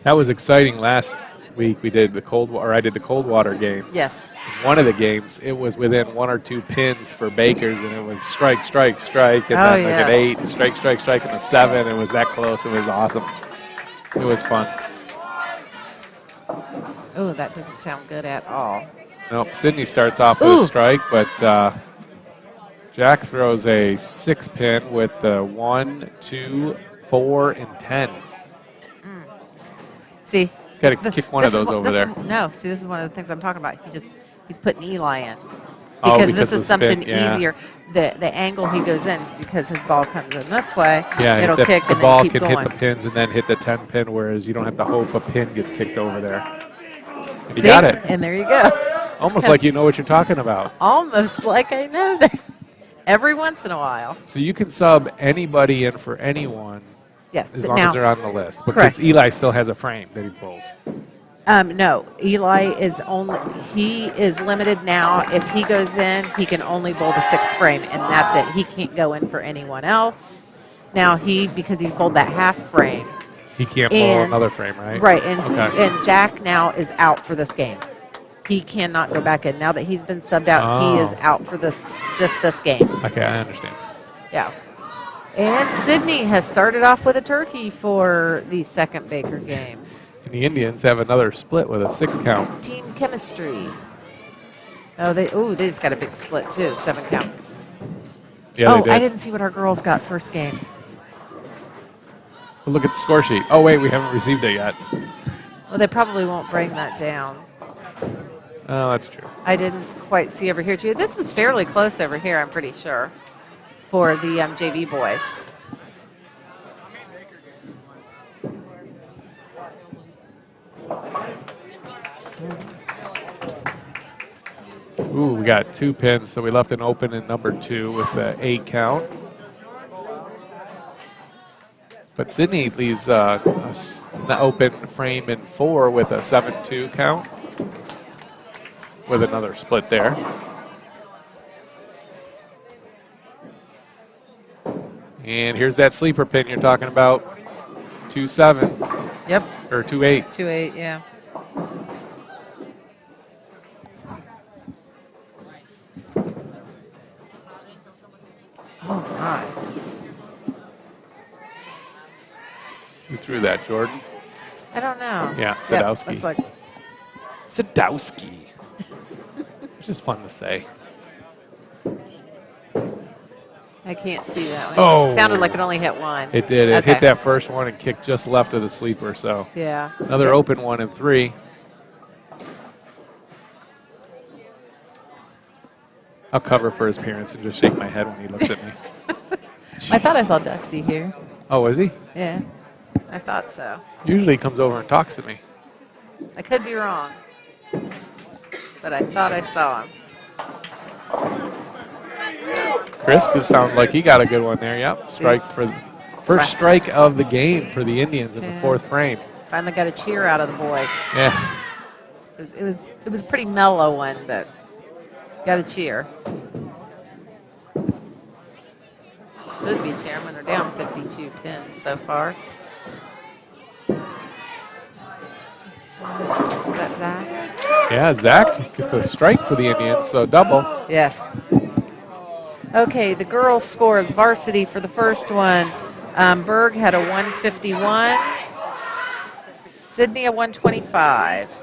S1: That was exciting last week. I did the Coldwater game.
S2: Yes.
S1: One of the games, it was within 1 or 2 pins for Bakers, and it was strike, strike, strike, and then like an 8, and strike, strike, strike, and a 7. It was that close. It was awesome. It was fun.
S2: Oh, that didn't sound good at all.
S1: Nope, Sidney starts off with a strike, but Jack throws a 6-pin with the 1, 2, 4, and 10.
S2: See,
S1: He's got to kick one of those over there.
S2: No, see, this is one of the things I'm talking about. He's putting Eli in.
S1: Oh,
S2: Because
S1: because
S2: this is
S1: of the spin,
S2: something
S1: yeah.
S2: easier. The angle he goes in, because his ball comes in this way,
S1: Yeah,
S2: it'll
S1: the,
S2: kick
S1: the
S2: and
S1: ball
S2: then keep
S1: can
S2: going.
S1: hit the pins and then hit the 10 pin, whereas you don't have to hope a pin gets kicked over there. You
S2: See?
S1: got it.
S2: And there you go.
S1: Almost like you know what you're talking about.
S2: Almost like I know that. Every once in a while.
S1: So you can sub anybody in for anyone
S2: Yes.
S1: as
S2: but
S1: long
S2: now,
S1: as they're on the list. Because
S2: correct.
S1: Eli still has a frame that he pulls.
S2: No, Eli is limited now. If he goes in, he can only bowl the 6th frame, and that's it. He can't go in for anyone else. Now because he's bowled that half frame.
S1: He can't pull another frame, right?
S2: Right,
S1: Okay.
S2: and Jack now is out for this game. He cannot go back in. Now that he's been subbed out, he is out for just this game.
S1: Okay, I understand.
S2: Yeah. And Sidney has started off with a turkey for the second Baker game.
S1: And the Indians have another split with a 6 count.
S2: Team chemistry. They just got a big split too, 7 count.
S1: Yeah, they did.
S2: I didn't see what our girls got first game.
S1: But look at the score sheet. Oh, wait, we haven't received it yet.
S2: Well, they probably won't bring that down.
S1: Oh, that's true.
S2: I didn't quite see over here too. This was fairly close over here, I'm pretty sure, for the JV boys.
S1: Ooh, we got 2 pins, so we left an open in number 2 with an 8 count. But Sidney leaves an open frame in 4 with a 7-2 count with another split there. And here's that sleeper pin you're talking about, 2-7.
S2: Yep.
S1: Or 2-8.
S2: 2-8, yeah. Oh, my.
S1: Who threw that, Jordan?
S2: I don't know.
S1: Yeah,
S2: Yep,
S1: Sadowski.
S2: looks like
S1: Sadowski. It's just fun to say.
S2: I can't see that one.
S1: Oh.
S2: It sounded like it only hit one.
S1: It did. It
S2: Okay.
S1: hit that first one and kicked just left of the sleeper, so.
S2: Yeah.
S1: Another
S2: Yep.
S1: open one in 3. I'll cover for his parents and just shake my head when he looks at me.
S2: I thought I saw Dusty here.
S1: Oh, was he?
S2: Yeah. I thought so.
S1: Usually he comes over and talks to me.
S2: I could be wrong. But I thought I saw him.
S1: Chris could sound like he got a good one there. Yep. Strike for the first strike of the game for the Indians in the 4th frame.
S2: Finally got a cheer out of the boys.
S1: Yeah.
S2: It was a pretty mellow one, but got a cheer. Should be chairman. They're down 52 pins so far. Is that Zach?
S1: Yeah, Zach gets a strike for the Indians, so double.
S2: Yes. Okay, the girls' scores, varsity for the first one. BURG had a 151. Sidney a 125.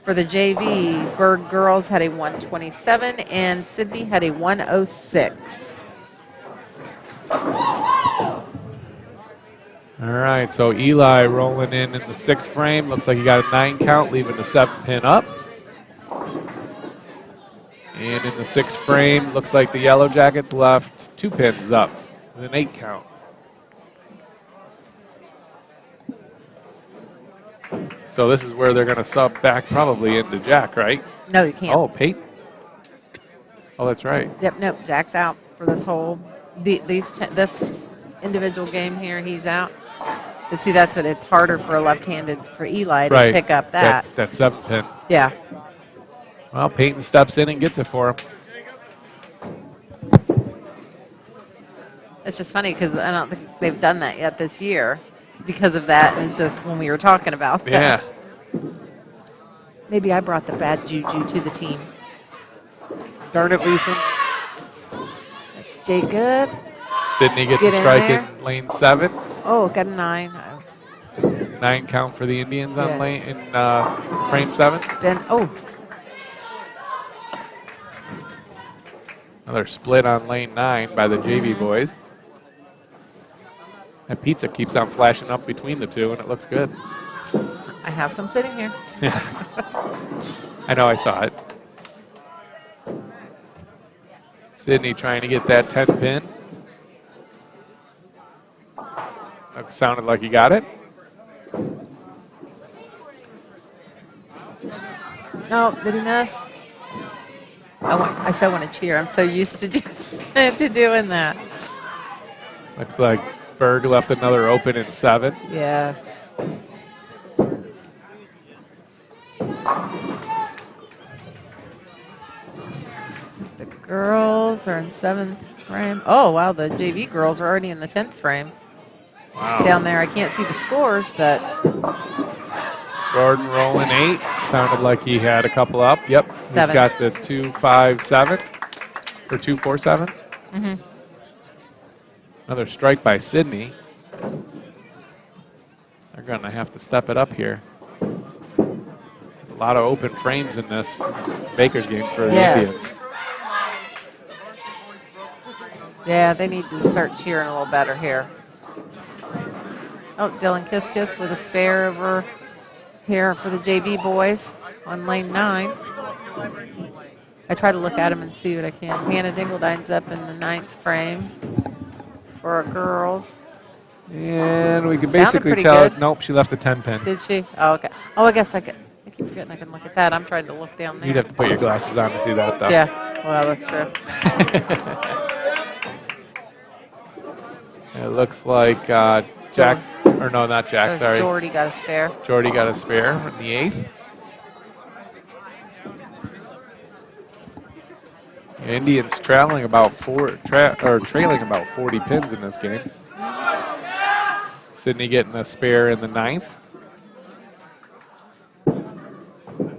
S2: For the JV, BURG girls had a 127, and Sidney had a 106.
S1: All right, so Eli rolling in the 6th frame. Looks like he got a 9 count, leaving the 7-pin up. And in the 6th frame, looks like the Yellow Jackets left 2 pins up with an 8 count. So this is where they're going to sub back probably into Jack, right?
S2: No, you can't.
S1: Oh, Peyton. Oh, that's right.
S2: Yep, nope. Jack's out for this whole this individual game here. He's out. But see, that's what it's harder for a left-handed for Eli to pick up that.
S1: That 7-pin.
S2: Yeah.
S1: Well, Peyton steps in and gets it for him.
S2: It's just funny because I don't think they've done that yet this year because of that. And it's just when we were talking about that.
S1: Yeah.
S2: Maybe I brought the bad juju to the team.
S1: Darn it, Lisa.
S2: That's Jacob.
S1: Sidney gets
S2: Get
S1: a
S2: in
S1: strike
S2: there.
S1: in lane 7.
S2: Oh, got a 9.
S1: 9 count for the Indians on
S2: Yes.
S1: lane in frame 7.
S2: Ben, oh,
S1: Another split on lane 9 by the JV boys. That pizza keeps on flashing up between the two, and it looks good.
S2: I have some sitting here.
S1: Yeah. I know, I saw it. Sidney trying to get that 10 pin. That sounded like he got it.
S2: No, did he miss? I so want to cheer. I'm so used to to doing that.
S1: Looks like Berg left another open in 7.
S2: Yes. The girls are in 7th frame. Oh, wow, the JV girls are already in the 10th frame.
S1: Wow.
S2: Down there, I can't see the scores, but
S1: Gordon rolling 8. Sounded like he had a couple up. Yep.
S2: 7.
S1: He's got the 2-5-7 or 2-4-7.
S2: Mm-hmm.
S1: Another strike by Sidney. They're going to have to step it up here. A lot of open frames in this Baker's game for the
S2: Yes.
S1: Indians.
S2: Yeah, they need to start cheering a little better here. Oh, Dylan Kiss with a spare over here for the JV boys on lane 9. I try to look at them and see what I can. Hannah Dingledine's up in the 9th frame for our girls.
S1: And we can
S2: Sounded
S1: basically
S2: pretty
S1: tell it.
S2: good.
S1: Nope, she left a 10 pin.
S2: Did she? Oh, okay. Oh, I guess I keep forgetting I can look at that. I'm trying to look down there.
S1: You'd have to put your glasses on to see that, though.
S2: Yeah, well, that's true.
S1: It looks like Jack, or no, not Jack, sorry.
S2: Jordy got a spare.
S1: Jordy got a spare in the 8th. Indians trailing about trailing about 40 pins in this game. Sidney getting a spare in the 9th.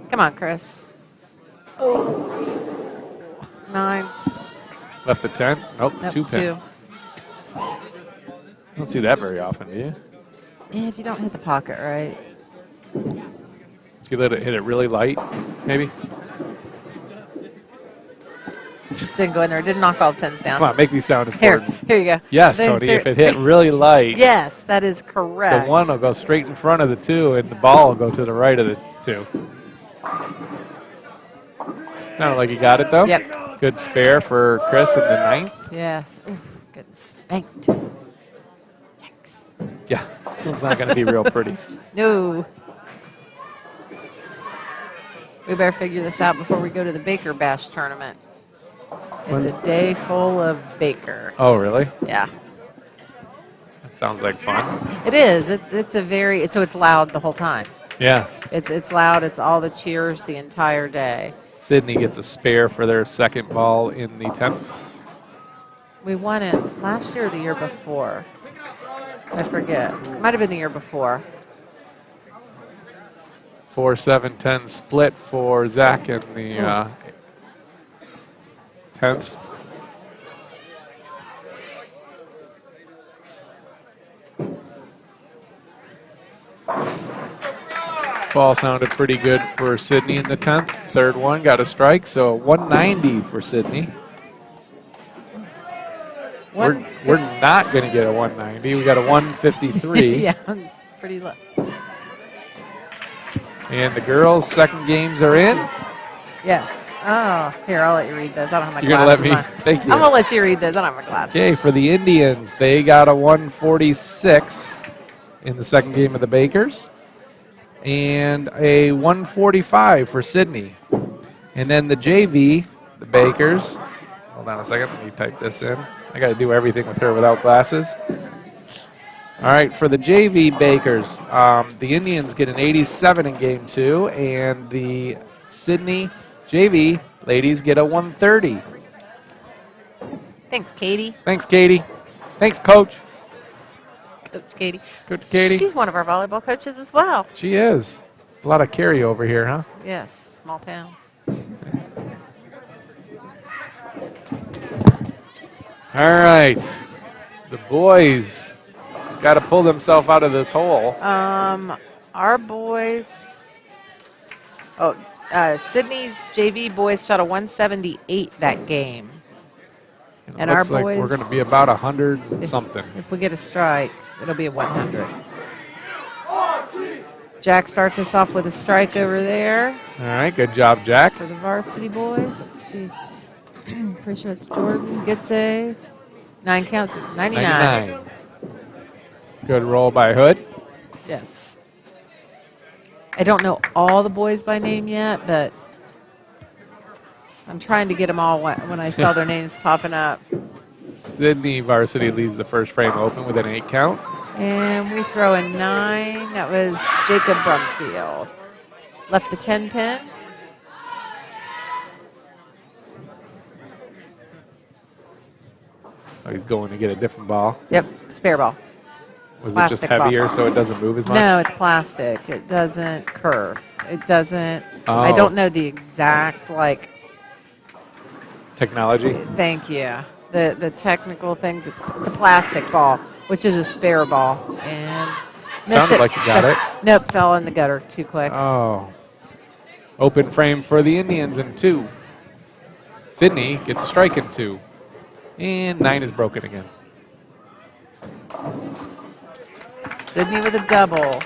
S2: Come on, Chris. Oh. 9.
S1: Left a 10. Nope,
S2: Nope,
S1: 2 pin.
S2: 2.
S1: Don't see that very often, do you?
S2: Yeah, if you don't hit the pocket right.
S1: If you let it hit it really light, maybe.
S2: Just didn't go in there. Didn't knock all the pins down.
S1: Come on, make these sound
S2: Here,
S1: important.
S2: here you go.
S1: Yes,
S2: There-
S1: Tony,
S2: there-
S1: if it hit really light,
S2: Yes, that is correct.
S1: the 1 will go straight in front of the 2, and the ball will go to the right of the 2. Sounded like you got it, though.
S2: Yep.
S1: Good spare for Chris in the 9th.
S2: Yes. Oof, getting spanked. Yikes.
S1: Yeah, this one's not going to be real pretty.
S2: No. We better figure this out before we go to the Baker Bash tournament. It's a day full of Baker.
S1: Oh, really?
S2: Yeah.
S1: That sounds like fun.
S2: It is. It's a very so it's loud the whole time.
S1: Yeah.
S2: It's loud. It's all the cheers the entire day.
S1: Sidney gets a spare for their 2nd ball in the 10th.
S2: We won it last year or the year before. I forget. It might have been the year before.
S1: 4-7-10 split for Zach in the 10th. ball sounded pretty good for Sidney in the 10th. Third one got a strike, so 190 for Sidney. We're not going to get a 190. We got a 153.
S2: Yeah, pretty low.
S1: And the girls' second games are in.
S2: Yes. Oh, here, I'll let you read those. I don't have my
S1: You're going to let
S2: glasses
S1: me?
S2: on.
S1: Thank you.
S2: I'm going to let you read those. I don't have my glasses.
S1: Okay, for the Indians, they got a 146 in the second game of the Bakers. And a 145 for Sidney. And then the JV, the Bakers. Hold on a second. Let me type this in. I got to do everything with her without glasses. All right, for the JV Bakers, the Indians get an 87 in game 2, and the Sidney JV ladies get a 130.
S2: Thanks, Katie.
S1: Thanks, Katie. Thanks, Coach.
S2: Coach Katie.
S1: Coach Katie.
S2: She's one of our volleyball coaches as well.
S1: She is. A lot of carryover here, huh?
S2: Yes, small town.
S1: All right. The boys got to pull themselves out of this hole.
S2: Our boys. Oh, Sydney's JV boys shot a 178 that game.
S1: And our boys, like we're going to be about 100 and something.
S2: If we get a strike, it'll be a 100. Jack starts us off with a strike over there.
S1: All right, good job, Jack.
S2: For the varsity boys. Let's see. Pretty sure it's Jordan. Gets a 9 counts. 99.
S1: Good roll by Hood.
S2: Yes. I don't know all the boys by name yet, but I'm trying to get them all when I saw their names popping up.
S1: Sidney varsity leaves the first frame open with an 8 count.
S2: And we throw a 9. That was Jacob Brumfield. Left the 10 pin.
S1: Oh, he's going to get a different ball.
S2: Yep, spare ball.
S1: Was
S2: Plastic
S1: it just heavier
S2: ball.
S1: So it doesn't move as much?
S2: No, it's plastic. It doesn't curve. It doesn't.
S1: Oh.
S2: I don't know the exact, like.
S1: Technology?
S2: Thank you. The technical things. It's a plastic ball, which is a spare ball. And missed
S1: Sounded
S2: it.
S1: like you got it.
S2: Nope, fell in the gutter too quick.
S1: Oh. Open frame for the Indians in 2. Sidney gets a strike in 2. And 9 is broken again.
S2: Sidney with a double.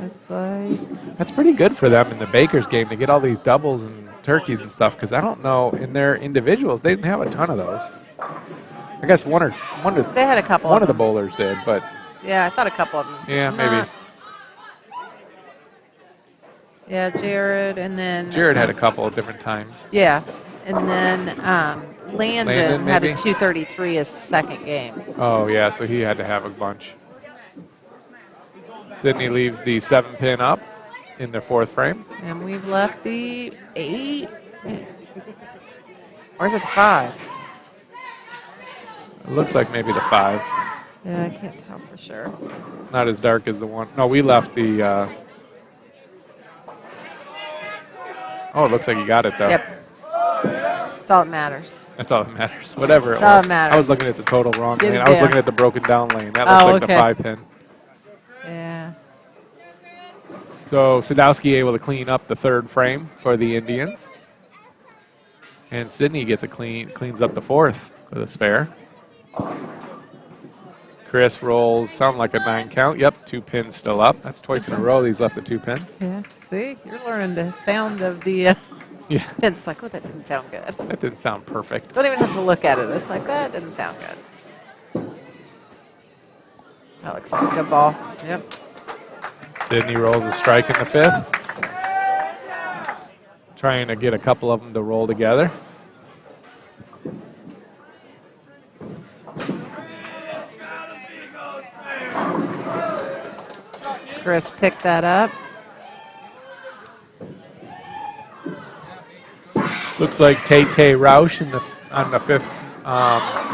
S2: Looks like.
S1: That's pretty good for them in the Bakers game to get all these doubles and turkeys and stuff, because I don't know, in their individuals, they didn't have a ton of those. I guess one
S2: They had a couple.
S1: One of the bowlers did, but.
S2: Yeah, I thought a couple of them.
S1: Yeah, maybe.
S2: Yeah, Jared, and then.
S1: Jared had a couple of different times.
S2: Yeah, and then Landon had a
S1: maybe?
S2: 233 his second game.
S1: Oh, yeah, so he had to have a bunch. Sidney leaves the 7 pin up in their 4th frame.
S2: And we've left the 8. Or is it the 5?
S1: It looks like maybe the 5.
S2: Yeah, I can't tell for sure.
S1: It's not as dark as the one. No, we left the. Oh, it looks like you got it, though.
S2: Yep. That's all that matters.
S1: That's all that matters. Whatever
S2: That's
S1: it was.
S2: all that matters.
S1: I was looking at the total wrong
S2: Get
S1: lane.
S2: it
S1: I was
S2: down.
S1: looking at the broken down lane. That looks like
S2: okay.
S1: the 5 pin.
S2: Yeah.
S1: So Sadowski able to clean up the 3rd frame for the Indians. And Sidney gets cleans up the 4th with a spare. Chris rolls, sound like a 9 count. Yep, 2 pins still up. That's twice in a row he's left the 2 pin.
S2: Yeah. See, you're learning the sound of the
S1: Yeah.
S2: pins. Like, oh, that didn't sound good.
S1: That didn't sound perfect.
S2: Don't even have to look at it. It's like, that didn't sound good. That looks like a good ball. Yep.
S1: Sidney rolls a strike in the 5th. Trying to get a couple of them to roll together.
S2: Chris picked that up.
S1: Looks like Tay Roush on the 5th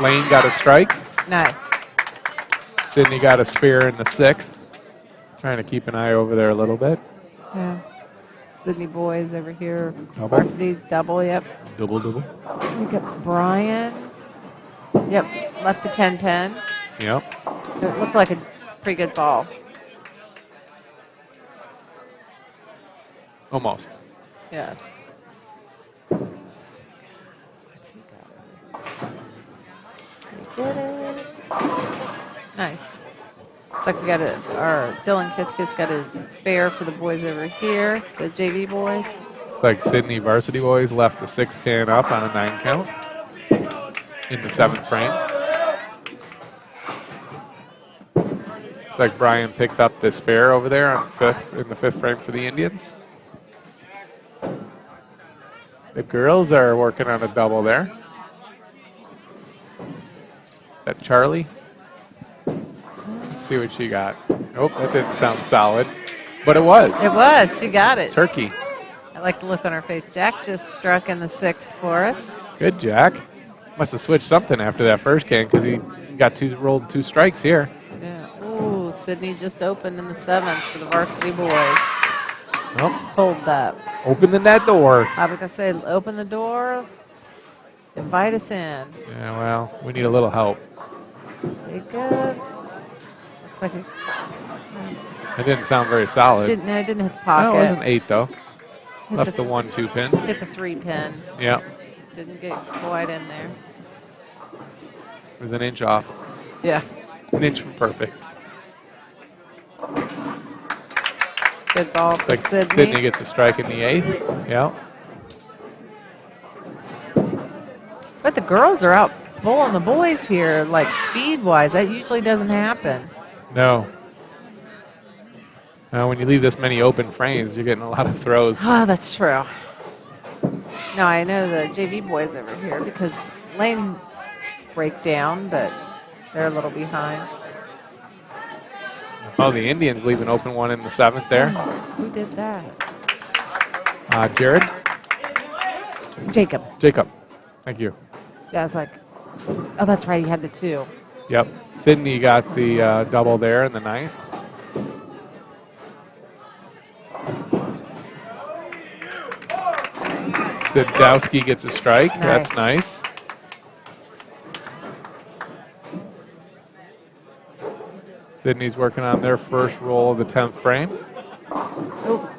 S1: lane got a strike.
S2: Nice.
S1: Sidney got a spear in the 6th. Trying to keep an eye over there a little bit.
S2: Yeah. Sydney boys over here.
S1: Double.
S2: Varsity double, yep.
S1: Double.
S2: I think it's Brian. Yep, left the 10 pin.
S1: Yep.
S2: It looked like a pretty good ball.
S1: Almost.
S2: Yes. What's he got? Did he get it? Nice. Looks like we got our Dylan Kiss got a spare for the boys over here, the JV boys.
S1: Looks like Sidney Varsity boys left the 6-pin up on a 9 count in the 7th frame. Looks like Brian picked up the spare over there on in the 5th frame for the Indians. The girls are working on a double there. Is that Charlie? Let's see what she got. Nope, that didn't sound solid. But it was.
S2: It was. She got it.
S1: Turkey.
S2: I like the look on her face. Jack just struck in the 6th for us.
S1: Good, Jack. Must have switched something after that first game because he got rolled 2 strikes here.
S2: Yeah. Ooh, Sidney just opened in the 7th for the Varsity boys.
S1: Well,
S2: Hold that.
S1: open the net door.
S2: I was going to say, open the door, invite us in.
S1: Yeah, well, we need a little help.
S2: Jacob. Looks like it
S1: It didn't sound very solid.
S2: didn't hit the pocket.
S1: No, it wasn't 8 though.
S2: Hit
S1: Left
S2: the-
S1: the 1-2 pin.
S2: Hit the 3 pin.
S1: Yeah,
S2: Didn't get quite in there.
S1: it was an inch off.
S2: Yeah.
S1: An inch from perfect.
S2: Good ball
S1: It's
S2: for
S1: like
S2: Sidney.
S1: Sidney gets a strike in the 8th. Yeah.
S2: But the girls are out pulling the boys here, like speed-wise. That usually doesn't happen.
S1: No. Now, when you leave this many open frames, you're getting a lot of throws.
S2: Oh, that's true. No, I know the JV boys over here because lane break down, but they're a little behind.
S1: Oh, the Indians leave an open one in the 7th there.
S2: Who did that?
S1: Jared?
S2: Jacob.
S1: Jacob. Thank you.
S2: Yeah, I was like, oh, that's right. He had the 2.
S1: Yep. Sidney got the double there in the 9th. Sidowski gets a strike. That's nice. Sidney's working on their first roll of the 10th frame.
S2: Oh,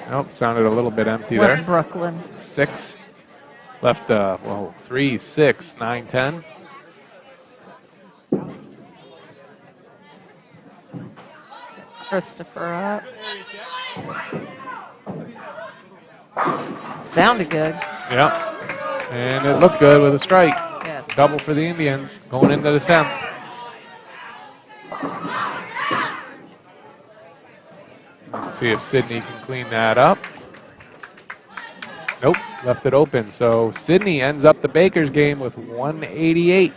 S1: Nope, sounded a little bit empty
S2: went
S1: there.
S2: Brooklyn.
S1: 6. Left, 3, 6, 9, 10.
S2: Christopher up. Sounded good.
S1: Yep. And it looked good with a strike.
S2: Yes.
S1: Double for the Indians going into the 10th. Let's see if Sidney can clean that up. Nope, left it open. So Sidney ends up the Bakers game with 188.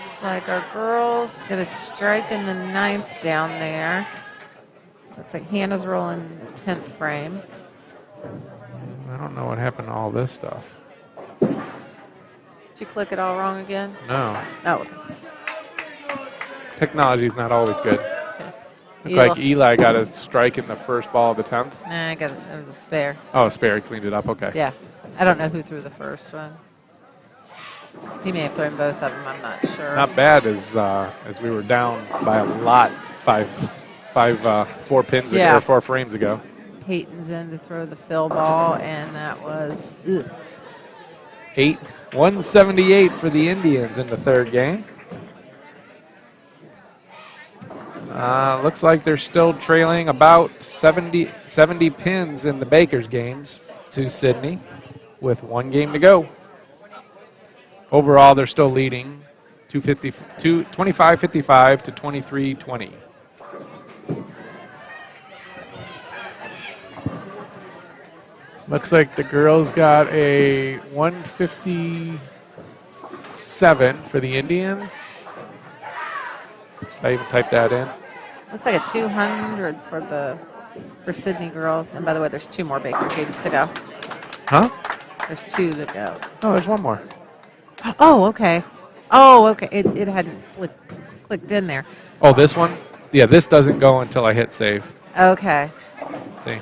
S2: Looks like our girls get a strike in the 9th down there. Looks like Hannah's rolling the 10th frame.
S1: I don't know what happened to all this stuff.
S2: Did you click it all wrong again?
S1: No,
S2: Oh.
S1: technology's not always good. Looked
S2: Eli.
S1: like Eli got a strike in the first ball of the 10th.
S2: Nah, I got it. There was a spare.
S1: Oh, Sperry cleaned it up. Okay.
S2: Yeah. I don't know who threw the first one. He may have thrown both of them. I'm not sure.
S1: Not bad as we were down by a lot 4 pins ago,
S2: Yeah.
S1: or 4 frames ago.
S2: Peyton's in to throw the fill ball, and that was
S1: 178 for the Indians in the 3rd game. Looks like they're still trailing about 70 pins in the Bakers games to Sidney with 1 game to go. Overall, they're still leading 25-55 to 23-20. Looks like the girls got a 157 for the Indians. Did I even type that in?
S2: looks like a 200 for Sidney girls. And by the way, there's 2 more Baker games to go.
S1: Huh?
S2: There's 2 to go.
S1: Oh, there's one more.
S2: Oh, okay. Oh, okay. It hadn't clicked in there.
S1: Oh, this one? Yeah, this doesn't go until I hit save.
S2: Okay.
S1: See?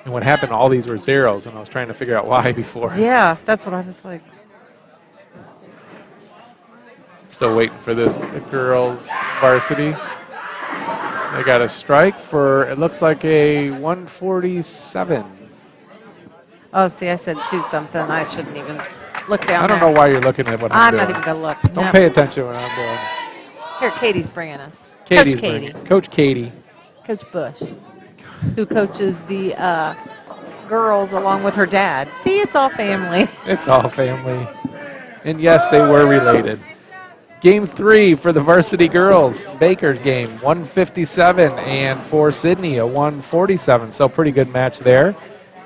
S1: And what happened, all these were zeros, and I was trying to figure out why before.
S2: Yeah, that's what I was like.
S1: Still waiting for this, the girls varsity. They got a strike for, it looks like a 147.
S2: Oh, see, I said 2 something. I shouldn't even look down
S1: I don't
S2: there.
S1: know why you're looking at what I'm
S2: I'm
S1: doing.
S2: not even going to look.
S1: Don't
S2: No.
S1: pay attention to what I'm doing.
S2: Here, Katie's bringing us.
S1: Katie's
S2: Coach Katie.
S1: bringing- Coach Katie.
S2: Coach Bush, who coaches the girls along with her dad. See, it's all family.
S1: It's all family. And yes, they were related. Game 3 for the varsity girls. Baker's game, 157, and for Sidney, a 147. So pretty good match there.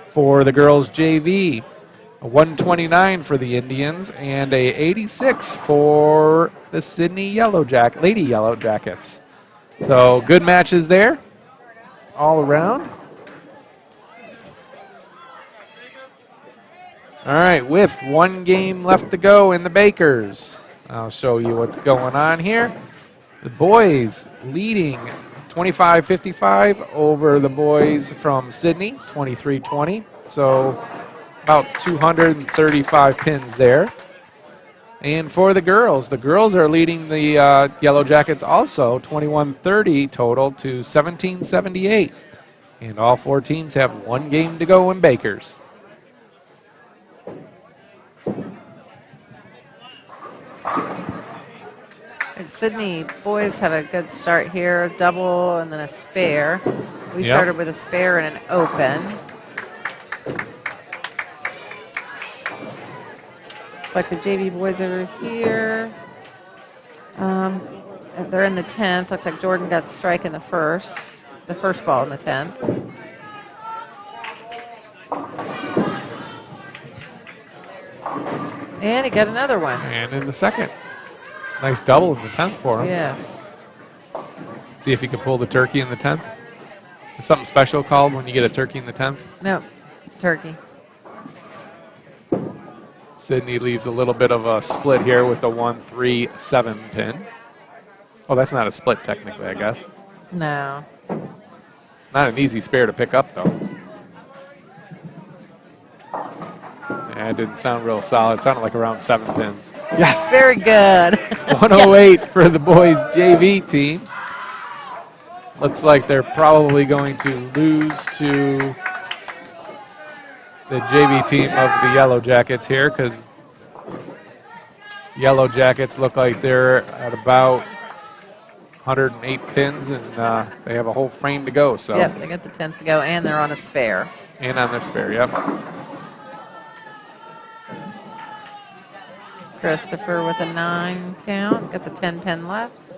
S1: For the girls JV, a 129 for the Indians, and a 86 for the Sidney Lady Yellow Jackets. So good matches there, all around. All right, with 1 game left to go in the Bakers. I'll show you what's going on here. The boys leading 25-55 over the boys from Sidney, 23-20. So about 235 pins there. And for the girls are leading the Yellow Jackets also, 21-30 total to 17-78. And all 4 teams have 1 game to go in Bakers.
S2: And Sidney boys have a good start here, a double and then a spare. We
S1: Yep.
S2: started with a spare and an open. Looks like the JV boys over here. They're in the 10th. Looks like Jordan got the strike in the first ball in the 10th. And he got another one.
S1: And in the second. Nice double in the 10th for him.
S2: Yes.
S1: See if he can pull the turkey in the 10th. Is something special called when you get a turkey in the 10th?
S2: No, it's turkey.
S1: Sidney leaves a little bit of a split here with the 1-3-7 pin. Oh, that's not a split technically, I guess.
S2: No.
S1: It's not an easy spare to pick up, though. Yeah, it didn't sound real solid. It sounded like around 7 pins. Yes!
S2: Very good.
S1: 108 for the boys JV team. Looks like they're probably going to lose to the JV team of the Yellow Jackets here because Yellow Jackets look like they're at about 108 pins and they have a whole frame to go. So.
S2: Yep, they got the 10th to go and they're on a spare.
S1: And on their spare, yep.
S2: Christopher with a 9 count. Got the 10 pin left.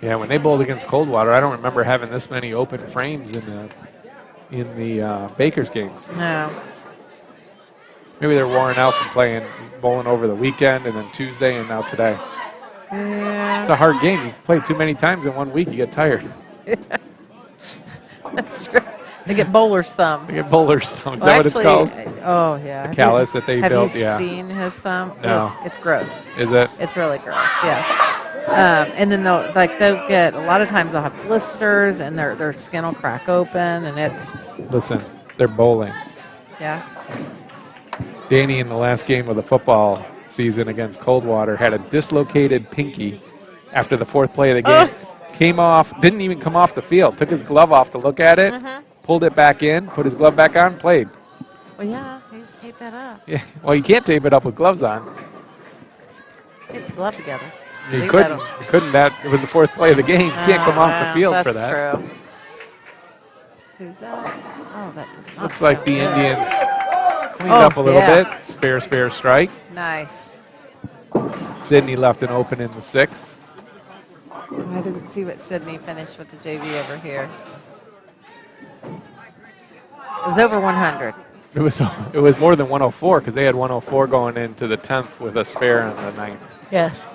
S1: Yeah, when they bowled against Coldwater, I don't remember having this many open frames in the Bakers games.
S2: No.
S1: Maybe they're worn out from bowling over the weekend and then Tuesday and now today.
S2: Yeah.
S1: It's a hard game. You play too many times in 1 week, you get tired.
S2: That's true. They get bowler's thumb.
S1: They get bowler's thumb. Is
S2: Well,
S1: that
S2: actually,
S1: what it's called?
S2: Oh, yeah.
S1: The callus that they built,
S2: Have you
S1: yeah.
S2: seen his thumb?
S1: No.
S2: It's gross.
S1: Is it?
S2: It's really gross, yeah. And then they'll get, a lot of times they'll have blisters and their skin will crack open and it's,
S1: Listen, they're bowling.
S2: yeah.
S1: Danny in the last game of the football season against Coldwater had a dislocated pinky after the 4th play of the game. Came off, didn't even come off the field. Took his glove off to look at it, pulled it back in, put his glove back on, played.
S2: Well, yeah, you just tape that up.
S1: Yeah. Well, you can't tape it up with gloves on.
S2: Tape the glove together.
S1: You
S2: Leave
S1: couldn't.
S2: that
S1: You couldn't. It was the 4th play of the game. You can't come off the field for that.
S2: That's true. Who's that? Oh, that does not
S1: Looks like
S2: sound
S1: the
S2: good.
S1: Indians cleaned up a little
S2: yeah.
S1: bit. Spare strike.
S2: Nice.
S1: Sidney left an open in the 6th.
S2: I didn't see what Sidney finished with the JV over here. It was over 100.
S1: It was more than 104 because they had 104 going into the 10th with a spare on the 9th.
S2: Yes.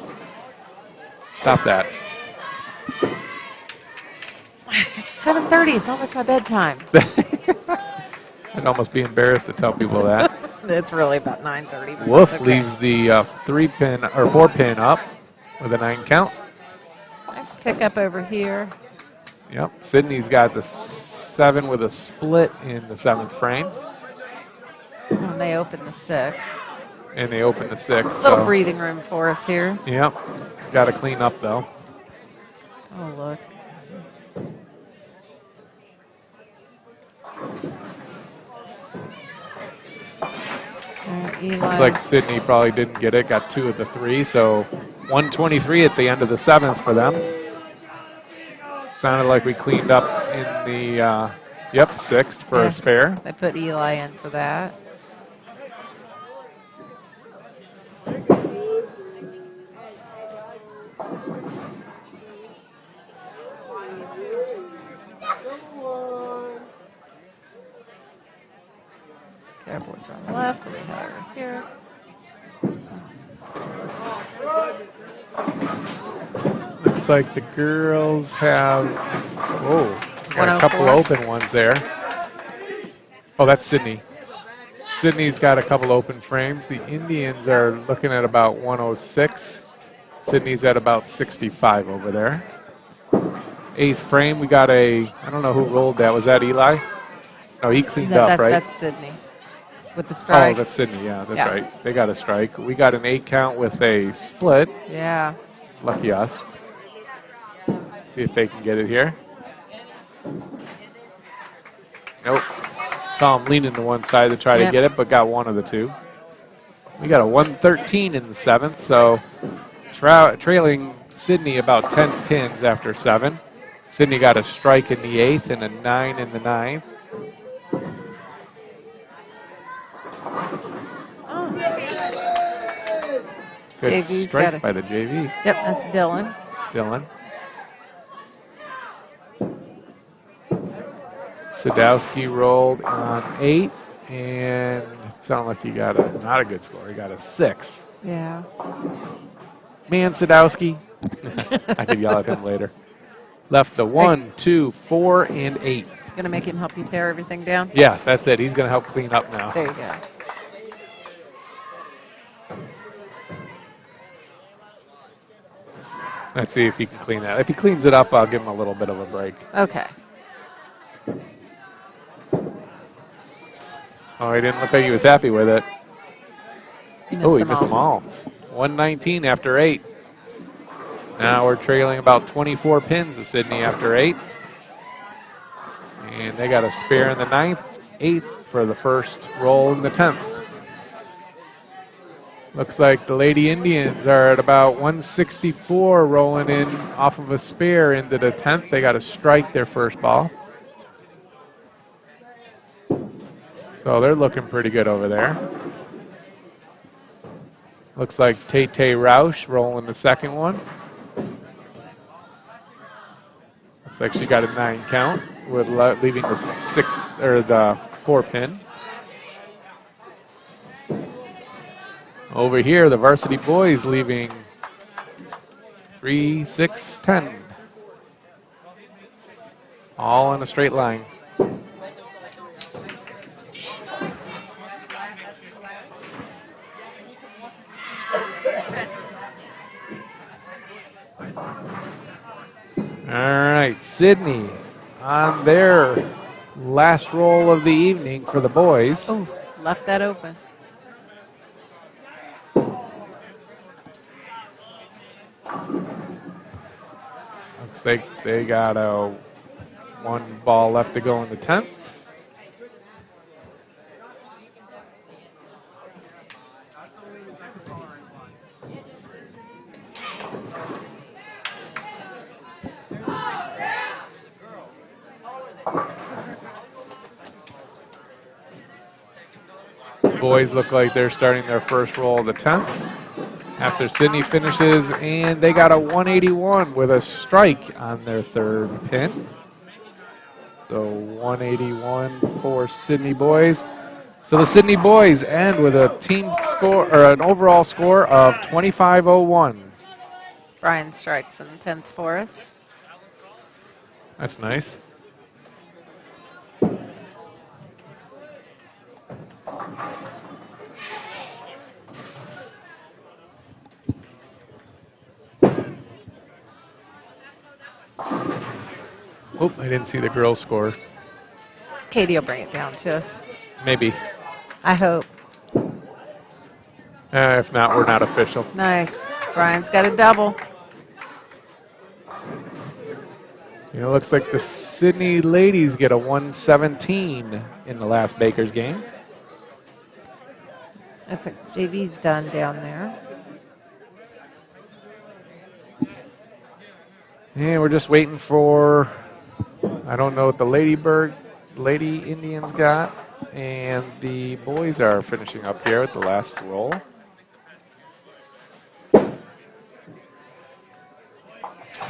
S1: Stop that.
S2: It's 7:30. It's almost my bedtime.
S1: I'd almost be embarrassed to tell people that.
S2: It's really about 9:30. But
S1: Wolf
S2: that's okay.
S1: leaves the 3-pin or 4-pin up with a 9 count.
S2: Nice pickup over here.
S1: Yep. Sidney's got the 7 with a split in the 7th frame.
S2: And they open the 6th.
S1: And they open the 6th.
S2: Little
S1: So,
S2: breathing room for us here.
S1: yep. Got to clean up, though.
S2: Oh, look.
S1: Looks like Sidney probably didn't get it. Got 2 of the 3. So 123 at the end of the 7th for them. Sounded like we cleaned up in the, 6th for a spare.
S2: They put Eli in for that. Cowboys are on the left, we have her here.
S1: Looks like the girls have, got a couple
S2: 104.
S1: open ones there. Oh, that's Sidney. Sidney's got a couple open frames. The Indians are looking at about 106. Sidney's at about 65 over there. 8th frame, we got I don't know who rolled that. Was that Eli? No, he cleaned up, right?
S2: That's Sidney with the strike.
S1: Oh, that's Sidney. Yeah, that's right. They got a strike. We got an 8 count with a split.
S2: Yeah.
S1: Lucky us. See if they can get it here. Nope. Saw him leaning to one side to try to get it, but got one of the 2. We got a 113 in the 7th, so trailing Sidney about 10 pins after 7. Sidney got a strike in the 8th and a 9 in the 9th. Good
S2: JV's
S1: strike by the JV.
S2: Yep, that's Dylan.
S1: Dylan. Sadowski rolled on 8, and it sounded like he got not a good score. He got a 6.
S2: Yeah.
S1: Man, Sadowski. I could yell at him later. Left the 1, 2, 4, and 8.
S2: Gonna make him help you tear everything down?
S1: Yes, that's it. He's going to help clean up now.
S2: There you go.
S1: Let's see if he can clean that. If he cleans it up, I'll give him a little bit of a break.
S2: Okay.
S1: Oh, he didn't look like he was happy with it.
S2: He
S1: missed them all. 119 after 8. Now we're trailing about 24 pins to Sidney after 8. And they got a spare in the 9th, 8th for the first roll in the 10th. Looks like the Lady Indians are at about 164 rolling in off of a spare into the 10th. They got to strike their first ball. So they're looking pretty good over there. Looks like Tay Roush rolling the second one. Looks like she got a 9 count with leaving the 6 or the 4 pin. Over here, the varsity boys leaving 3, 6, 10. All in a straight line. All right, Sidney on their last roll of the evening for the boys.
S2: Oh, left that open.
S1: Looks like they got a 1 ball left to go in the 10th. Boys look like they're starting their first roll of the 10th after Sidney finishes, and they got a 181 with a strike on their 3rd pin. So 181 for Sidney boys. So the Sidney boys end with a team score or an overall score of 25-01.
S2: Brian strikes in the 10th for us.
S1: That's nice. Oh, I didn't see the girls score.
S2: Katie will bring it down to us.
S1: Maybe.
S2: I hope.
S1: If not, we're not official.
S2: Nice. Brian's got a double.
S1: It looks like the Sidney ladies get a 117 in the last Baker's game.
S2: Looks like JV's done down there.
S1: And we're just waiting for, I don't know what the Lady Indians got. And the boys are finishing up here with the last roll.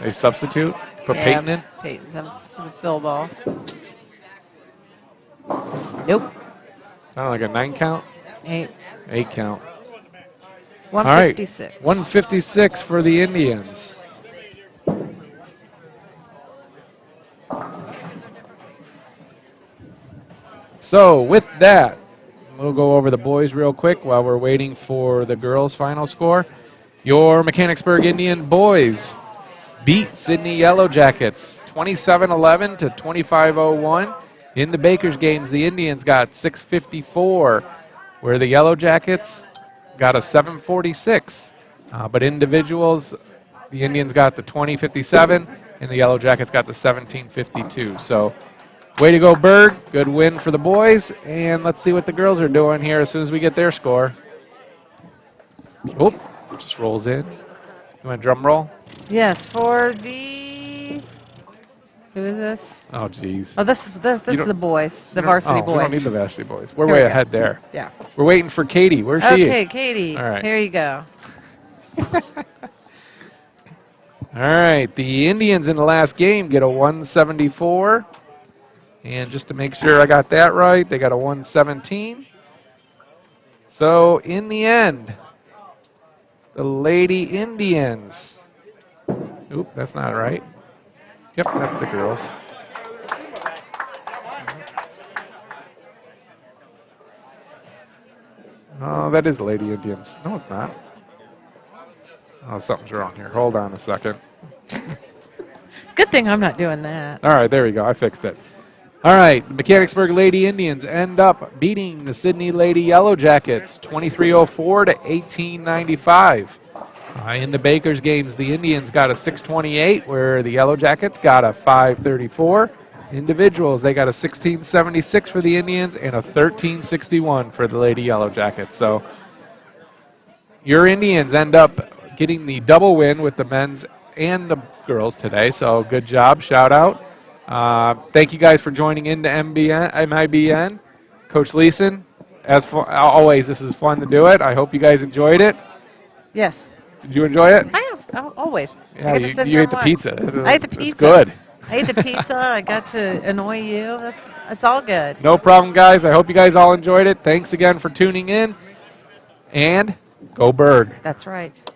S1: They substitute, put Peyton in.
S2: Peyton's in for the fill ball. Nope.
S1: Sound like a 9 count?
S2: 8.
S1: 8 count.
S2: 156.
S1: All right, 156 for the Indians. So with that, we'll go over the boys real quick while we're waiting for the girls' final score. Your Mechanicsburg Indian boys beat Sidney Yellow Jackets 27-11 to 25-01. In the Baker's games, the Indians got 654, where the Yellow Jackets got a 746. But individuals, the Indians got the 2057, and the Yellow Jackets got the 1752. So way to go, BURG. Good win for the boys. And let's see what the girls are doing here as soon as we get their score. Oh, it just rolls in. You want a drum roll?
S2: Yes, for the... Who is this?
S1: Oh, geez.
S2: Oh, this is the boys, the varsity boys.
S1: We don't need the varsity boys. We're
S2: Here
S1: way
S2: we go.
S1: ahead there.
S2: Yeah.
S1: We're waiting for Katie. Where's she?
S2: Okay, Katie.
S1: All right.
S2: Here you go.
S1: All right. The Indians in the last game get a 174. And just to make sure I got that right, they got a 117. So in the end, the Lady Indians. Oop, that's not right. Yep, that's the girls. Oh, that is the Lady Indians. No, it's not. Oh, something's wrong here. Hold on a second.
S2: Good thing I'm not doing that.
S1: All right, there we go. I fixed it. All right, the Mechanicsburg Lady Indians end up beating the Sidney Lady Yellow Jackets 2304 to 1895. In the Baker's games, the Indians got a 628, where the Yellow Jackets got a 534. Individuals, they got a 1676 for the Indians and a 1361 for the Lady Yellow Jackets. So your Indians end up getting the double win with the men's and the girls today. So good job. Shout out. Thank you guys for joining into M.I.B.N. Coach Leeson, as always, this is fun to do it. I hope you guys enjoyed it.
S2: Yes.
S1: Did you enjoy it?
S2: I have. Always.
S1: Yeah,
S2: I get to sit
S1: you
S2: here
S1: ate
S2: and
S1: the
S2: watch.
S1: pizza.
S2: I ate the pizza.
S1: It's good.
S2: I ate the pizza. I got to annoy you. It's all good.
S1: No problem, guys. I hope you guys all enjoyed it. Thanks again for tuning in. And go BURG.
S2: That's right.